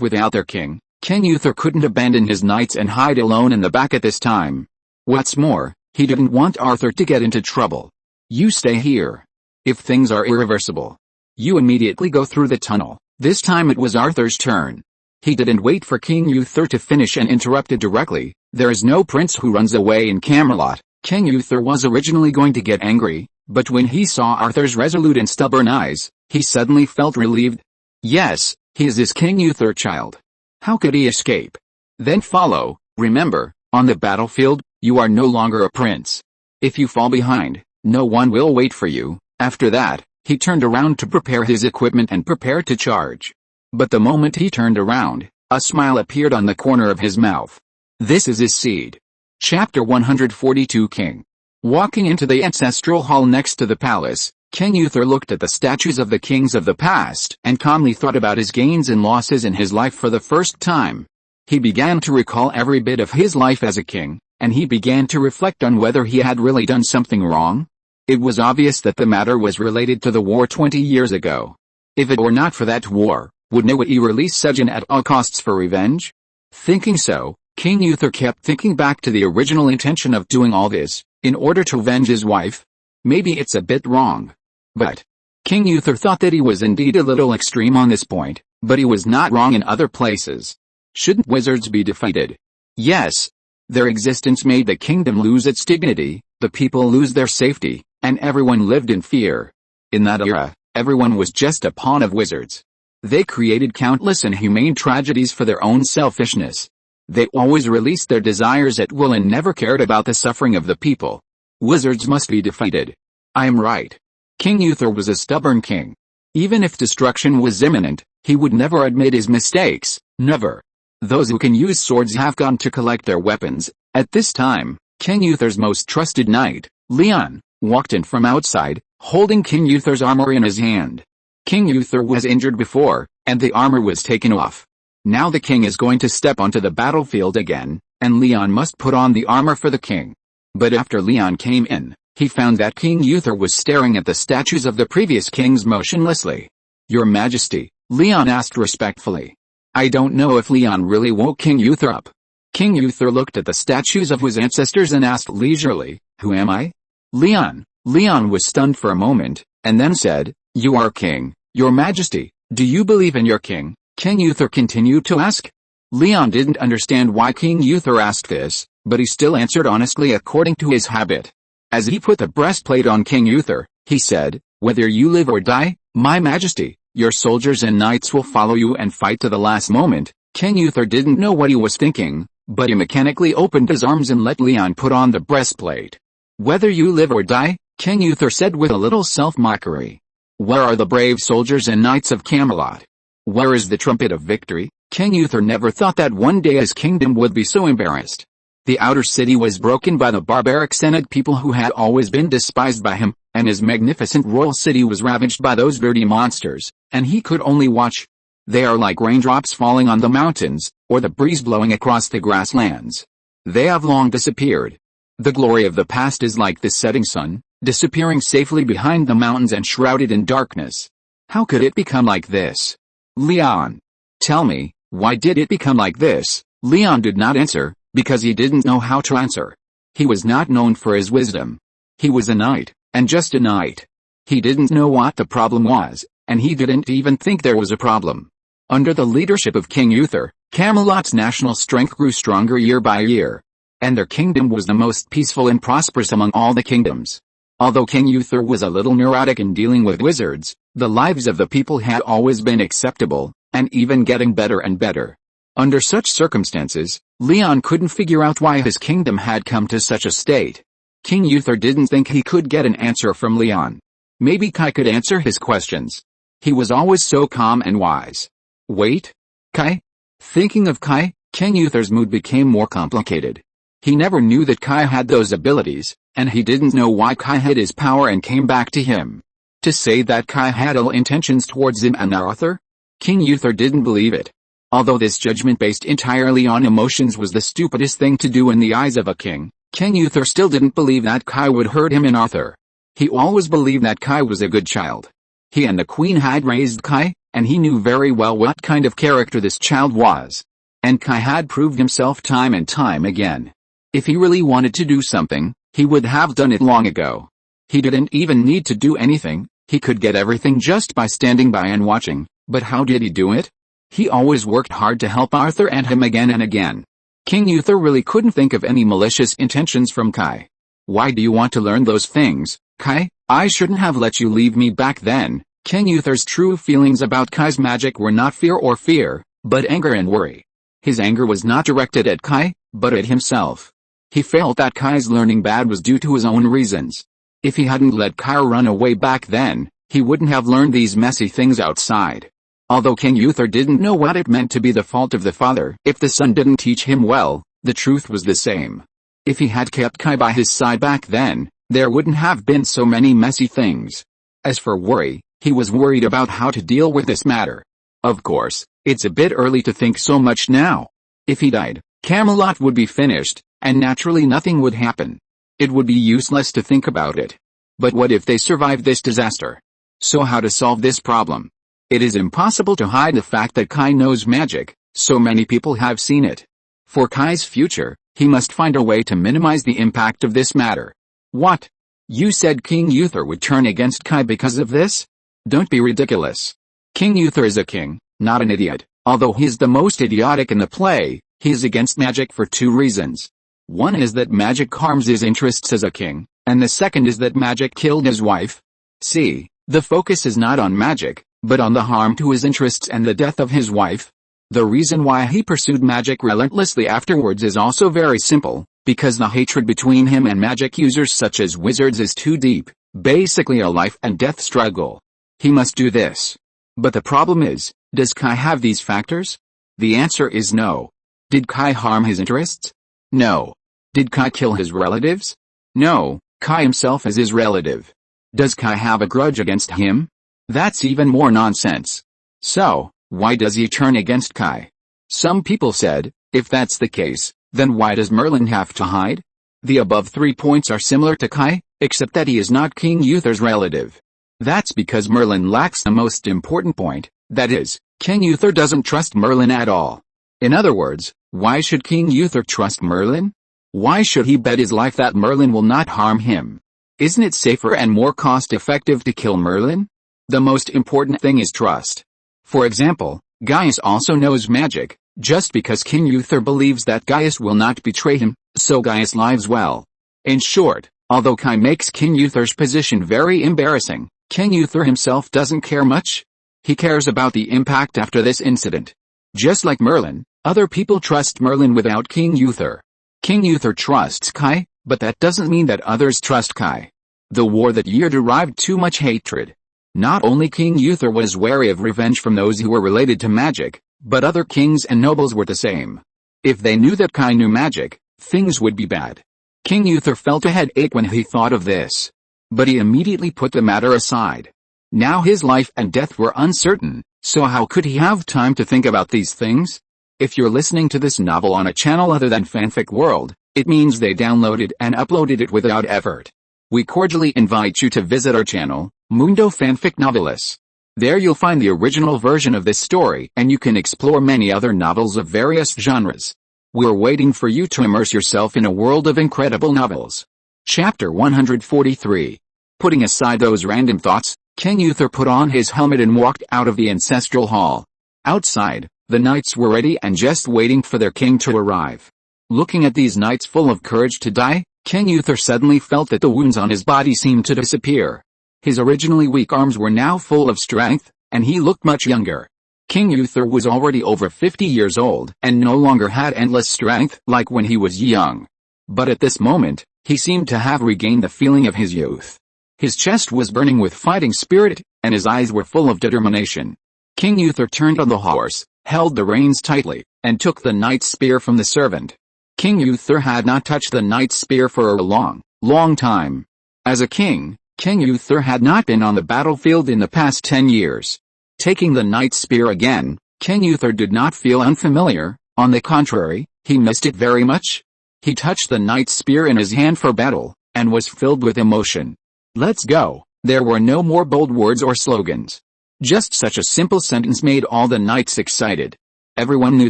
without their king." King Uther couldn't abandon his knights and hide alone in the back at this time. What's more, he didn't want Arthur to get into trouble. "You stay here. If things are irreversible, you immediately go through the tunnel." This time it was Arthur's turn. He didn't wait for King Uther to finish and interrupted directly. "There is no prince who runs away in Camelot." King Uther was originally going to get angry, but when he saw Arthur's resolute and stubborn eyes, he suddenly felt relieved. Yes, he is his King Uther child. How could he escape? Then follow. Remember, on the battlefield, you are no longer a prince. If you fall behind, no one will wait for you. After that, he turned around to prepare his equipment and prepare to charge. But the moment he turned around, a smile appeared on the corner of his mouth. This is his seed. Chapter 142 King. Walking into the ancestral hall next to the palace, King Uther looked at the statues of the kings of the past and calmly thought about his gains and losses in his life for the first time. He began to recall every bit of his life as a king, and he began to reflect on whether he had really done something wrong. It was obvious that the matter was related to the war 20 years ago. If it were not for that war, would Niwi release Sejin at all costs for revenge? Thinking so, King Uther kept thinking back to the original intention of doing all this, in order to avenge his wife. Maybe it's a bit wrong. But King Uther thought that he was indeed a little extreme on this point, but he was not wrong in other places. Shouldn't wizards be defeated? Yes. Their existence made the kingdom lose its dignity, the people lose their safety, and everyone lived in fear. In that era, everyone was just a pawn of wizards. They created countless inhumane tragedies for their own selfishness. They always released their desires at will and never cared about the suffering of the people. Wizards must be defeated. I am right. King Uther was a stubborn king. Even if destruction was imminent, he would never admit his mistakes, never. Those who can use swords have gone to collect their weapons. At this time, King Uther's most trusted knight, Leon, walked in from outside, holding King Uther's armor in his hand. King Uther was injured before, and the armor was taken off. Now the king is going to step onto the battlefield again, and Leon must put on the armor for the king. But after Leon came in, he found that King Uther was staring at the statues of the previous kings motionlessly. "Your Majesty," Leon asked respectfully. I don't know if Leon really woke King Uther up. King Uther looked at the statues of his ancestors and asked leisurely, who am I? Leon. Leon was stunned for a moment, and then said, you are king, your majesty. Do you believe in your king? King Uther continued to ask. Leon didn't understand why King Uther asked this, but he still answered honestly according to his habit. As he put the breastplate on King Uther, he said, whether you live or die, my majesty, your soldiers and knights will follow you and fight to the last moment. King Uther didn't know what he was thinking, but he mechanically opened his arms and let Leon put on the breastplate. Whether you live or die, King Uther said with a little self-mockery. Where are the brave soldiers and knights of Camelot? Where is the trumpet of victory? King Uther never thought that one day his kingdom would be so embarrassed. The outer city was broken by the barbaric Senate people who had always been despised by him, and his magnificent royal city was ravaged by those dirty monsters, and he could only watch. They are like raindrops falling on the mountains, or the breeze blowing across the grasslands. They have long disappeared. The glory of the past is like the setting sun, disappearing safely behind the mountains and shrouded in darkness. How could it become like this? Leon. Tell me, why did it become like this? Leon did not answer, because he didn't know how to answer. He was not known for his wisdom. He was a knight, and just a knight. He didn't know what the problem was, and he didn't even think there was a problem. Under the leadership of King Uther, Camelot's national strength grew stronger year by year, and their kingdom was the most peaceful and prosperous among all the kingdoms. Although King Uther was a little neurotic in dealing with wizards, the lives of the people had always been acceptable, and even getting better and better. Under such circumstances, Leon couldn't figure out why his kingdom had come to such a state. King Uther didn't think he could get an answer from Leon. Maybe Kai could answer his questions. He was always so calm and wise. Wait? Kai? Thinking of Kai, King Uther's mood became more complicated. He never knew that Kai had those abilities, and he didn't know why Kai hid his power and came back to him. To say that Kai had ill intentions towards him and Arthur? King Uther didn't believe it. Although this judgment based entirely on emotions was the stupidest thing to do in the eyes of a king, King Uther still didn't believe that Kai would hurt him and Arthur. He always believed that Kai was a good child. He and the queen had raised Kai, and he knew very well what kind of character this child was. And Kai had proved himself time and time again. If he really wanted to do something, he would have done it long ago. He didn't even need to do anything, he could get everything just by standing by and watching, but how did he do it? He always worked hard to help Arthur and him again and again. King Uther really couldn't think of any malicious intentions from Kai. Why do you want to learn those things, Kai? I shouldn't have let you leave me back then. King Uther's true feelings about Kai's magic were not fear, but anger and worry. His anger was not directed at Kai, but at himself. He felt that Kai's learning bad was due to his own reasons. If he hadn't let Kai run away back then, he wouldn't have learned these messy things outside. Although King Uther didn't know what it meant to be the fault of the father if the son didn't teach him well, the truth was the same. If he had kept Kai by his side back then, there wouldn't have been so many messy things. As for worry, he was worried about how to deal with this matter. Of course, it's a bit early to think so much now. If he died, Camelot would be finished, and naturally nothing would happen. It would be useless to think about it. But what if they survived this disaster? So how to solve this problem? It is impossible to hide the fact that Kai knows magic, so many people have seen it. For Kai's future, he must find a way to minimize the impact of this matter. What? You said King Uther would turn against Kai because of this? Don't be ridiculous. King Uther is a king, not an idiot. Although he is the most idiotic in the play, he is against magic for two reasons. One is that magic harms his interests as a king, and the second is that magic killed his wife. See, the focus is not on magic, but on the harm to his interests and the death of his wife. The reason why he pursued magic relentlessly afterwards is also very simple, because the hatred between him and magic users such as wizards is too deep, basically a life and death struggle. He must do this. But the problem is, does Kai have these factors? The answer is no. Did Kai harm his interests? No. Did Kai kill his relatives? No, Kai himself is his relative. Does Kai have a grudge against him? That's even more nonsense. So, why does he turn against Kai? Some people said, if that's the case, then why does Merlin have to hide? The above 3 points are similar to Kai, except that he is not King Uther's relative. That's because Merlin lacks the most important point, That is, King Uther doesn't trust Merlin at all. In other words, why should King Uther trust Merlin? Why should he bet his life that Merlin will not harm him? Isn't it safer and more cost-effective to kill Merlin? The most important thing is trust. For example, Gaius also knows magic. Just because King Uther believes that Gaius will not betray him, so Gaius lives well. In short, although Kai makes King Uther's position very embarrassing, King Uther himself doesn't care much. He cares about the impact after this incident. Just like Merlin, other people trust Merlin without King Uther. King Uther trusts Kai, but that doesn't mean that others trust Kai. The war that year derived too much hatred. Not only King Uther was wary of revenge from those who were related to magic, but other kings and nobles were the same. If they knew that Kai knew magic, things would be bad. King Uther felt a headache when he thought of this. But he immediately put the matter aside. Now his life and death were uncertain, so how could he have time to think about these things? If you're listening to this novel on a channel other than Fanfic World, it means they downloaded and uploaded it without effort. We cordially invite you to visit our channel, Mundo Fanfic Novelis. There you'll find the original version of this story and you can explore many other novels of various genres. We're waiting for you to immerse yourself in a world of incredible novels. Chapter 143. Putting aside those random thoughts, King Uther put on his helmet and walked out of the ancestral hall. Outside, the knights were ready and just waiting for their king to arrive. Looking at these knights full of courage to die, King Uther suddenly felt that the wounds on his body seemed to disappear. His originally weak arms were now full of strength, and he looked much younger. King Uther was already over 50 years old and no longer had endless strength like when he was young. But at this moment, he seemed to have regained the feeling of his youth. His chest was burning with fighting spirit, and his eyes were full of determination. King Uther turned on the horse, held the reins tightly, and took the knight's spear from the servant. King Uther had not touched the knight's spear for a long time. As a king, King Uther had not been on the battlefield in the past 10 years. Taking the knight's spear again, King Uther did not feel unfamiliar, on the contrary, he missed it very much. He touched the knight's spear in his hand for battle, and was filled with emotion. Let's go. There were no more bold words or slogans. Just such a simple sentence made all the knights excited. Everyone knew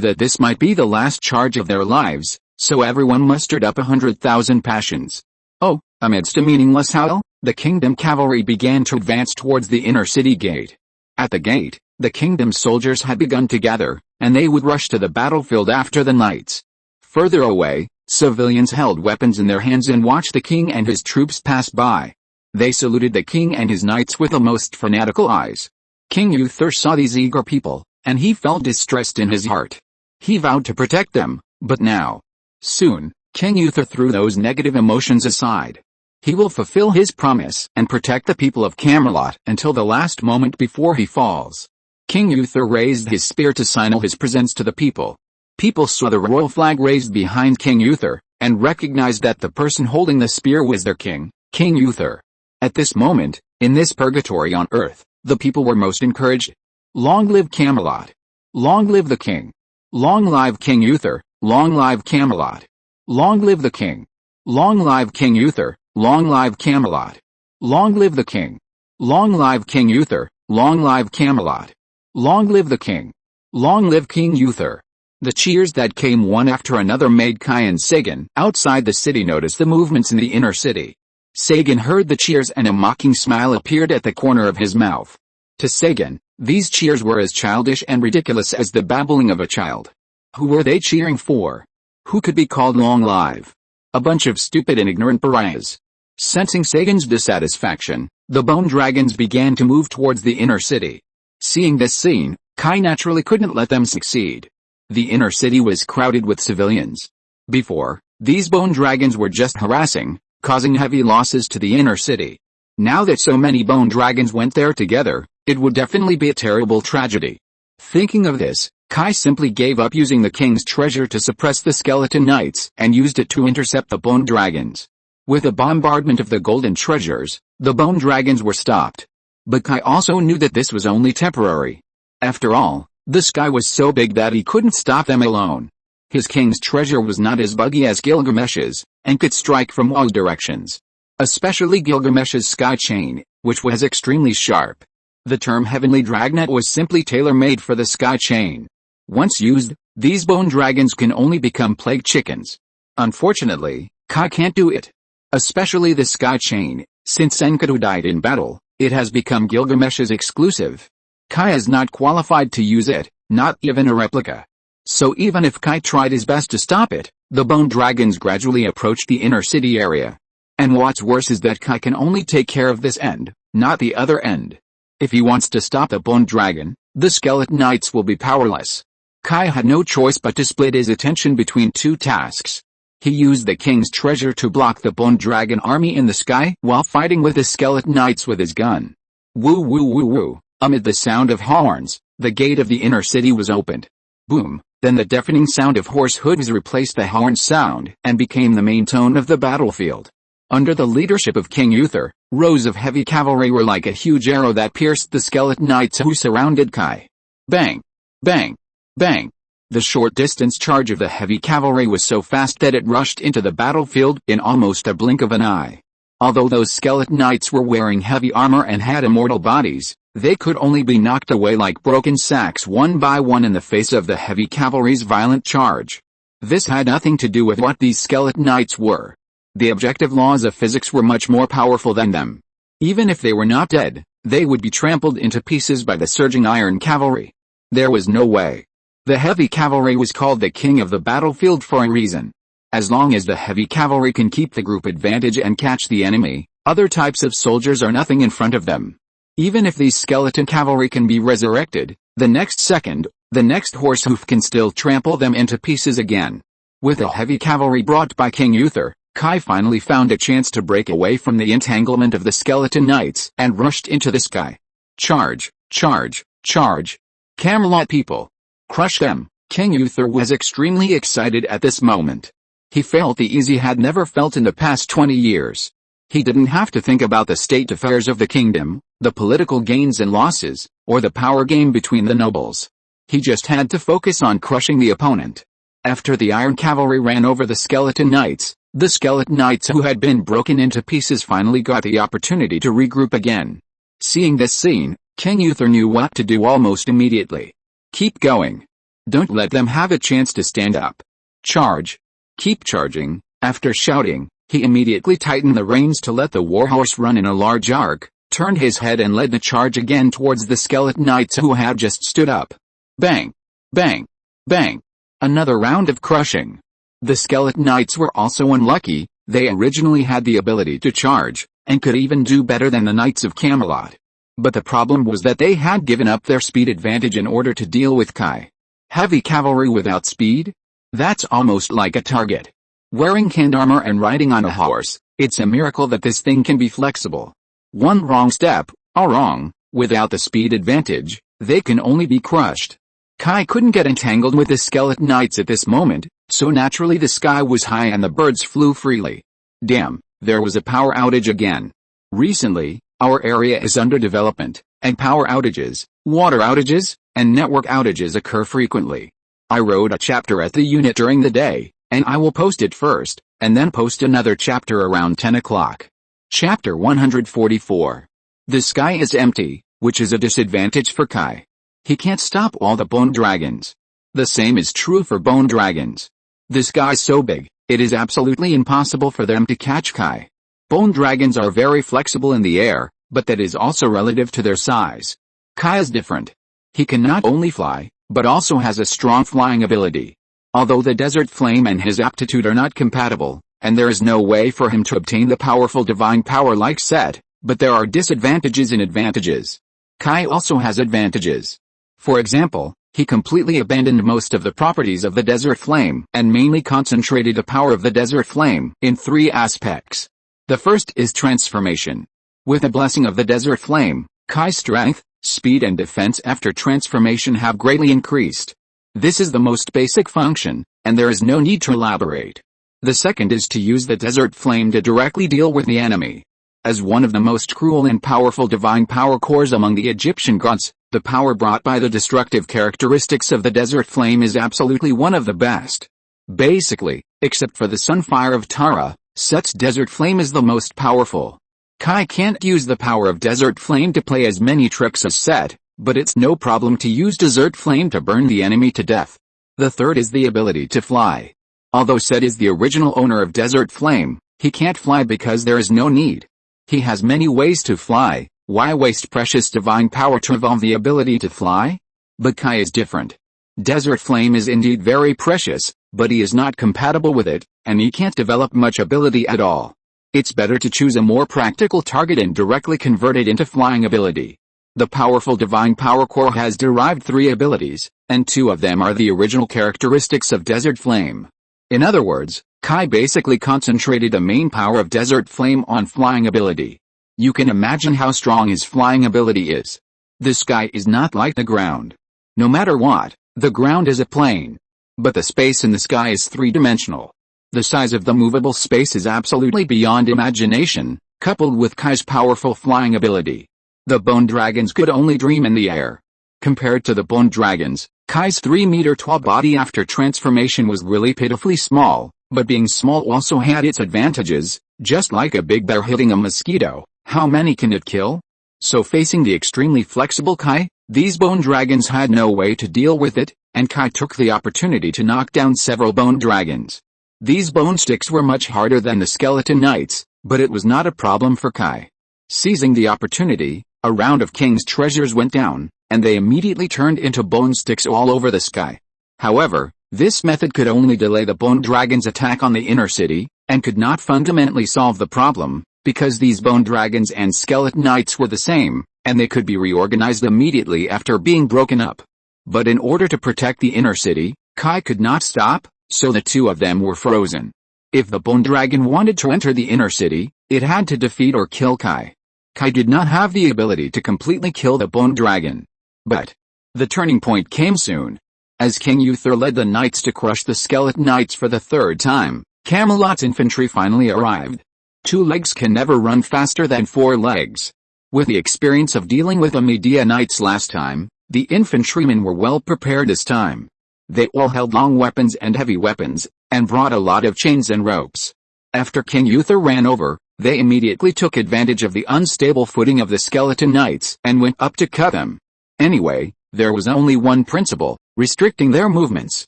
that this might be the last charge of their lives, so everyone mustered up 100,000 passions. Oh, amidst a meaningless howl, the kingdom cavalry began to advance towards the inner city gate. At the gate, the kingdom soldiers had begun to gather, and they would rush to the battlefield after the knights. Further away, civilians held weapons in their hands and watched the king and his troops pass by. They saluted the king and his knights with the most fanatical eyes. King Uther saw these eager people, and he felt distressed in his heart. He vowed to protect them, but now. Soon, King Uther threw those negative emotions aside. He will fulfill his promise and protect the people of Camelot until the last moment before he falls. King Uther raised his spear to signal his presence to the people. People saw the royal flag raised behind King Uther, and recognized that the person holding the spear was their king, King Uther. At this moment, in this purgatory on earth, the people were most encouraged. Long live Camelot! Long live the king! Long live King Uther! Long live Camelot! Long live the king! Long live King Uther! Long live Camelot! Long live the king! Long live King Uther! Long live Camelot! Long live the king! Long live King Uther! The cheers that came one after another made Kai and Sagan outside the city notice the movements in the inner city. Sagan heard the cheers and a mocking smile appeared at the corner of his mouth. To Sagan, these cheers were as childish and ridiculous as the babbling of a child. Who were they cheering for? Who could be called long live? A bunch of stupid and ignorant pariahs. Sensing Sagan's dissatisfaction, the bone dragons began to move towards the inner city. Seeing this scene, Kai naturally couldn't let them succeed. The inner city was crowded with civilians. Before, these bone dragons were just harassing, causing heavy losses to the inner city. Now that so many bone dragons went there together, it would definitely be a terrible tragedy. Thinking of this, Kai simply gave up using the king's treasure to suppress the skeleton knights and used it to intercept the bone dragons. With a bombardment of the golden treasures, the bone dragons were stopped. But Kai also knew that this was only temporary. After all, the sky was so big that he couldn't stop them alone. His king's treasure was not as buggy as Gilgamesh's, and could strike from all directions. Especially Gilgamesh's sky chain, which was extremely sharp. The term heavenly dragnet was simply tailor-made for the sky chain. Once used, these bone dragons can only become plague chickens. Unfortunately, Kai can't do it. Especially the sky chain, since Enkidu died in battle, it has become Gilgamesh's exclusive. Kai is not qualified to use it, not even a replica. So even if Kai tried his best to stop it, the bone dragons gradually approach the inner city area. And what's worse is that Kai can only take care of this end, not the other end. If he wants to stop the bone dragon, the skeleton knights will be powerless. Kai had no choice but to split his attention between two tasks. He used the king's treasure to block the bone dragon army in the sky while fighting with the skeleton knights with his gun. Woo woo woo woo, amid the sound of horns, the gate of the inner city was opened. Boom, then the deafening sound of horse hooves replaced the horn sound and became the main tone of the battlefield. Under the leadership of King Uther, rows of heavy cavalry were like a huge arrow that pierced the skeleton knights who surrounded Kai. Bang! Bang! Bang! The short-distance charge of the heavy cavalry was so fast that it rushed into the battlefield in almost a blink of an eye. Although those skeleton knights were wearing heavy armor and had immortal bodies, they could only be knocked away like broken sacks one by one in the face of the heavy cavalry's violent charge. This had nothing to do with what these skeleton knights were. The objective laws of physics were much more powerful than them. Even if they were not dead, they would be trampled into pieces by the surging iron cavalry. There was no way. The heavy cavalry was called the king of the battlefield for a reason. As long as the heavy cavalry can keep the group advantage and catch the enemy, other types of soldiers are nothing in front of them. Even if these skeleton cavalry can be resurrected, the next second, the next horse hoof can still trample them into pieces again. With the heavy cavalry brought by King Uther, Kai finally found a chance to break away from the entanglement of the skeleton knights and rushed into the sky. Charge, charge, charge. Camelot people. Crush them. King Uther was extremely excited at this moment. He felt the ease he had never felt in the past 20 years. He didn't have to think about the state affairs of the kingdom, the political gains and losses, or the power game between the nobles. He just had to focus on crushing the opponent. After the iron cavalry ran over the skeleton knights, the skeleton knights who had been broken into pieces finally got the opportunity to regroup again. Seeing this scene, King Uther knew what to do almost immediately. Keep going. Don't let them have a chance to stand up. Charge. Keep charging. After shouting, he immediately tightened the reins to let the warhorse run in a large arc, turned his head and led the charge again towards the skeleton knights who had just stood up. Bang! Bang! Bang! Another round of crushing. The skeleton knights were also unlucky. They originally had the ability to charge, and could even do better than the knights of Camelot. But the problem was that they had given up their speed advantage in order to deal with Kai. Heavy cavalry without speed? That's almost like a target. Wearing hand armor and riding on a horse, it's a miracle that this thing can be flexible. One wrong step, all wrong, without the speed advantage, they can only be crushed. Kai couldn't get entangled with the skeleton knights at this moment, so naturally the sky was high and the birds flew freely. Damn, there was a power outage again. Recently, our area is under development, and power outages, water outages, and network outages occur frequently. I wrote a chapter at the unit during the day, and I will post it first, and then post another chapter around 10 o'clock. Chapter 144. The sky is empty, which is a disadvantage for Kai. He can't stop all the bone dragons. The same is true for bone dragons. The sky is so big, it is absolutely impossible for them to catch Kai. Bone dragons are very flexible in the air, but that is also relative to their size. Kai is different. He can not only fly, but also has a strong flying ability. Although the desert flame and his aptitude are not compatible, and there is no way for him to obtain the powerful divine power like Set, but there are disadvantages and advantages. Kai also has advantages. For example, he completely abandoned most of the properties of the desert flame and mainly concentrated the power of the desert flame in 3 aspects. The first is transformation. With the blessing of the desert flame, Kai's strength, speed and defense after transformation have greatly increased. This is the most basic function, and there is no need to elaborate. The second is to use the desert flame to directly deal with the enemy. As one of the most cruel and powerful divine power cores among the Egyptian gods, the power brought by the destructive characteristics of the desert flame is absolutely one of the best. Basically, except for the sunfire of Tara, Set's desert flame is the most powerful. Kai can't use the power of Desert Flame to play as many tricks as Set, but it's no problem to use Desert Flame to burn the enemy to death. The third is the ability to fly. Although Set is the original owner of Desert Flame, he can't fly because there is no need. He has many ways to fly. Why waste precious divine power to evolve the ability to fly? But Kai is different. Desert Flame is indeed very precious, but he is not compatible with it, and he can't develop much ability at all. It's better to choose a more practical target and directly convert it into flying ability. The powerful Divine Power Core has derived 3 abilities, and 2 of them are the original characteristics of Desert Flame. In other words, Kai basically concentrated the main power of Desert Flame on flying ability. You can imagine how strong his flying ability is. The sky is not like the ground. No matter what, the ground is a plane. But the space in the sky is 3-dimensional. The size of the movable space is absolutely beyond imagination, coupled with Kai's powerful flying ability. The bone dragons could only dream in the air. Compared to the bone dragons, Kai's 3-meter-tall body after transformation was really pitifully small, but being small also had its advantages. Just like a big bear hitting a mosquito, how many can it kill? So facing the extremely flexible Kai, these bone dragons had no way to deal with it, and Kai took the opportunity to knock down several bone dragons. These bone sticks were much harder than the skeleton knights, but it was not a problem for Kai. Seizing the opportunity, a round of king's treasures went down, and they immediately turned into bone sticks all over the sky. However, this method could only delay the bone dragon's attack on the inner city, and could not fundamentally solve the problem, because these bone dragons and skeleton knights were the same, and they could be reorganized immediately after being broken up. But in order to protect the inner city, Kai could not stop, so the 2 of them were frozen. If the bone dragon wanted to enter the inner city, it had to defeat or kill Kai. Kai did not have the ability to completely kill the bone dragon. But the turning point came soon. As King Uther led the knights to crush the skeleton knights for the 3rd time, Camelot's infantry finally arrived. 2 legs can never run faster than 4 legs. With the experience of dealing with the Medea knights last time, the infantrymen were well prepared this time. They all held long weapons and heavy weapons, and brought a lot of chains and ropes. After King Uther ran over, they immediately took advantage of the unstable footing of the skeleton knights and went up to cut them. Anyway, there was only one principle, restricting their movements.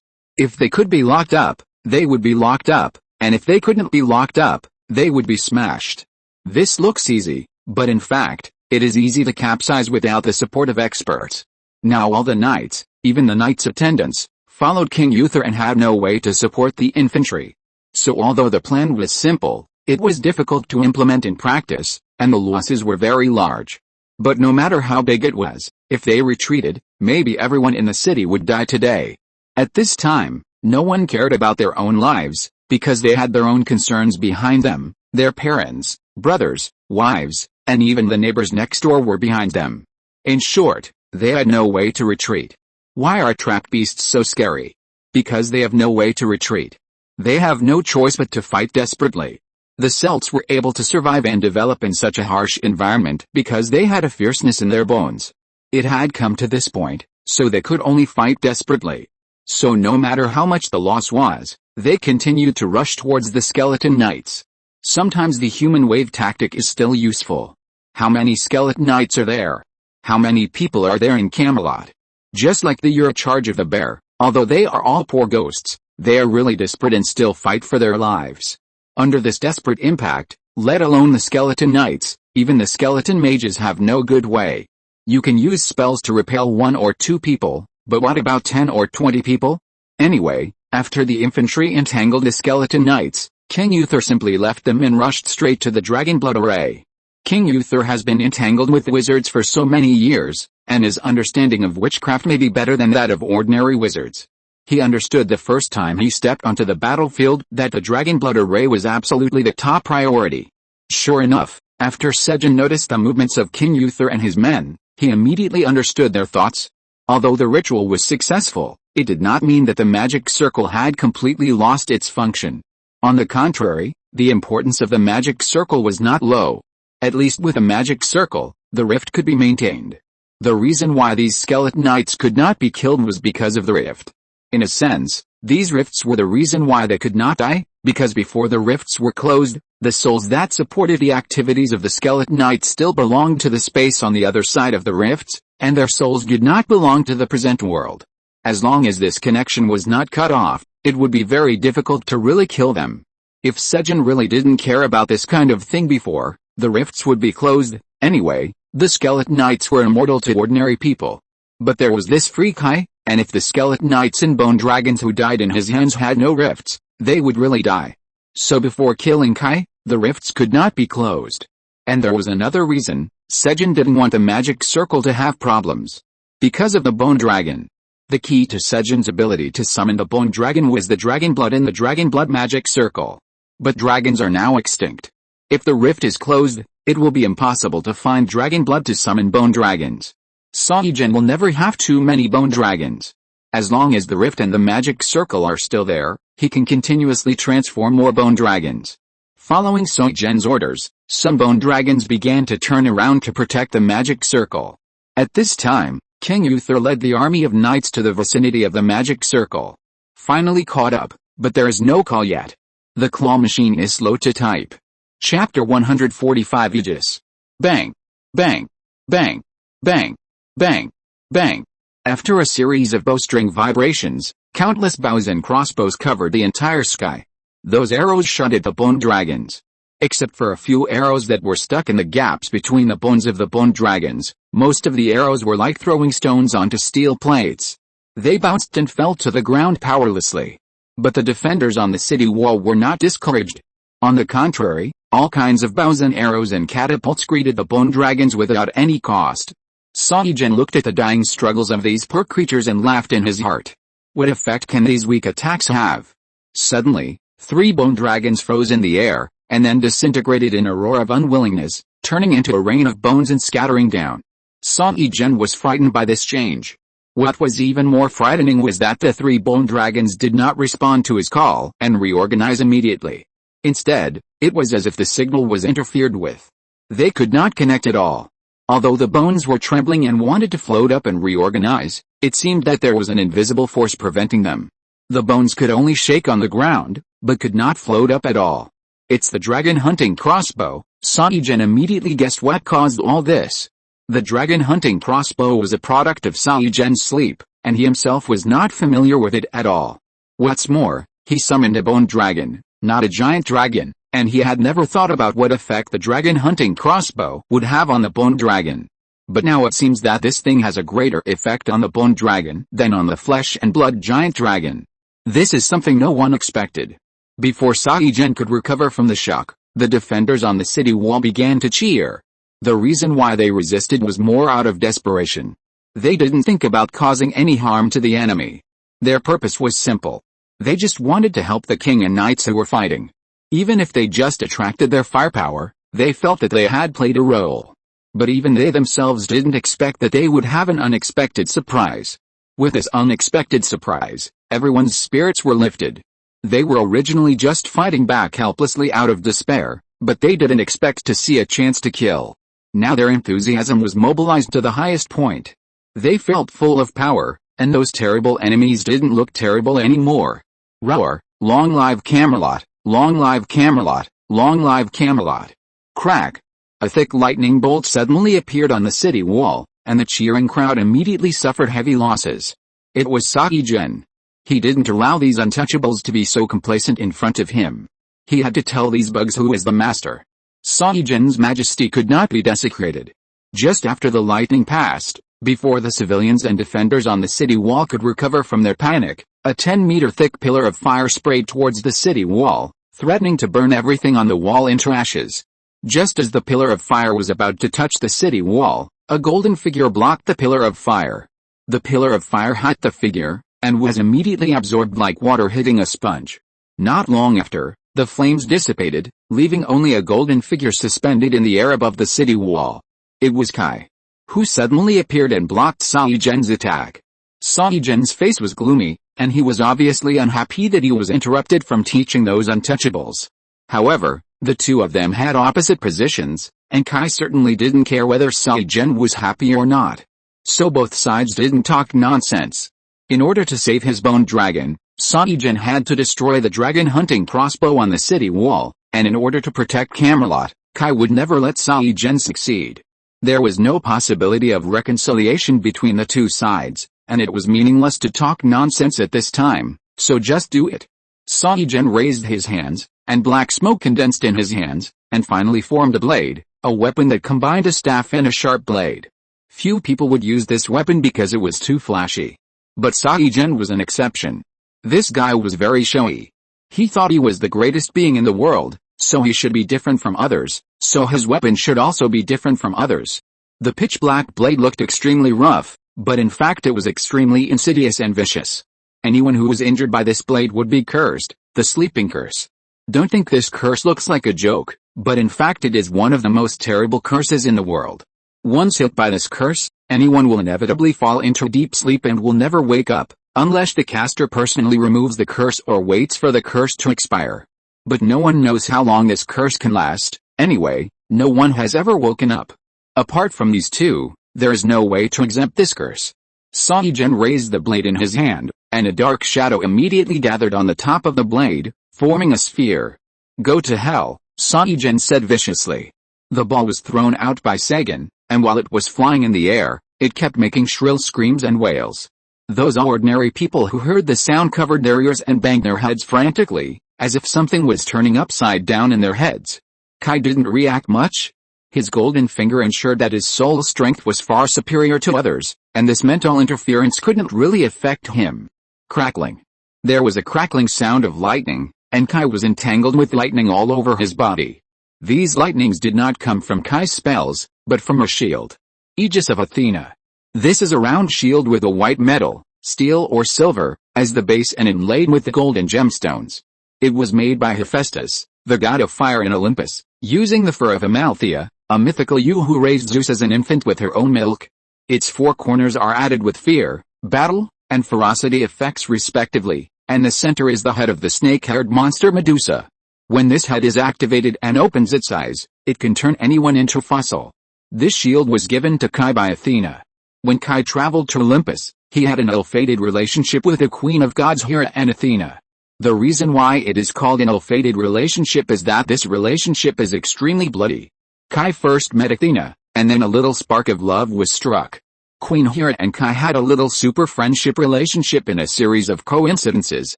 If they could be locked up, they would be locked up, and if they couldn't be locked up, they would be smashed. This looks easy, but in fact, it is easy to capsize without the support of experts. Now all the knights, even the knights' attendants, followed King Uther and had no way to support the infantry. So although the plan was simple, it was difficult to implement in practice, and the losses were very large. But no matter how big it was, if they retreated, maybe everyone in the city would die today. At this time, no one cared about their own lives, because they had their own concerns behind them. Their parents, brothers, wives, and even the neighbors next door were behind them. In short, they had no way to retreat. Why are trap beasts so scary? Because they have no way to retreat. They have no choice but to fight desperately. The Celts were able to survive and develop in such a harsh environment because they had a fierceness in their bones. It had come to this point, so they could only fight desperately. So no matter how much the loss was, they continued to rush towards the skeleton knights. Sometimes the human wave tactic is still useful. How many skeleton knights are there? How many people are there in Camelot? Just like you're in charge of the bear, although they are all poor ghosts, they are really desperate and still fight for their lives. Under this desperate impact, let alone the skeleton knights, even the skeleton mages have no good way. You can use spells to repel 1 or 2 people, but what about 10 or 20 people? Anyway, after the infantry entangled the skeleton knights, King Uther simply left them and rushed straight to the dragon blood array. King Uther has been entangled with wizards for so many years, and his understanding of witchcraft may be better than that of ordinary wizards. He understood the first time he stepped onto the battlefield that the dragon blood array was absolutely the top priority. Sure enough, after Sejan noticed the movements of King Uther and his men, he immediately understood their thoughts. Although the ritual was successful, it did not mean that the magic circle had completely lost its function. On the contrary, the importance of the magic circle was not low. At least with a magic circle, the rift could be maintained. The reason why these skeleton knights could not be killed was because of the rift. In a sense, these rifts were the reason why they could not die, because before the rifts were closed, The souls that supported the activities of the skeleton knights still belonged to the space on the other side of the rifts, and their souls did not belong to the present world. As long as this connection was not cut off, it would be very difficult to really kill them. If Sejin really didn't care about this kind of thing before, the rifts would be closed. Anyway, the skeleton knights were immortal to ordinary people. But there was this free Kai, and if the skeleton knights and bone dragons who died in his hands had no rifts, they would really die. So before killing Kai, the rifts could not be closed. And there was another reason: Sejin didn't want the magic circle to have problems. Because of the bone dragon. The key to Sejin's ability to summon the bone dragon was the dragon blood in the dragon blood magic circle. But dragons are now extinct. If the rift is closed, it will be impossible to find dragon blood to summon bone dragons. Sejin will never have too many bone dragons. As long as the rift and the magic circle are still there, he can continuously transform more bone dragons. Following Sejin's orders, some bone dragons began to turn around to protect the magic circle. At this time, King Uther led the army of knights to the vicinity of the magic circle. Finally caught up, but there is no call yet. The claw machine is slow to type. Chapter 145 Aegis. Bang! Bang! Bang! Bang! Bang! Bang! After a series of bowstring vibrations, countless bows and crossbows covered the entire sky. Those arrows shot at the bone dragons. Except for a few arrows that were stuck in the gaps between the bones of the bone dragons, most of the arrows were like throwing stones onto steel plates. They bounced and fell to the ground powerlessly. But the defenders on the city wall were not discouraged. On the contrary, all kinds of bows and arrows and catapults greeted the bone dragons without any cost. Sejin looked at the dying struggles of these poor creatures and laughed in his heart. What effect can these weak attacks have? Suddenly, 3 bone dragons froze in the air, and then disintegrated in a roar of unwillingness, turning into a rain of bones and scattering down. Sejin was frightened by this change. What was even more frightening was that the 3 bone dragons did not respond to his call and reorganize immediately. Instead, it was as if the signal was interfered with. They could not connect at all. Although the bones were trembling and wanted to float up and reorganize, it seemed that there was an invisible force preventing them. The bones could only shake on the ground, but could not float up at all. It's the dragon hunting crossbow. Sejin immediately guessed what caused all this. The dragon hunting crossbow was a product of Sejin's sleep, and he himself was not familiar with it at all. What's more, he summoned a bone dragon, not a giant dragon, and he had never thought about what effect the dragon hunting crossbow would have on the bone dragon. But now it seems that this thing has a greater effect on the bone dragon than on the flesh and blood giant dragon. This is something no one expected. Before Sejin could recover from the shock, the defenders on the city wall began to cheer. The reason why they resisted was more out of desperation. They didn't think about causing any harm to the enemy. Their purpose was simple. They just wanted to help the king and knights who were fighting. Even if they just attracted their firepower, they felt that they had played a role. But even they themselves didn't expect that they would have an unexpected surprise. With this unexpected surprise, everyone's spirits were lifted. They were originally just fighting back helplessly out of despair, but they didn't expect to see a chance to kill. Now their enthusiasm was mobilized to the highest point. They felt full of power, and those terrible enemies didn't look terrible anymore. Roar, long live Camelot, long live Camelot, long live Camelot. Crack! A thick lightning bolt suddenly appeared on the city wall, and the cheering crowd immediately suffered heavy losses. It was Sejin. He didn't allow these untouchables to be so complacent in front of him. He had to tell these bugs who is the master. Sejin's majesty could not be desecrated. Just after the lightning passed, before the civilians and defenders on the city wall could recover from their panic, a 10-meter thick pillar of fire sprayed towards the city wall, threatening to burn everything on the wall into ashes. Just as the pillar of fire was about to touch the city wall, a golden figure blocked the pillar of fire. The pillar of fire hit the figure, and was immediately absorbed like water hitting a sponge. Not long after, the flames dissipated, leaving only a golden figure suspended in the air above the city wall. It was Kai, who suddenly appeared and blocked Sejin's attack. Sejin's face was gloomy, and he was obviously unhappy that he was interrupted from teaching those untouchables. However, the two of them had opposite positions, and Kai certainly didn't care whether Sejin was happy or not. So both sides didn't talk nonsense. In order to save his bone dragon, Sejin had to destroy the dragon hunting crossbow on the city wall, and in order to protect Camelot, Kai would never let Sai-Jen succeed. There was no possibility of reconciliation between the two sides, and it was meaningless to talk nonsense at this time, so just do it. Sai-Jen raised his hands, and black smoke condensed in his hands, and finally formed a blade, a weapon that combined a staff and a sharp blade. Few people would use this weapon because it was too flashy. But Sai-Jen was an exception. This guy was very showy. He thought he was the greatest being in the world, so he should be different from others, so his weapon should also be different from others. The pitch-black blade looked extremely rough, but in fact it was extremely insidious and vicious. Anyone who was injured by this blade would be cursed, the sleeping curse. Don't think this curse looks like a joke, but in fact it is one of the most terrible curses in the world. Once hit by this curse, anyone will inevitably fall into deep sleep and will never wake up, unless the caster personally removes the curse or waits for the curse to expire. But no one knows how long this curse can last. Anyway, no one has ever woken up. Apart from these two, there is no way to exempt this curse. Sai-Jen raised the blade in his hand, and a dark shadow immediately gathered on the top of the blade, forming a sphere. Go to hell, Sai-Jen said viciously. The ball was thrown out by Sagan, and while it was flying in the air, it kept making shrill screams and wails. Those ordinary people who heard the sound covered their ears and banged their heads frantically, as if something was turning upside down in their heads. Kai didn't react much. His golden finger ensured that his soul strength was far superior to others, and this mental interference couldn't really affect him. Crackling. There was a crackling sound of lightning, and Kai was entangled with lightning all over his body. These lightnings did not come from Kai's spells, but from a shield. Aegis of Athena. This is a round shield with a white metal, steel or silver, as the base and inlaid with the golden gemstones. It was made by Hephaestus, the god of fire in Olympus, using the fur of Amalthea, a mythical ewe who raised Zeus as an infant with her own milk. Its four corners are added with fear, battle, and ferocity effects respectively, and the center is the head of the snake-haired monster Medusa. When this head is activated and opens its eyes, it can turn anyone into fossil. This shield was given to Kai by Athena. When Kai traveled to Olympus, he had an ill-fated relationship with the queen of gods Hera and Athena. The reason why it is called an ill-fated relationship is that this relationship is extremely bloody. Kai first met Athena, and then a little spark of love was struck. Queen Hera and Kai had a little super friendship relationship in a series of coincidences,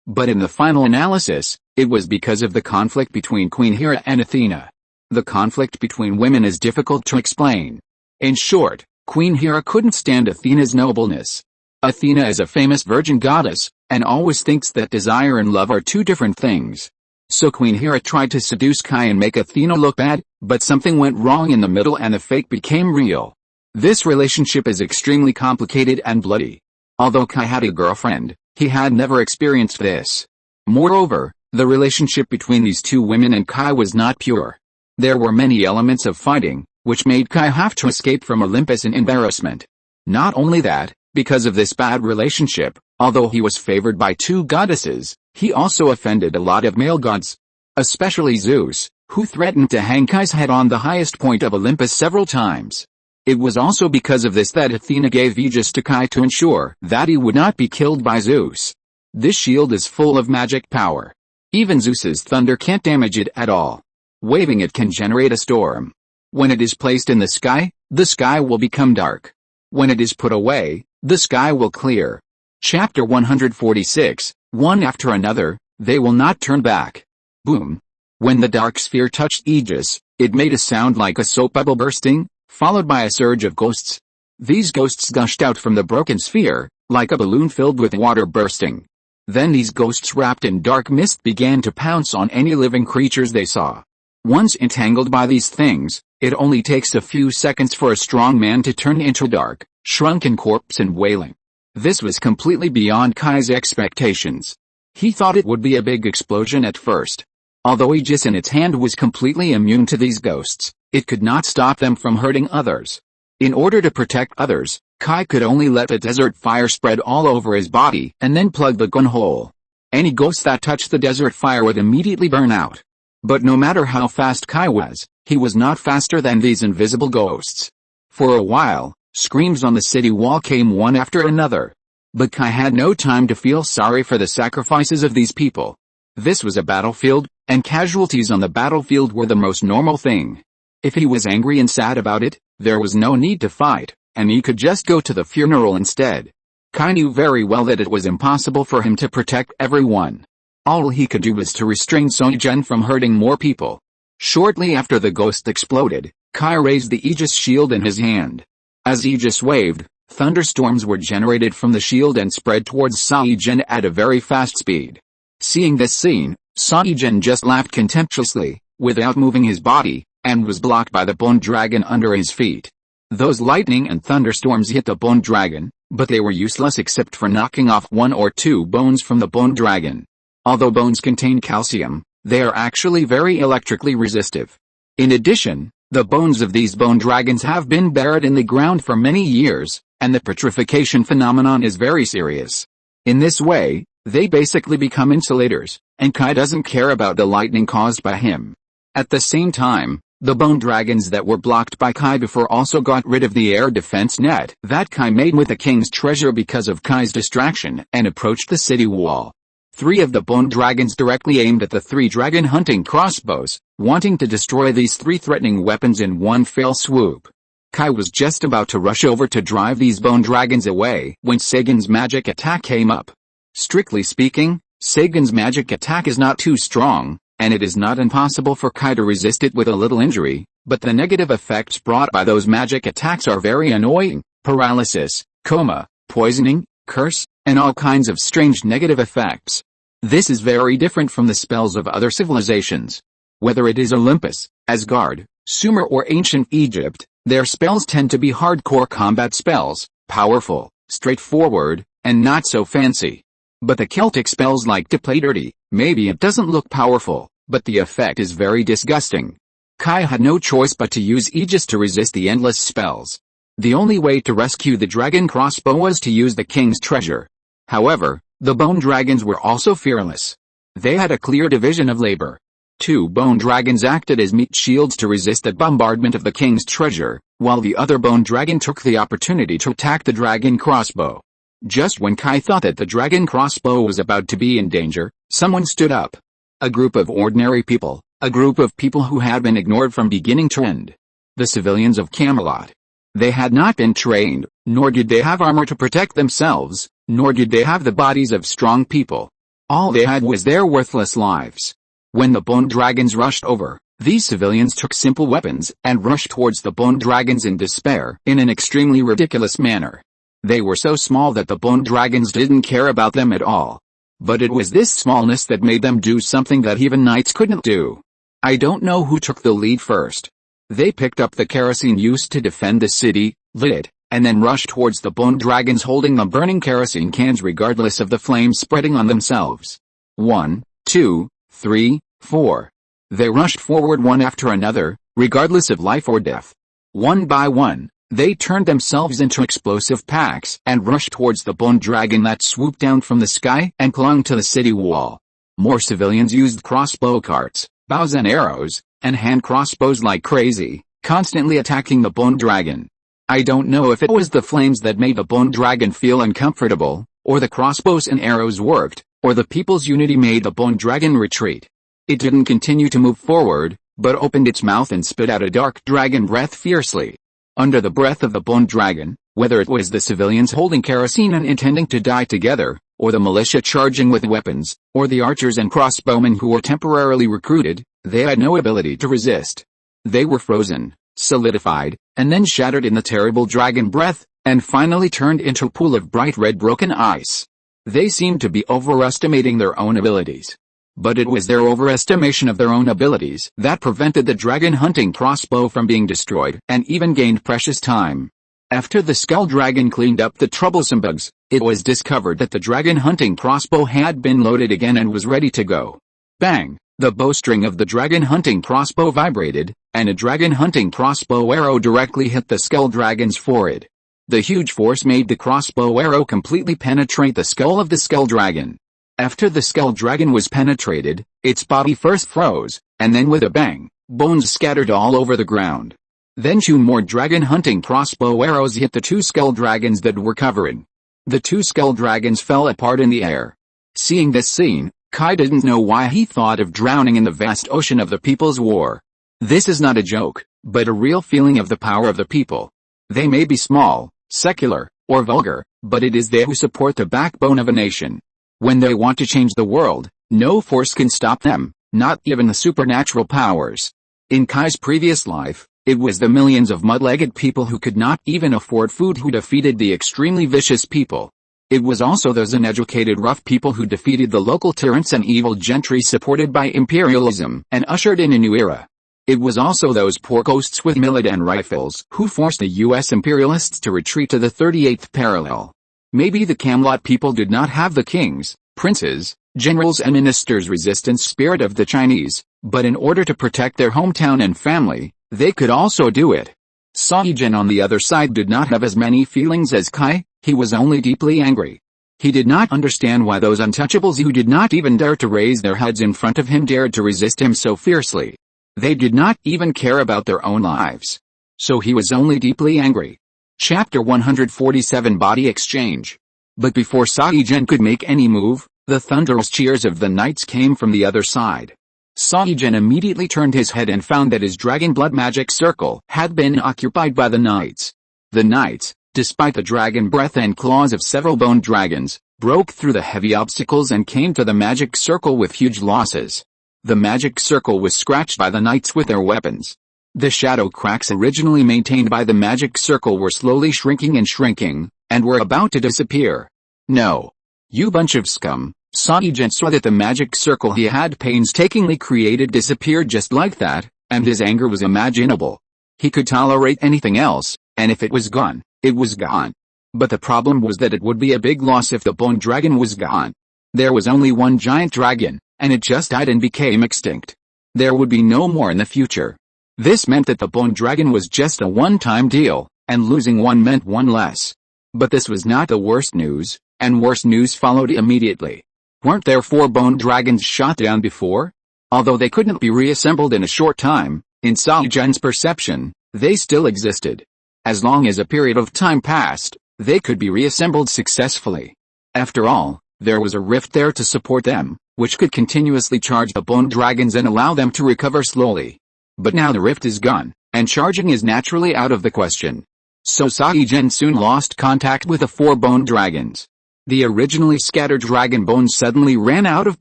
but in the final analysis, it was because of the conflict between Queen Hera and Athena. The conflict between women is difficult to explain. In short, Queen Hera couldn't stand Athena's nobleness. Athena is a famous virgin goddess, and always thinks that desire and love are two different things. So Queen Hera tried to seduce Kai and make Athena look bad, but something went wrong in the middle and the fake became real. This relationship is extremely complicated and bloody. Although Kai had a girlfriend, he had never experienced this. Moreover, the relationship between these two women and Kai was not pure. There were many elements of fighting, which made Kai have to escape from Olympus in embarrassment. Not only that, because of this bad relationship, although he was favored by two goddesses, he also offended a lot of male gods. Especially Zeus, who threatened to hang Kai's head on the highest point of Olympus several times. It was also because of this that Athena gave Aegis to Kai to ensure that he would not be killed by Zeus. This shield is full of magic power. Even Zeus's thunder can't damage it at all. Waving it can generate a storm. When it is placed in the sky will become dark. When it is put away, the sky will clear. Chapter 146, one after another, they will not turn back. Boom. When the dark sphere touched Aegis, it made a sound like a soap bubble bursting, followed by a surge of ghosts. These ghosts gushed out from the broken sphere, like a balloon filled with water bursting. Then these ghosts wrapped in dark mist began to pounce on any living creatures they saw. Once entangled by these things, it only takes a few seconds for a strong man to turn into dark, shrunken corpse and wailing. This was completely beyond Kai's expectations. He thought it would be a big explosion at first. Although Aegis in its hand was completely immune to these ghosts, it could not stop them from hurting others. In order to protect others, Kai could only let the desert fire spread all over his body and then plug the gun hole. Any ghost that touched the desert fire would immediately burn out. But no matter how fast Kai was, he was not faster than these invisible ghosts. For a while, screams on the city wall came one after another. But Kai had no time to feel sorry for the sacrifices of these people. This was a battlefield, and casualties on the battlefield were the most normal thing. If he was angry and sad about it, there was no need to fight, and he could just go to the funeral instead. Kai knew very well that it was impossible for him to protect everyone. All he could do was to restrain Soijen from hurting more people. Shortly after the ghost exploded, Kai raised the Aegis shield in his hand. As Aegis waved, thunderstorms were generated from the shield and spread towards Soijen at a very fast speed. Seeing this scene, Soijen just laughed contemptuously, without moving his body, and was blocked by the bone dragon under his feet. Those lightning and thunderstorms hit the bone dragon, but they were useless except for knocking off 1 or 2 bones from the bone dragon. Although bones contain calcium, they are actually very electrically resistive. In addition, the bones of these bone dragons have been buried in the ground for many years, and the petrification phenomenon is very serious. In this way, they basically become insulators, and Kai doesn't care about the lightning caused by him. At the same time, the bone dragons that were blocked by Kai before also got rid of the air defense net that Kai made with the king's treasure because of Kai's distraction and approached the city wall. 3 of the bone dragons directly aimed at the 3 dragon hunting crossbows, wanting to destroy these 3 threatening weapons in one fell swoop. Kai was just about to rush over to drive these bone dragons away when Sagan's magic attack came up. Strictly speaking, Sagan's magic attack is not too strong, and it is not impossible for Kai to resist it with a little injury, but the negative effects brought by those magic attacks are very annoying: paralysis, coma, poisoning, curse, and all kinds of strange negative effects. This is very different from the spells of other civilizations. Whether it is Olympus, Asgard, Sumer or ancient Egypt, their spells tend to be hardcore combat spells, powerful, straightforward, and not so fancy. But the Celtic spells like to play dirty. Maybe it doesn't look powerful, but the effect is very disgusting. Kai had no choice but to use Aegis to resist the endless spells. The only way to rescue the dragon crossbow was to use the king's treasure. However, the bone dragons were also fearless. They had a clear division of labor. 2 bone dragons acted as meat shields to resist the bombardment of the king's treasure, while the other bone dragon took the opportunity to attack the dragon crossbow. Just when Kai thought that the dragon crossbow was about to be in danger, someone stood up. A group of ordinary people, a group of people who had been ignored from beginning to end. The civilians of Camelot. They had not been trained, nor did they have armor to protect themselves, nor did they have the bodies of strong people. All they had was their worthless lives. When the bone dragons rushed over, these civilians took simple weapons and rushed towards the bone dragons in despair, in an extremely ridiculous manner. They were so small that the bone dragons didn't care about them at all. But it was this smallness that made them do something that even knights couldn't do. I don't know who took the lead first. They picked up the kerosene used to defend the city, lit it, and then rushed towards the bone dragons holding the burning kerosene cans regardless of the flames spreading on themselves. 1, 2, 3, 4. They rushed forward one after another, regardless of life or death. One by one, they turned themselves into explosive packs and rushed towards the bone dragon that swooped down from the sky and clung to the city wall. More civilians used crossbow carts, bows and arrows, and hand crossbows like crazy, constantly attacking the bone dragon. I don't know if it was the flames that made the bone dragon feel uncomfortable, or the crossbows and arrows worked, or the people's unity made the bone dragon retreat. It didn't continue to move forward, but opened its mouth and spit out a dark dragon breath fiercely. Under the breath of the bone dragon, whether it was the civilians holding kerosene and intending to die together, or the militia charging with weapons, or the archers and crossbowmen who were temporarily recruited, they had no ability to resist. They were frozen, solidified, and then shattered in the terrible dragon breath, and finally turned into a pool of bright red broken ice. They seemed to be overestimating their own abilities. But it was their overestimation of their own abilities that prevented the dragon hunting crossbow from being destroyed and even gained precious time. After the skull dragon cleaned up the troublesome bugs, it was discovered that the dragon hunting crossbow had been loaded again and was ready to go. Bang! The bowstring of the dragon hunting crossbow vibrated, and a dragon hunting crossbow arrow directly hit the skull dragon's forehead. The huge force made the crossbow arrow completely penetrate the skull of the skull dragon. After the skull dragon was penetrated, its body first froze, and then with a bang, bones scattered all over the ground. Then 2 more dragon hunting crossbow arrows hit the 2 skull dragons that were covering. The 2 skull dragons fell apart in the air. Seeing this scene, Kai didn't know why he thought of drowning in the vast ocean of the people's war. This is not a joke, but a real feeling of the power of the people. They may be small, secular, or vulgar, but it is they who support the backbone of a nation. When they want to change the world, no force can stop them, not even the supernatural powers. In Kai's previous life, it was the millions of mud-legged people who could not even afford food who defeated the extremely vicious people. It was also those uneducated rough people who defeated the local tyrants and evil gentry supported by imperialism and ushered in a new era. It was also those poor ghosts with millet and rifles who forced the US imperialists to retreat to the 38th parallel. Maybe the Camelot people did not have the kings, princes, generals and ministers' resistance spirit of the Chinese, but in order to protect their hometown and family, they could also do it. Saigen on the other side did not have as many feelings as Kai, he was only deeply angry. He did not understand why those untouchables who did not even dare to raise their heads in front of him dared to resist him so fiercely. They did not even care about their own lives. So he was only deeply angry. Chapter 147 Body Exchange. But before Saigen could make any move, the thunderous cheers of the knights came from the other side. Saigen immediately turned his head and found that his dragon blood magic circle had been occupied by the knights. The knights, despite the dragon breath and claws of several bone dragons, broke through the heavy obstacles and came to the magic circle with huge losses. The magic circle was scratched by the knights with their weapons. The shadow cracks originally maintained by the magic circle were slowly shrinking and were about to disappear. No. You bunch of scum. Saigen saw that the magic circle he had painstakingly created disappeared just like that, and his anger was imaginable. He could tolerate anything else, and if it was gone, it was gone. But the problem was that it would be a big loss if the bone dragon was gone. There was only one giant dragon, and it just died and became extinct. There would be no more in the future. This meant that the bone dragon was just a one-time deal, and losing one meant one less. But this was not the worst news, and worse news followed immediately. Weren't there 4 bone dragons shot down before? Although they couldn't be reassembled in a short time, in Saigen's perception, they still existed. As long as a period of time passed, they could be reassembled successfully. After all, there was a rift there to support them, which could continuously charge the bone dragons and allow them to recover slowly. But now the rift is gone, and charging is naturally out of the question. So Saigen soon lost contact with the 4 bone dragons. The originally scattered dragon bones suddenly ran out of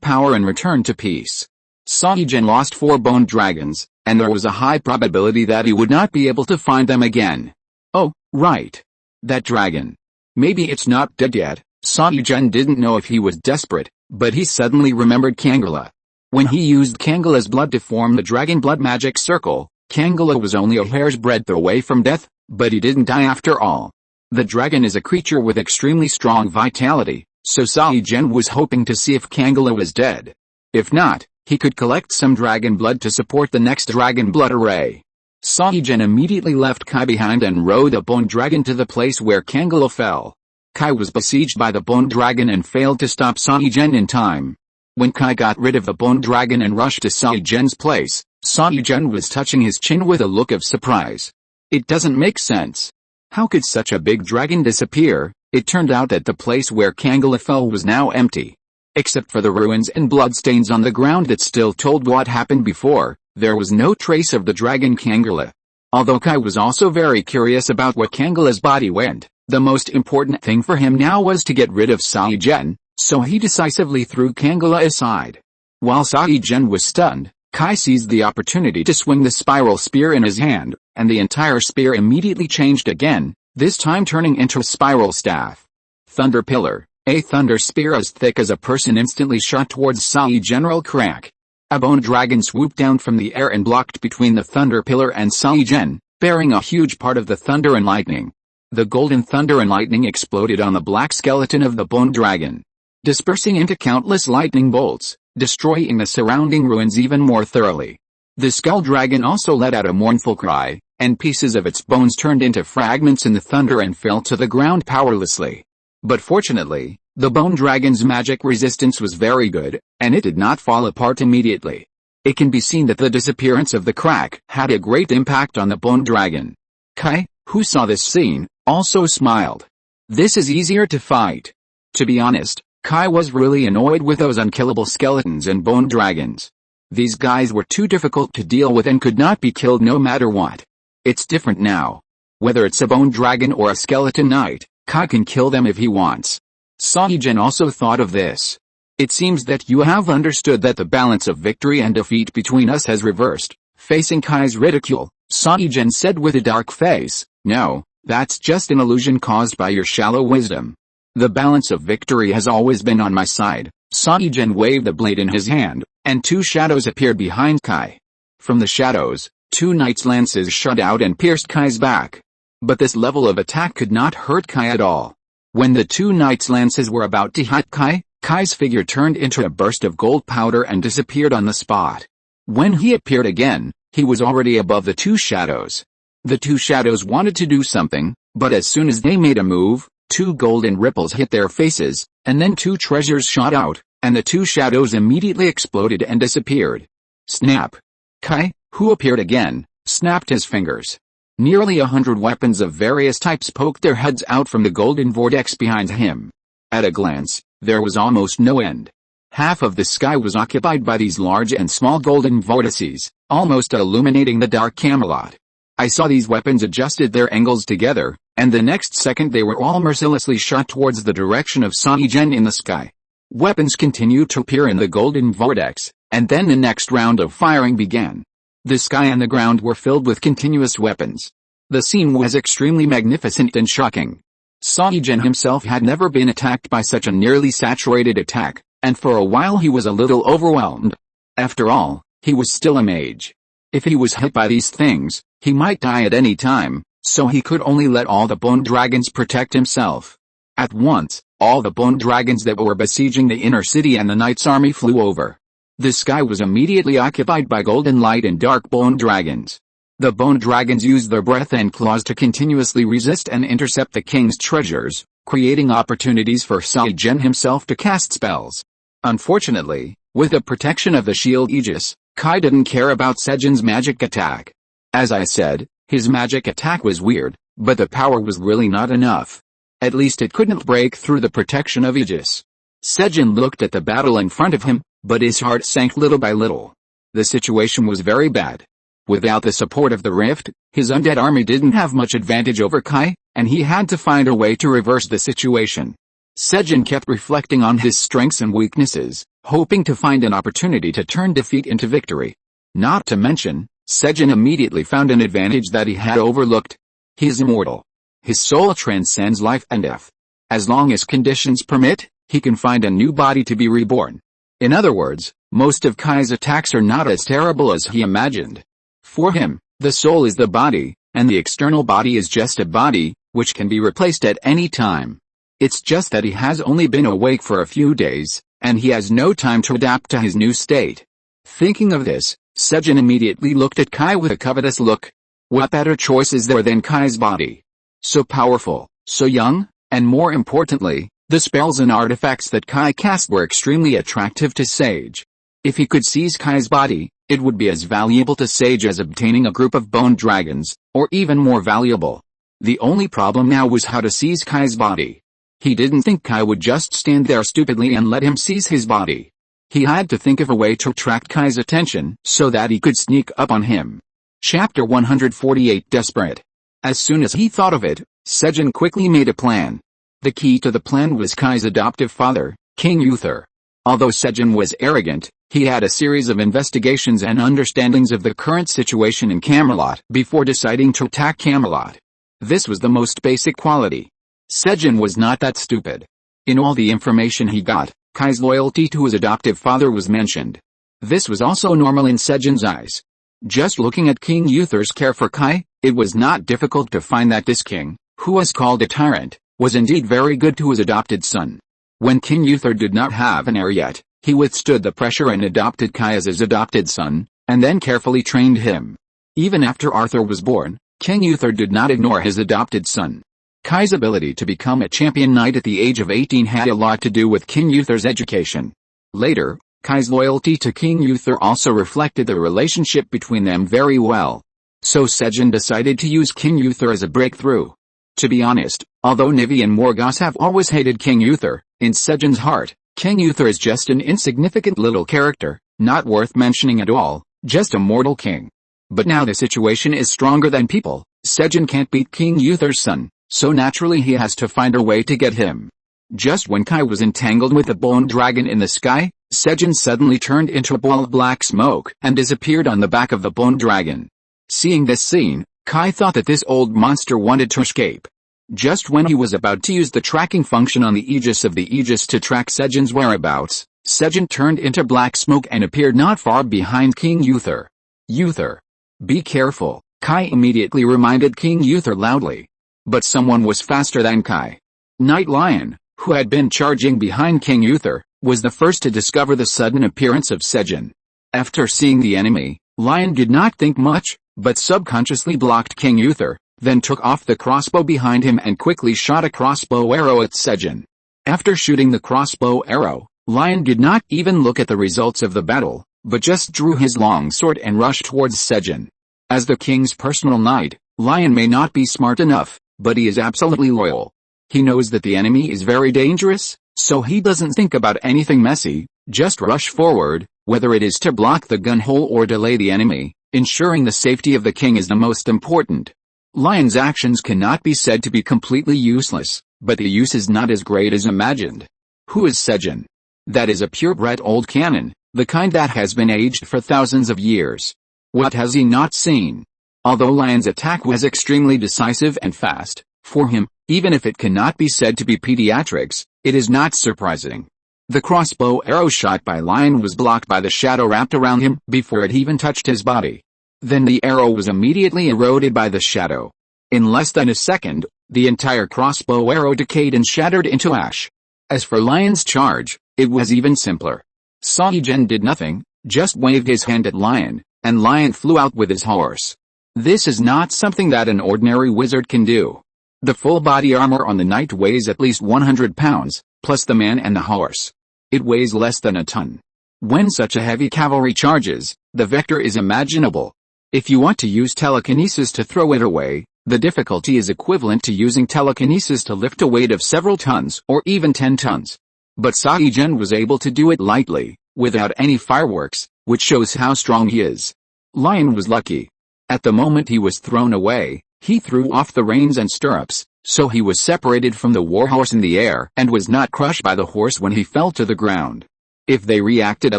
power and returned to peace. Saigen lost 4 bone dragons, and there was a high probability that he would not be able to find them again. Oh, right. That dragon. Maybe it's not dead yet. Saigen didn't know if he was desperate, but he suddenly remembered Camelot. When he used Camela's blood to form the dragon blood magic circle, Camelot was only a hair's breadth away from death, but he didn't die after all. The dragon is a creature with extremely strong vitality, so Saigen was hoping to see if Camelot was dead. If not, he could collect some dragon blood to support the next dragon blood array. Saigen immediately left Kai behind and rode the bone dragon to the place where Camelot fell. Kai was besieged by the bone dragon and failed to stop Saigen in time. When Kai got rid of the bone dragon and rushed to Saigen's place, Saigen was touching his chin with a look of surprise. It doesn't make sense. How could such a big dragon disappear? It turned out that the place where Camelot fell was now empty. Except for the ruins and bloodstains on the ground that still told what happened before, there was no trace of the dragon Camelot. Although Kai was also very curious about what Camelot's body went, the most important thing for him now was to get rid of Saigen, so he decisively threw Camelot aside. While Saigen was stunned, Kai seized the opportunity to swing the spiral spear in his hand, and the entire spear immediately changed again, this time turning into a spiral staff. Thunder Pillar, a thunder spear as thick as a person instantly shot towards Saigen. Crack. A bone dragon swooped down from the air and blocked between the thunder pillar and Saigen, bearing a huge part of the thunder and lightning. The golden thunder and lightning exploded on the black skeleton of the bone dragon, dispersing into countless lightning bolts, destroying the surrounding ruins even more thoroughly. The skull dragon also let out a mournful cry, and pieces of its bones turned into fragments in the thunder and fell to the ground powerlessly. But fortunately, the bone dragon's magic resistance was very good, and it did not fall apart immediately. It can be seen that the disappearance of the crack had a great impact on the bone dragon. Kai, who saw this scene, also smiled. This is easier to fight. To be honest, Kai was really annoyed with those unkillable skeletons and bone dragons. These guys were too difficult to deal with and could not be killed no matter what. It's different now. Whether it's a bone dragon or a skeleton knight, Kai can kill them if he wants. Saigen also thought of this. It seems that you have understood that the balance of victory and defeat between us has reversed. Facing Kai's ridicule, Saigen said with a dark face, "No, that's just an illusion caused by your shallow wisdom. The balance of victory has always been on my side." Saigen waved the blade in his hand, and two shadows appeared behind Kai. From the shadows, two knights' lances shot out and pierced Kai's back. But this level of attack could not hurt Kai at all. When the two knights' lances were about to hit Kai, Kai's figure turned into a burst of gold powder and disappeared on the spot. When he appeared again, he was already above the two shadows. The two shadows wanted to do something, but as soon as they made a move, two golden ripples hit their faces, and then two treasures shot out, and the two shadows immediately exploded and disappeared. Snap! Kai, who appeared again, snapped his fingers. Nearly 100 weapons of various types poked their heads out from the golden vortex behind him. At a glance, there was almost no end. Half of the sky was occupied by these large and small golden vortices, almost illuminating the dark Camelot. I saw these weapons adjusted their angles together, and the next second they were all mercilessly shot towards the direction of Saigen in the sky. Weapons continued to appear in the golden vortex, and then the next round of firing began. The sky and the ground were filled with continuous weapons. The scene was extremely magnificent and shocking. Saigen himself had never been attacked by such a nearly saturated attack, and for a while he was a little overwhelmed. After all, he was still a mage. If he was hit by these things, he might die at any time, so he could only let all the bone dragons protect himself. At once, all the bone dragons that were besieging the inner city and the knight's army flew over. The sky was immediately occupied by golden light and dark bone dragons. The bone dragons used their breath and claws to continuously resist and intercept the king's treasures, creating opportunities for Saigen himself to cast spells. Unfortunately, with the protection of the shield Aegis, Kai didn't care about Saigen's magic attack. As I said, his magic attack was weird, but the power was really not enough. At least it couldn't break through the protection of Aegis. Saigen looked at the battle in front of him, but his heart sank little by little. The situation was very bad. Without the support of the rift, his undead army didn't have much advantage over Kai, and he had to find a way to reverse the situation. Saigen kept reflecting on his strengths and weaknesses, hoping to find an opportunity to turn defeat into victory. Not to mention, Saigen immediately found an advantage that he had overlooked. He is immortal. His soul transcends life and death. As long as conditions permit, he can find a new body to be reborn. In other words, most of Kai's attacks are not as terrible as he imagined. For him, the soul is the body, and the external body is just a body, which can be replaced at any time. It's just that he has only been awake for a few days, and he has no time to adapt to his new state. Thinking of this, Saigen immediately looked at Kai with a covetous look. What better choice is there than Kai's body? So powerful, so young, and more importantly, the spells and artifacts that Kai cast were extremely attractive to Sage. If he could seize Kai's body, it would be as valuable to Sage as obtaining a group of bone dragons, or even more valuable. The only problem now was how to seize Kai's body. He didn't think Kai would just stand there stupidly and let him seize his body. He had to think of a way to attract Kai's attention so that he could sneak up on him. Chapter 148 Desperate. As soon as he thought of it, Saigen quickly made a plan. The key to the plan was Kai's adoptive father, King Uther. Although Saigen was arrogant, he had a series of investigations and understandings of the current situation in Camelot before deciding to attack Camelot. This was the most basic quality. Saigen was not that stupid. In all the information he got, Kai's loyalty to his adoptive father was mentioned. This was also normal in Saigen's eyes. Just looking at King Uther's care for Kai, it was not difficult to find that this king, who was called a tyrant, was indeed very good to his adopted son. When King Uther did not have an heir yet, he withstood the pressure and adopted Kai as his adopted son, and then carefully trained him. Even after Arthur was born, King Uther did not ignore his adopted son. Kai's ability to become a champion knight at the age of 18 had a lot to do with King Uther's education. Later, Kai's loyalty to King Uther also reflected the relationship between them very well. So Saigen decided to use King Uther as a breakthrough. To be honest, although Nivi and Morgause have always hated King Uther, In Sejan's heart, King Uther is just an insignificant little character, not worth mentioning at all, just a mortal king. But now the situation is stronger than people. Sejan can't beat King Uther's son, so naturally he has to find a way to get him. Just when Kai was entangled with the bone dragon in the sky, Sejan suddenly turned into a ball of black smoke and disappeared on the back of the bone dragon. Seeing this scene, Kai thought that this old monster wanted to escape. Just when he was about to use the tracking function on the Aegis of the Aegis to track Sejan's whereabouts, Sejan turned into black smoke and appeared not far behind King Uther. Uther. Be careful, Kai immediately reminded King Uther loudly. But someone was faster than Kai. Night Lion, who had been charging behind King Uther, was the first to discover the sudden appearance of Sejan. After seeing the enemy, Lion did not think much, but subconsciously blocked King Uther, then took off the crossbow behind him and quickly shot a crossbow arrow at Sejan. After shooting the crossbow arrow, Lion did not even look at the results of the battle, but just drew his long sword and rushed towards Sejan. As the king's personal knight, Lion may not be smart enough, but he is absolutely loyal. He knows that the enemy is very dangerous, so he doesn't think about anything messy, just rush forward, whether it is to block the gun hole or delay the enemy. Ensuring the safety of the king is the most important. Lion's actions cannot be said to be completely useless, but the use is not as great as imagined. Who is Sejan? That is a purebred old cannon, the kind that has been aged for thousands of years. What has he not seen? Although Lion's attack was extremely decisive and fast, for him, even if it cannot be said to be pediatrics, it is not surprising. The crossbow arrow shot by Lion was blocked by the shadow wrapped around him before it even touched his body. Then the arrow was immediately eroded by the shadow. In less than a second, the entire crossbow arrow decayed and shattered into ash. As for Lion's charge, it was even simpler. Sejan did nothing, just waved his hand at Lion, and Lion flew out with his horse. This is not something that an ordinary wizard can do. The full body armor on the knight weighs at least 100 pounds, plus the man and the horse. It weighs less than a ton. When such a heavy cavalry charges, the vector is imaginable. If you want to use telekinesis to throw it away, the difficulty is equivalent to using telekinesis to lift a weight of several tons or even 10 tons. But Sejan was able to do it lightly, without any fireworks, which shows how strong he is. Lion was lucky. At the moment he was thrown away, he threw off the reins and stirrups, so he was separated from the warhorse in the air and was not crushed by the horse when he fell to the ground. If they reacted a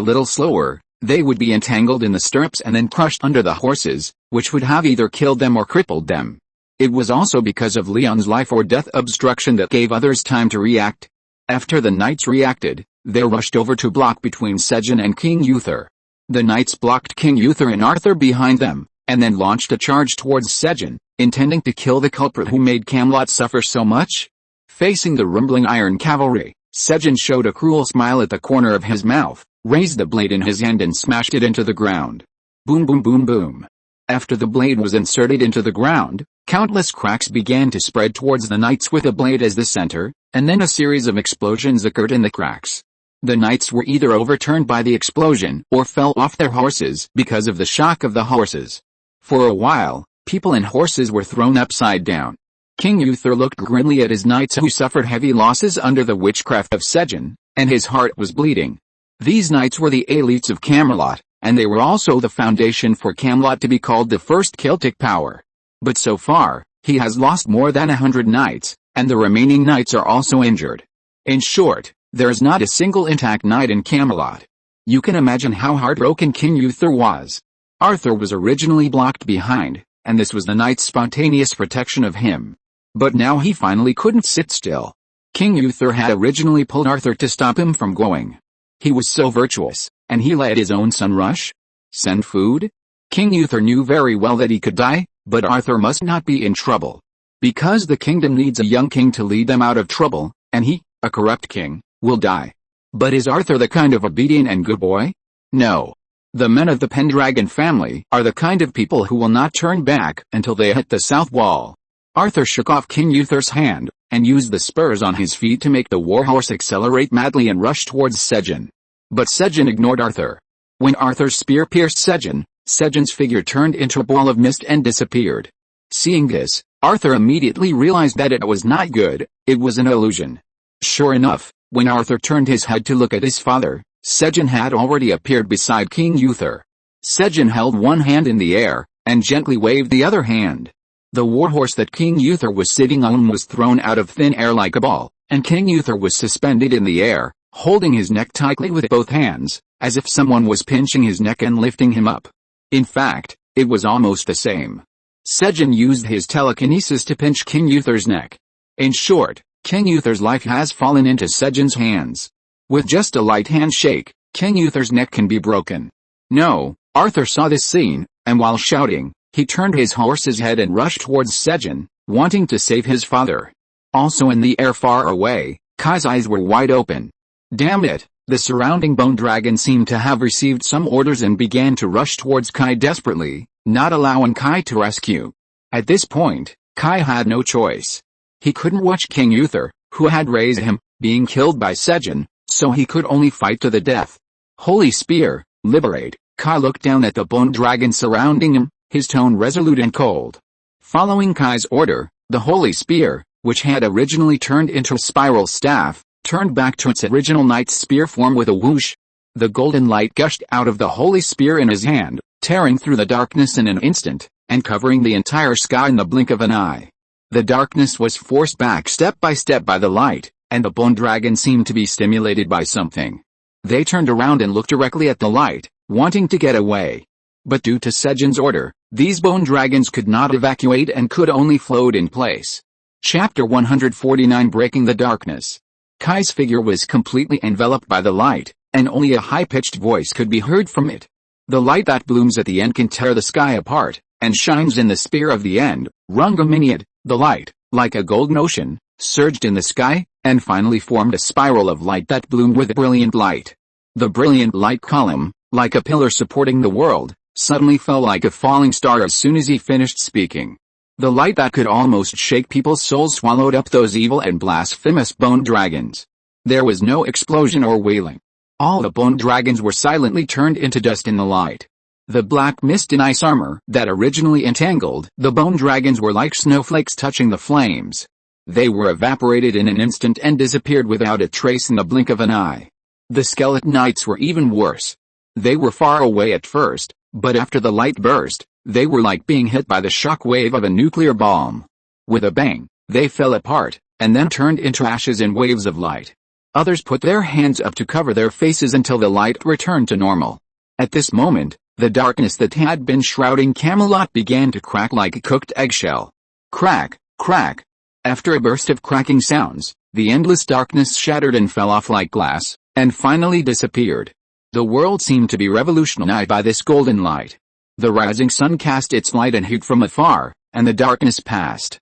little slower, they would be entangled in the stirrups and then crushed under the horses, which would have either killed them or crippled them. It was also because of Leon's life or death obstruction that gave others time to react. After the knights reacted, they rushed over to block between Sejan and King Uther. The knights blocked King Uther and Arthur behind them, and then launched a charge towards Sejan, intending to kill the culprit who made Camelot suffer so much. Facing the rumbling iron cavalry, Sejan showed a cruel smile at the corner of his mouth, raised the blade in his hand and smashed it into the ground. Boom boom boom boom. After the blade was inserted into the ground, countless cracks began to spread towards the knights with the blade as the center, and then a series of explosions occurred in the cracks. The knights were either overturned by the explosion or fell off their horses because of the shock of the horses. For a while, people and horses were thrown upside down. King Uther looked grimly at his knights who suffered heavy losses under the witchcraft of Sejan, and his heart was bleeding. These knights were the elites of Camelot, and they were also the foundation for Camelot to be called the first Celtic power. But so far, he has lost more than 100 knights, and the remaining knights are also injured. In short, there is not a single intact knight in Camelot. You can imagine how heartbroken King Uther was. Arthur was originally blocked behind, and this was the knight's spontaneous protection of him. But now he finally couldn't sit still. King Uther had originally pulled Arthur to stop him from going. He was so virtuous, and he let his own son rush? Send food? King Uther knew very well that he could die, but Arthur must not be in trouble. Because the kingdom needs a young king to lead them out of trouble, and he, a corrupt king, will die. But is Arthur the kind of obedient and good boy? No. The men of the Pendragon family are the kind of people who will not turn back until they hit the south wall. Arthur shook off King Uther's hand, and used the spurs on his feet to make the warhorse accelerate madly and rush towards Sejan. But Sejan ignored Arthur. When Arthur's spear pierced Sejan, Sejan's figure turned into a ball of mist and disappeared. Seeing this, Arthur immediately realized that it was not good, it was an illusion. Sure enough, When Arthur turned his head to look at his father, Sejin had already appeared beside King Uther. Sejin held one hand in the air, and gently waved the other hand. The warhorse that King Uther was sitting on was thrown out of thin air like a ball, and King Uther was suspended in the air, holding his neck tightly with both hands, as if someone was pinching his neck and lifting him up. In fact, it was almost the same. Sejin used his telekinesis to pinch King Uther's neck. In short, King Uther's life has fallen into Sejin's hands. With just a light handshake, King Uther's neck can be broken. No, Arthur saw this scene, and while shouting, he turned his horse's head and rushed towards Sejin, wanting to save his father. Also in the air far away, Kai's eyes were wide open. Damn it, the surrounding bone dragon seemed to have received some orders and began to rush towards Kai desperately, not allowing Kai to rescue. At this point, Kai had no choice. He couldn't watch King Uther, who had raised him, being killed by Sejin, so he could only fight to the death. Holy spear, liberate! Kai looked down at the bone dragon surrounding him, his tone resolute and cold. Following Kai's order, the holy spear, which had originally turned into a spiral staff, turned back to its original knight's spear form with a whoosh. The golden light gushed out of the holy spear in his hand, tearing through the darkness in an instant, and covering the entire sky in the blink of an eye. The darkness was forced back step by the light, and the bone dragon seemed to be stimulated by something. They turned around and looked directly at the light, wanting to get away. But due to Sejin's order, these bone dragons could not evacuate and could only float in place. Chapter 149 Breaking the Darkness. Kai's figure was completely enveloped by the light, and only a high-pitched voice could be heard from it. The light that blooms at the end can tear the sky apart, and shines in the spear of the end, Rungaminiad. The light, like a golden ocean, surged in the sky, and finally formed a spiral of light that bloomed with brilliant light. The brilliant light column, like a pillar supporting the world, suddenly fell like a falling star as soon as he finished speaking. The light that could almost shake people's souls swallowed up those evil and blasphemous bone dragons. There was no explosion or wailing. All the bone dragons were silently turned into dust in the light. The black mist and ice armor that originally entangled the bone dragons were like snowflakes touching the flames. They were evaporated in an instant and disappeared without a trace in the blink of an eye. The skeleton knights were even worse. They were far away at first, but after the light burst, they were like being hit by the shock wave of a nuclear bomb. With a bang, they fell apart, and then turned into ashes in waves of light. Others put their hands up to cover their faces until the light returned to normal. At this moment, the darkness that had been shrouding Camelot began to crack like a cooked eggshell. Crack, crack. After a burst of cracking sounds, the endless darkness shattered and fell off like glass, and finally disappeared. The world seemed to be revolutionized by this golden light. The rising sun cast its light and heat from afar, and the darkness passed.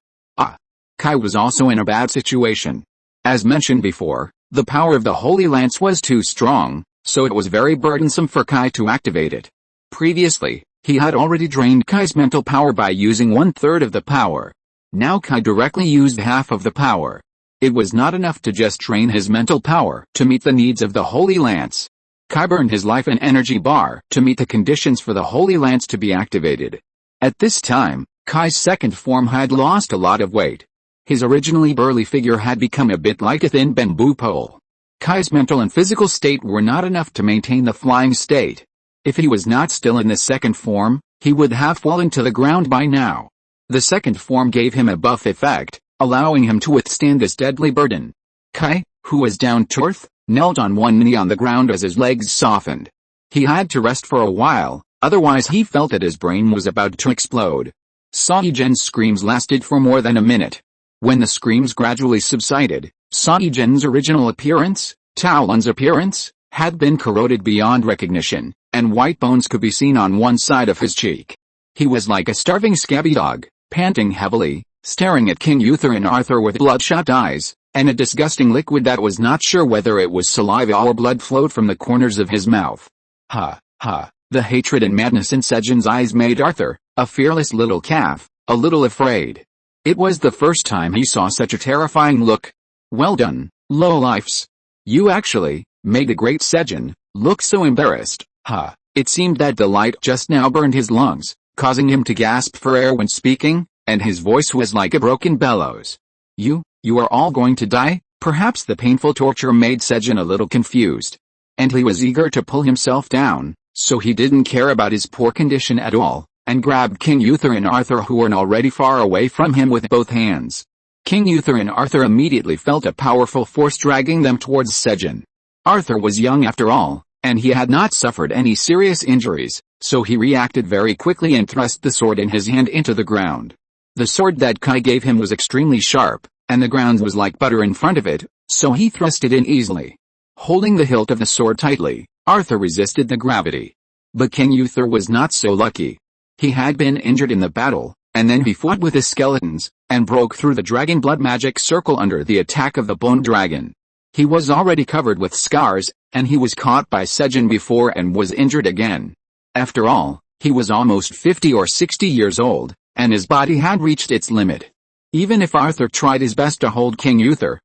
Kai was also in a bad situation. As mentioned before, the power of the Holy Lance was too strong, so it was very burdensome for Kai to activate it. Previously, he had already drained Kai's mental power by using 1/3 of the power. Now Kai directly used half of the power. It was not enough to just drain his mental power to meet the needs of the Holy Lance. Kai burned his life and energy bar to meet the conditions for the Holy Lance to be activated. At this time, Kai's second form had lost a lot of weight. His originally burly figure had become a bit like a thin bamboo pole. Kai's mental and physical state were not enough to maintain the flying state. If he was not still in the second form, he would have fallen to the ground by now. The second form gave him a buff effect, allowing him to withstand this deadly burden. Kai, who was down to earth, knelt on one knee on the ground as his legs softened. He had to rest for a while, otherwise he felt that his brain was about to explode. Saigen's screams lasted for more than a minute. When the screams gradually subsided, Saigen's original appearance, Talon's appearance, had been corroded beyond recognition, and white bones could be seen on one side of his cheek. He was like a starving scabby dog, panting heavily, staring at King Uther and Arthur with bloodshot eyes, and a disgusting liquid that was not sure whether it was saliva or blood flowed from the corners of his mouth. Ha, ha, the hatred and madness in Sejin's eyes made Arthur, a fearless little calf, a little afraid. It was the first time he saw such a terrifying look. Well done, lowlifes. You actually made a great Sejin look so embarrassed. Ha, it seemed that the light just now burned his lungs, causing him to gasp for air when speaking, and his voice was like a broken bellows. You are all going to die, Perhaps the painful torture made Sejin a little confused. And he was eager to pull himself down, so he didn't care about his poor condition at all, and grabbed King Uther and Arthur, who were already far away from him, with both hands. King Uther and Arthur immediately felt a powerful force dragging them towards Sejin. Arthur was young after all, and he had not suffered any serious injuries, so he reacted very quickly and thrust the sword in his hand into the ground. The sword that Kai gave him was extremely sharp, and the ground was like butter in front of it, so he thrust it in easily. Holding the hilt of the sword tightly, Arthur resisted the gravity. But King Uther was not so lucky. He had been injured in the battle, and then he fought with the skeletons, and broke through the dragon blood magic circle under the attack of the bone dragon. He was already covered with scars, and he was caught by Sejin before and was injured again. After all, he was almost 50 or 60 years old, and his body had reached its limit. Even if Arthur tried his best to hold King Uther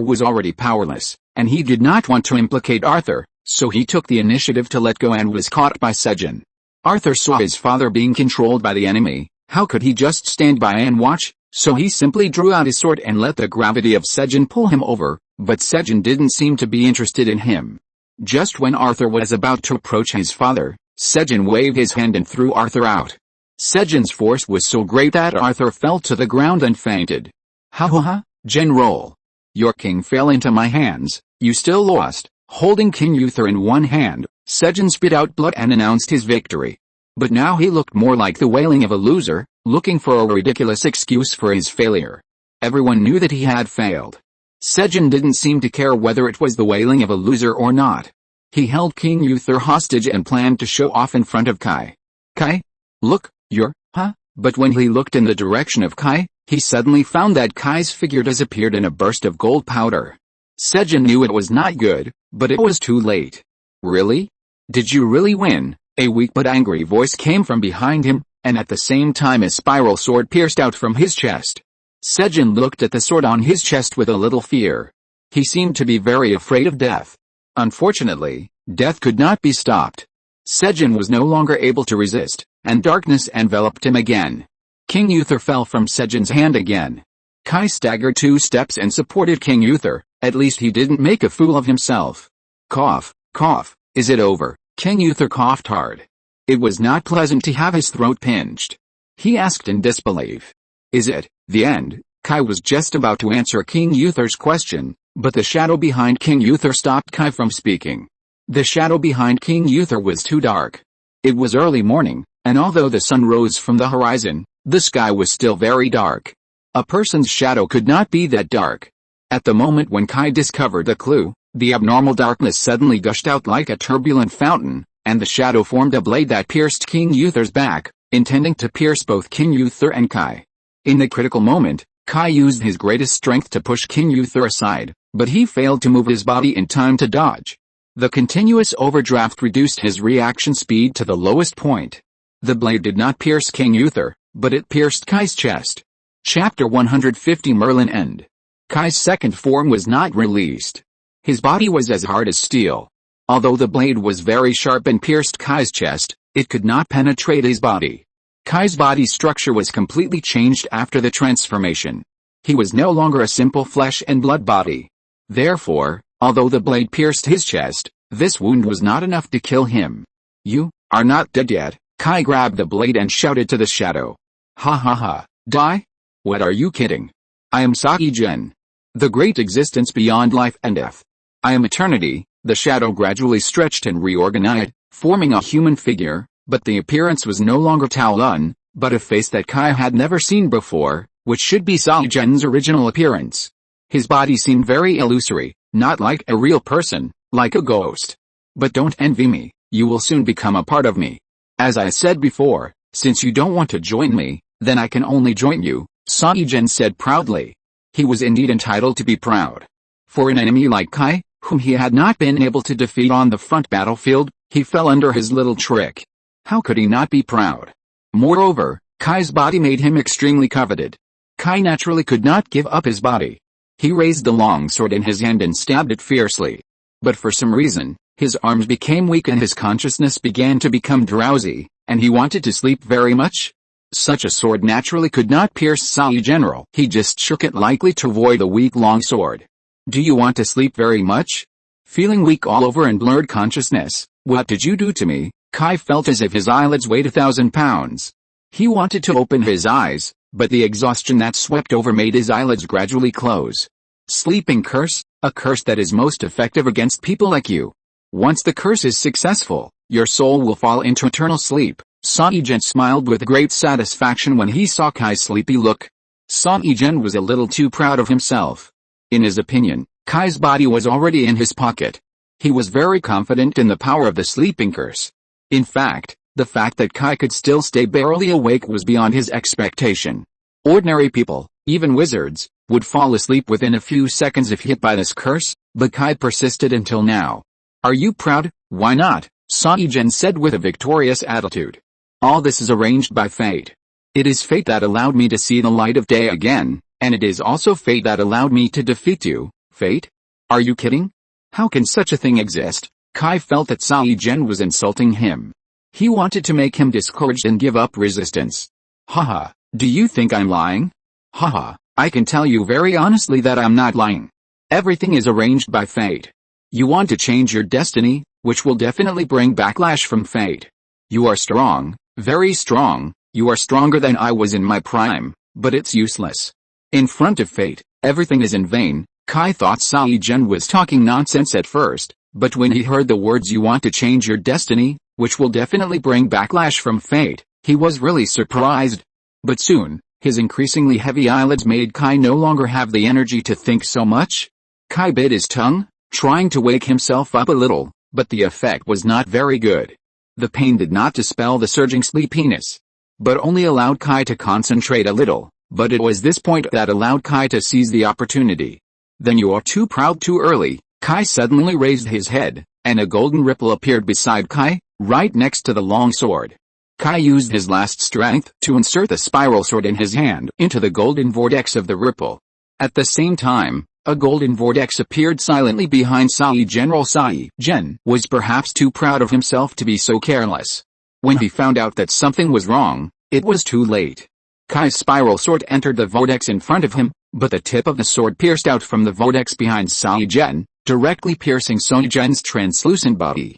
was already powerless, and he did not want to implicate Arthur, so he took the initiative to let go and was caught by Sejin. Arthur saw his father being controlled by the enemy. How could he just stand by and watch? So he simply drew out his sword and let the gravity of Sejin pull him over, but Sejin didn't seem to be interested in him. Just when Arthur was about to approach his father, Sejin waved his hand and threw Arthur out. Sejin's force was so great that Arthur fell to the ground and fainted. Ha ha ha, General. Your king fell into my hands, you still lost. Holding King Uther in one hand, Sejin spit out blood and announced his victory. But now he looked more like the wailing of a loser, looking for a ridiculous excuse for his failure. Everyone knew that he had failed. Sejin didn't seem to care whether it was the wailing of a loser or not. He held King Uther hostage and planned to show off in front of Kai. Kai? Look, you're, huh? But when he looked in the direction of Kai, he suddenly found that Kai's figure disappeared in a burst of gold powder. Sejin knew it was not good, but it was too late. Really? Did you really win? A weak but angry voice came from behind him, and at the same time a spiral sword pierced out from his chest. Sejin looked at the sword on his chest with a little fear. He seemed to be very afraid of death. Unfortunately, death could not be stopped. Sejin was no longer able to resist, and darkness enveloped him again. King Uther fell from Sejin's hand again. Kai staggered 2 steps and supported King Uther. At least he didn't make a fool of himself. Cough, cough, is it over? King Uther coughed hard. It was not pleasant to have his throat pinched. He asked in disbelief. Is it the end? Kai was just about to answer King Uther's question, but the shadow behind King Uther stopped Kai from speaking. The shadow behind King Uther was too dark. It was early morning, and although the sun rose from the horizon, the sky was still very dark. A person's shadow could not be that dark. At the moment when Kai discovered the clue, the abnormal darkness suddenly gushed out like a turbulent fountain, and the shadow formed a blade that pierced King Uther's back, intending to pierce both King Uther and Kai. In the critical moment, Kai used his greatest strength to push King Uther aside, but he failed to move his body in time to dodge. The continuous overdraft reduced his reaction speed to the lowest point. The blade did not pierce King Uther, but it pierced Kai's chest. Chapter 150 Merlin End. Kai's second form was not released. His body was as hard as steel. Although the blade was very sharp and pierced Kai's chest, it could not penetrate his body. Kai's body structure was completely changed after the transformation. He was no longer a simple flesh and blood body. Therefore, although the blade pierced his chest, this wound was not enough to kill him. You are not dead yet. Kai grabbed the blade and shouted to the shadow. Ha ha ha, die? What, are you kidding? I am Saki-Gen, the great existence beyond life and death. I am eternity. The shadow gradually stretched and reorganized, forming a human figure, but the appearance was no longer Talon, but a face that Kai had never seen before, which should be Saki-Gen's original appearance. His body seemed very illusory, not like a real person, like a ghost. But don't envy me, you will soon become a part of me. As I said before, since you don't want to join me, then I can only join you, Saki-Gen said proudly. He was indeed entitled to be proud. For an enemy like Kai, whom he had not been able to defeat on the front battlefield, he fell under his little trick. How could he not be proud? Moreover, Kai's body made him extremely coveted. Kai naturally could not give up his body. He raised the long sword in his hand and stabbed it fiercely. But for some reason, his arms became weak and his consciousness began to become drowsy, and he wanted to sleep very much. Such a sword naturally could not pierce Sai General. He just shook it lightly to avoid the weak long sword. Do you want to sleep very much? Feeling weak all over and blurred consciousness, what did you do to me? Kai felt as if his eyelids weighed 1,000 pounds. He wanted to open his eyes, but the exhaustion that swept over made his eyelids gradually close. Sleeping curse, a curse that is most effective against people like you. Once the curse is successful, your soul will fall into eternal sleep. Saigen smiled with great satisfaction when he saw Kai's sleepy look. Saigen was a little too proud of himself. In his opinion, Kai's body was already in his pocket. He was very confident in the power of the sleeping curse. In fact, the fact that Kai could still stay barely awake was beyond his expectation. Ordinary people, even wizards, would fall asleep within a few seconds if hit by this curse, but Kai persisted until now. Are you proud? Why not? Saigen said with a victorious attitude. All this is arranged by fate. It is fate that allowed me to see the light of day again, and it is also fate that allowed me to defeat you. Fate? Are you kidding? How can such a thing exist? Kai felt that Saigen was insulting him. He wanted to make him discouraged and give up resistance. Haha, do you think I'm lying? Haha, I can tell you very honestly that I'm not lying. Everything is arranged by fate. You want to change your destiny, which will definitely bring backlash from fate. You are strong, very strong, you are stronger than I was in my prime, but it's useless. In front of fate, everything is in vain. Kai thought Saigen was talking nonsense at first, but when he heard the words you want to change your destiny, which will definitely bring backlash from fate, he was really surprised. But soon, his increasingly heavy eyelids made Kai no longer have the energy to think so much. Kai bit his tongue, trying to wake himself up a little, but the effect was not very good. The pain did not dispel the surging sleepiness, but only allowed Kai to concentrate a little, but it was this point that allowed Kai to seize the opportunity. Then you are too proud too early. Kai suddenly raised his head, and a golden ripple appeared beside Kai, right next to the long sword. Kai used his last strength to insert the spiral sword in his hand into the golden vortex of the ripple. At the same time, a golden vortex appeared silently behind Sai. General Saigen was perhaps too proud of himself to be so careless. When he found out that something was wrong, it was too late. Kai's spiral sword entered the vortex in front of him, but the tip of the sword pierced out from the vortex behind Saigen, directly piercing Saigen's translucent body.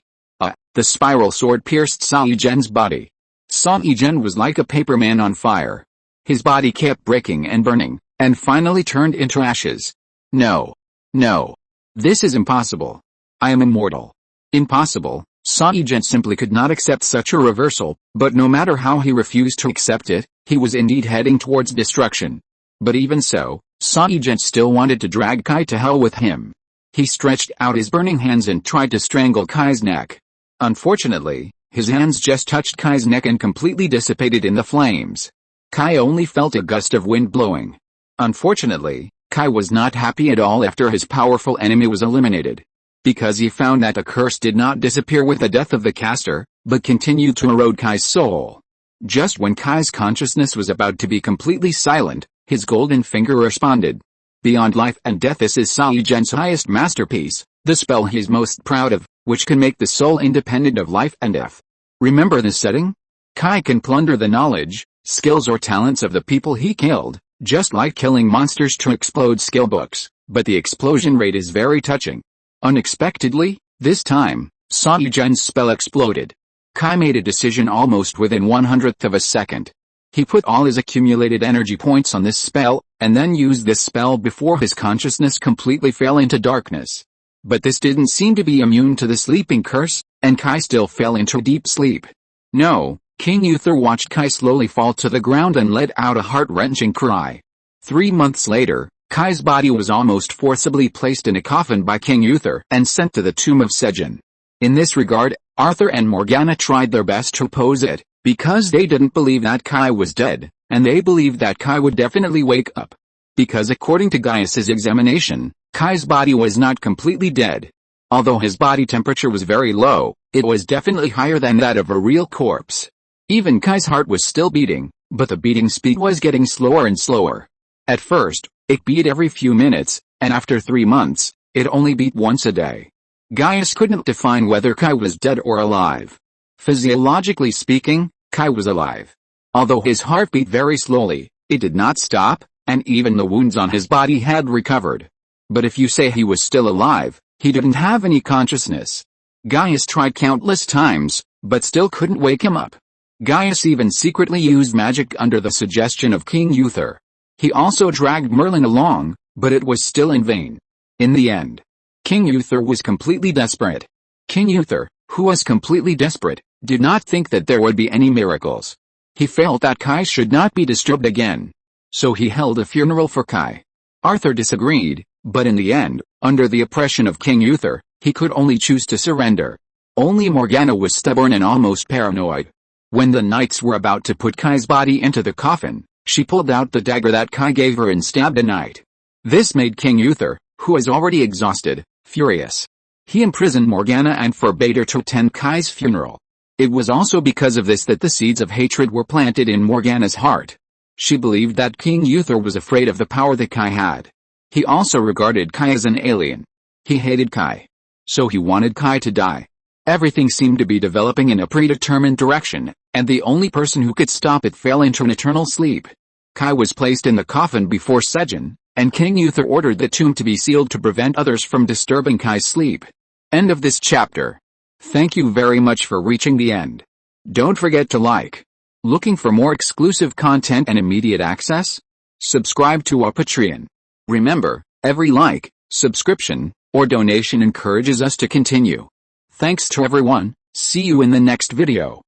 The spiral sword pierced Saigen's body. Saigen was like a paper man on fire. His body kept breaking and burning, and finally turned into ashes. No. No. This is impossible. I am immortal. Impossible. Saigen simply could not accept such a reversal, but no matter how he refused to accept it, he was indeed heading towards destruction. But even so, Saigen still wanted to drag Kai to hell with him. He stretched out his burning hands and tried to strangle Kai's neck. Unfortunately, his hands just touched Kai's neck and completely dissipated in the flames. Kai only felt a gust of wind blowing. Unfortunately, Kai was not happy at all after his powerful enemy was eliminated. Because he found that the curse did not disappear with the death of the caster, but continued to erode Kai's soul. Just when Kai's consciousness was about to be completely silent, his golden finger responded. Beyond life and death, this is Saigen's highest masterpiece, the spell he's most proud of, which can make the soul independent of life and death. Remember the setting? Kai can plunder the knowledge, skills or talents of the people he killed, just like killing monsters to explode skill books, but the explosion rate is very touching. Unexpectedly, this time, Saigen's spell exploded. Kai made a decision almost within 1/100th of a second. He put all his accumulated energy points on this spell, and then used this spell before his consciousness completely fell into darkness. But this didn't seem to be immune to the sleeping curse, and Kai still fell into deep sleep. No, King Uther watched Kai slowly fall to the ground and let out a heart-wrenching cry. 3 months later, Kai's body was almost forcibly placed in a coffin by King Uther and sent to the tomb of Segen. In this regard, Arthur and Morgana tried their best to oppose it, because they didn't believe that Kai was dead, and they believed that Kai would definitely wake up. Because according to Gaius's examination, Kai's body was not completely dead. Although his body temperature was very low, it was definitely higher than that of a real corpse. Even Kai's heart was still beating, but the beating speed was getting slower and slower. At first, it beat every few minutes, and after 3 months, it only beat once a day. Gaius couldn't define whether Kai was dead or alive. Physiologically speaking, Kai was alive. Although his heart beat very slowly, it did not stop, and even the wounds on his body had recovered. But if you say he was still alive, he didn't have any consciousness. Gaius tried countless times, but still couldn't wake him up. Gaius even secretly used magic under the suggestion of King Uther. He also dragged Merlin along, but it was still in vain. In the end, King Uther was completely desperate. King Uther, who was completely desperate, did not think that there would be any miracles. He felt that Kai should not be disturbed again. So he held a funeral for Kai. Arthur disagreed, but in the end, under the oppression of King Uther, he could only choose to surrender. Only Morgana was stubborn and almost paranoid. When the knights were about to put Kai's body into the coffin, she pulled out the dagger that Kai gave her and stabbed a knight. This made King Uther, who was already exhausted, furious. He imprisoned Morgana and forbade her to attend Kai's funeral. It was also because of this that the seeds of hatred were planted in Morgana's heart. She believed that King Uther was afraid of the power that Kai had. He also regarded Kai as an alien. He hated Kai. So he wanted Kai to die. Everything seemed to be developing in a predetermined direction, and the only person who could stop it fell into an eternal sleep. Kai was placed in the coffin before Sejin, and King Uther ordered the tomb to be sealed to prevent others from disturbing Kai's sleep. End of this chapter. Thank you very much for reaching the end. Don't forget to like. Looking for more exclusive content and immediate access? Subscribe to our Patreon. Remember, every like, subscription, or donation encourages us to continue. Thanks to everyone, see you in the next video.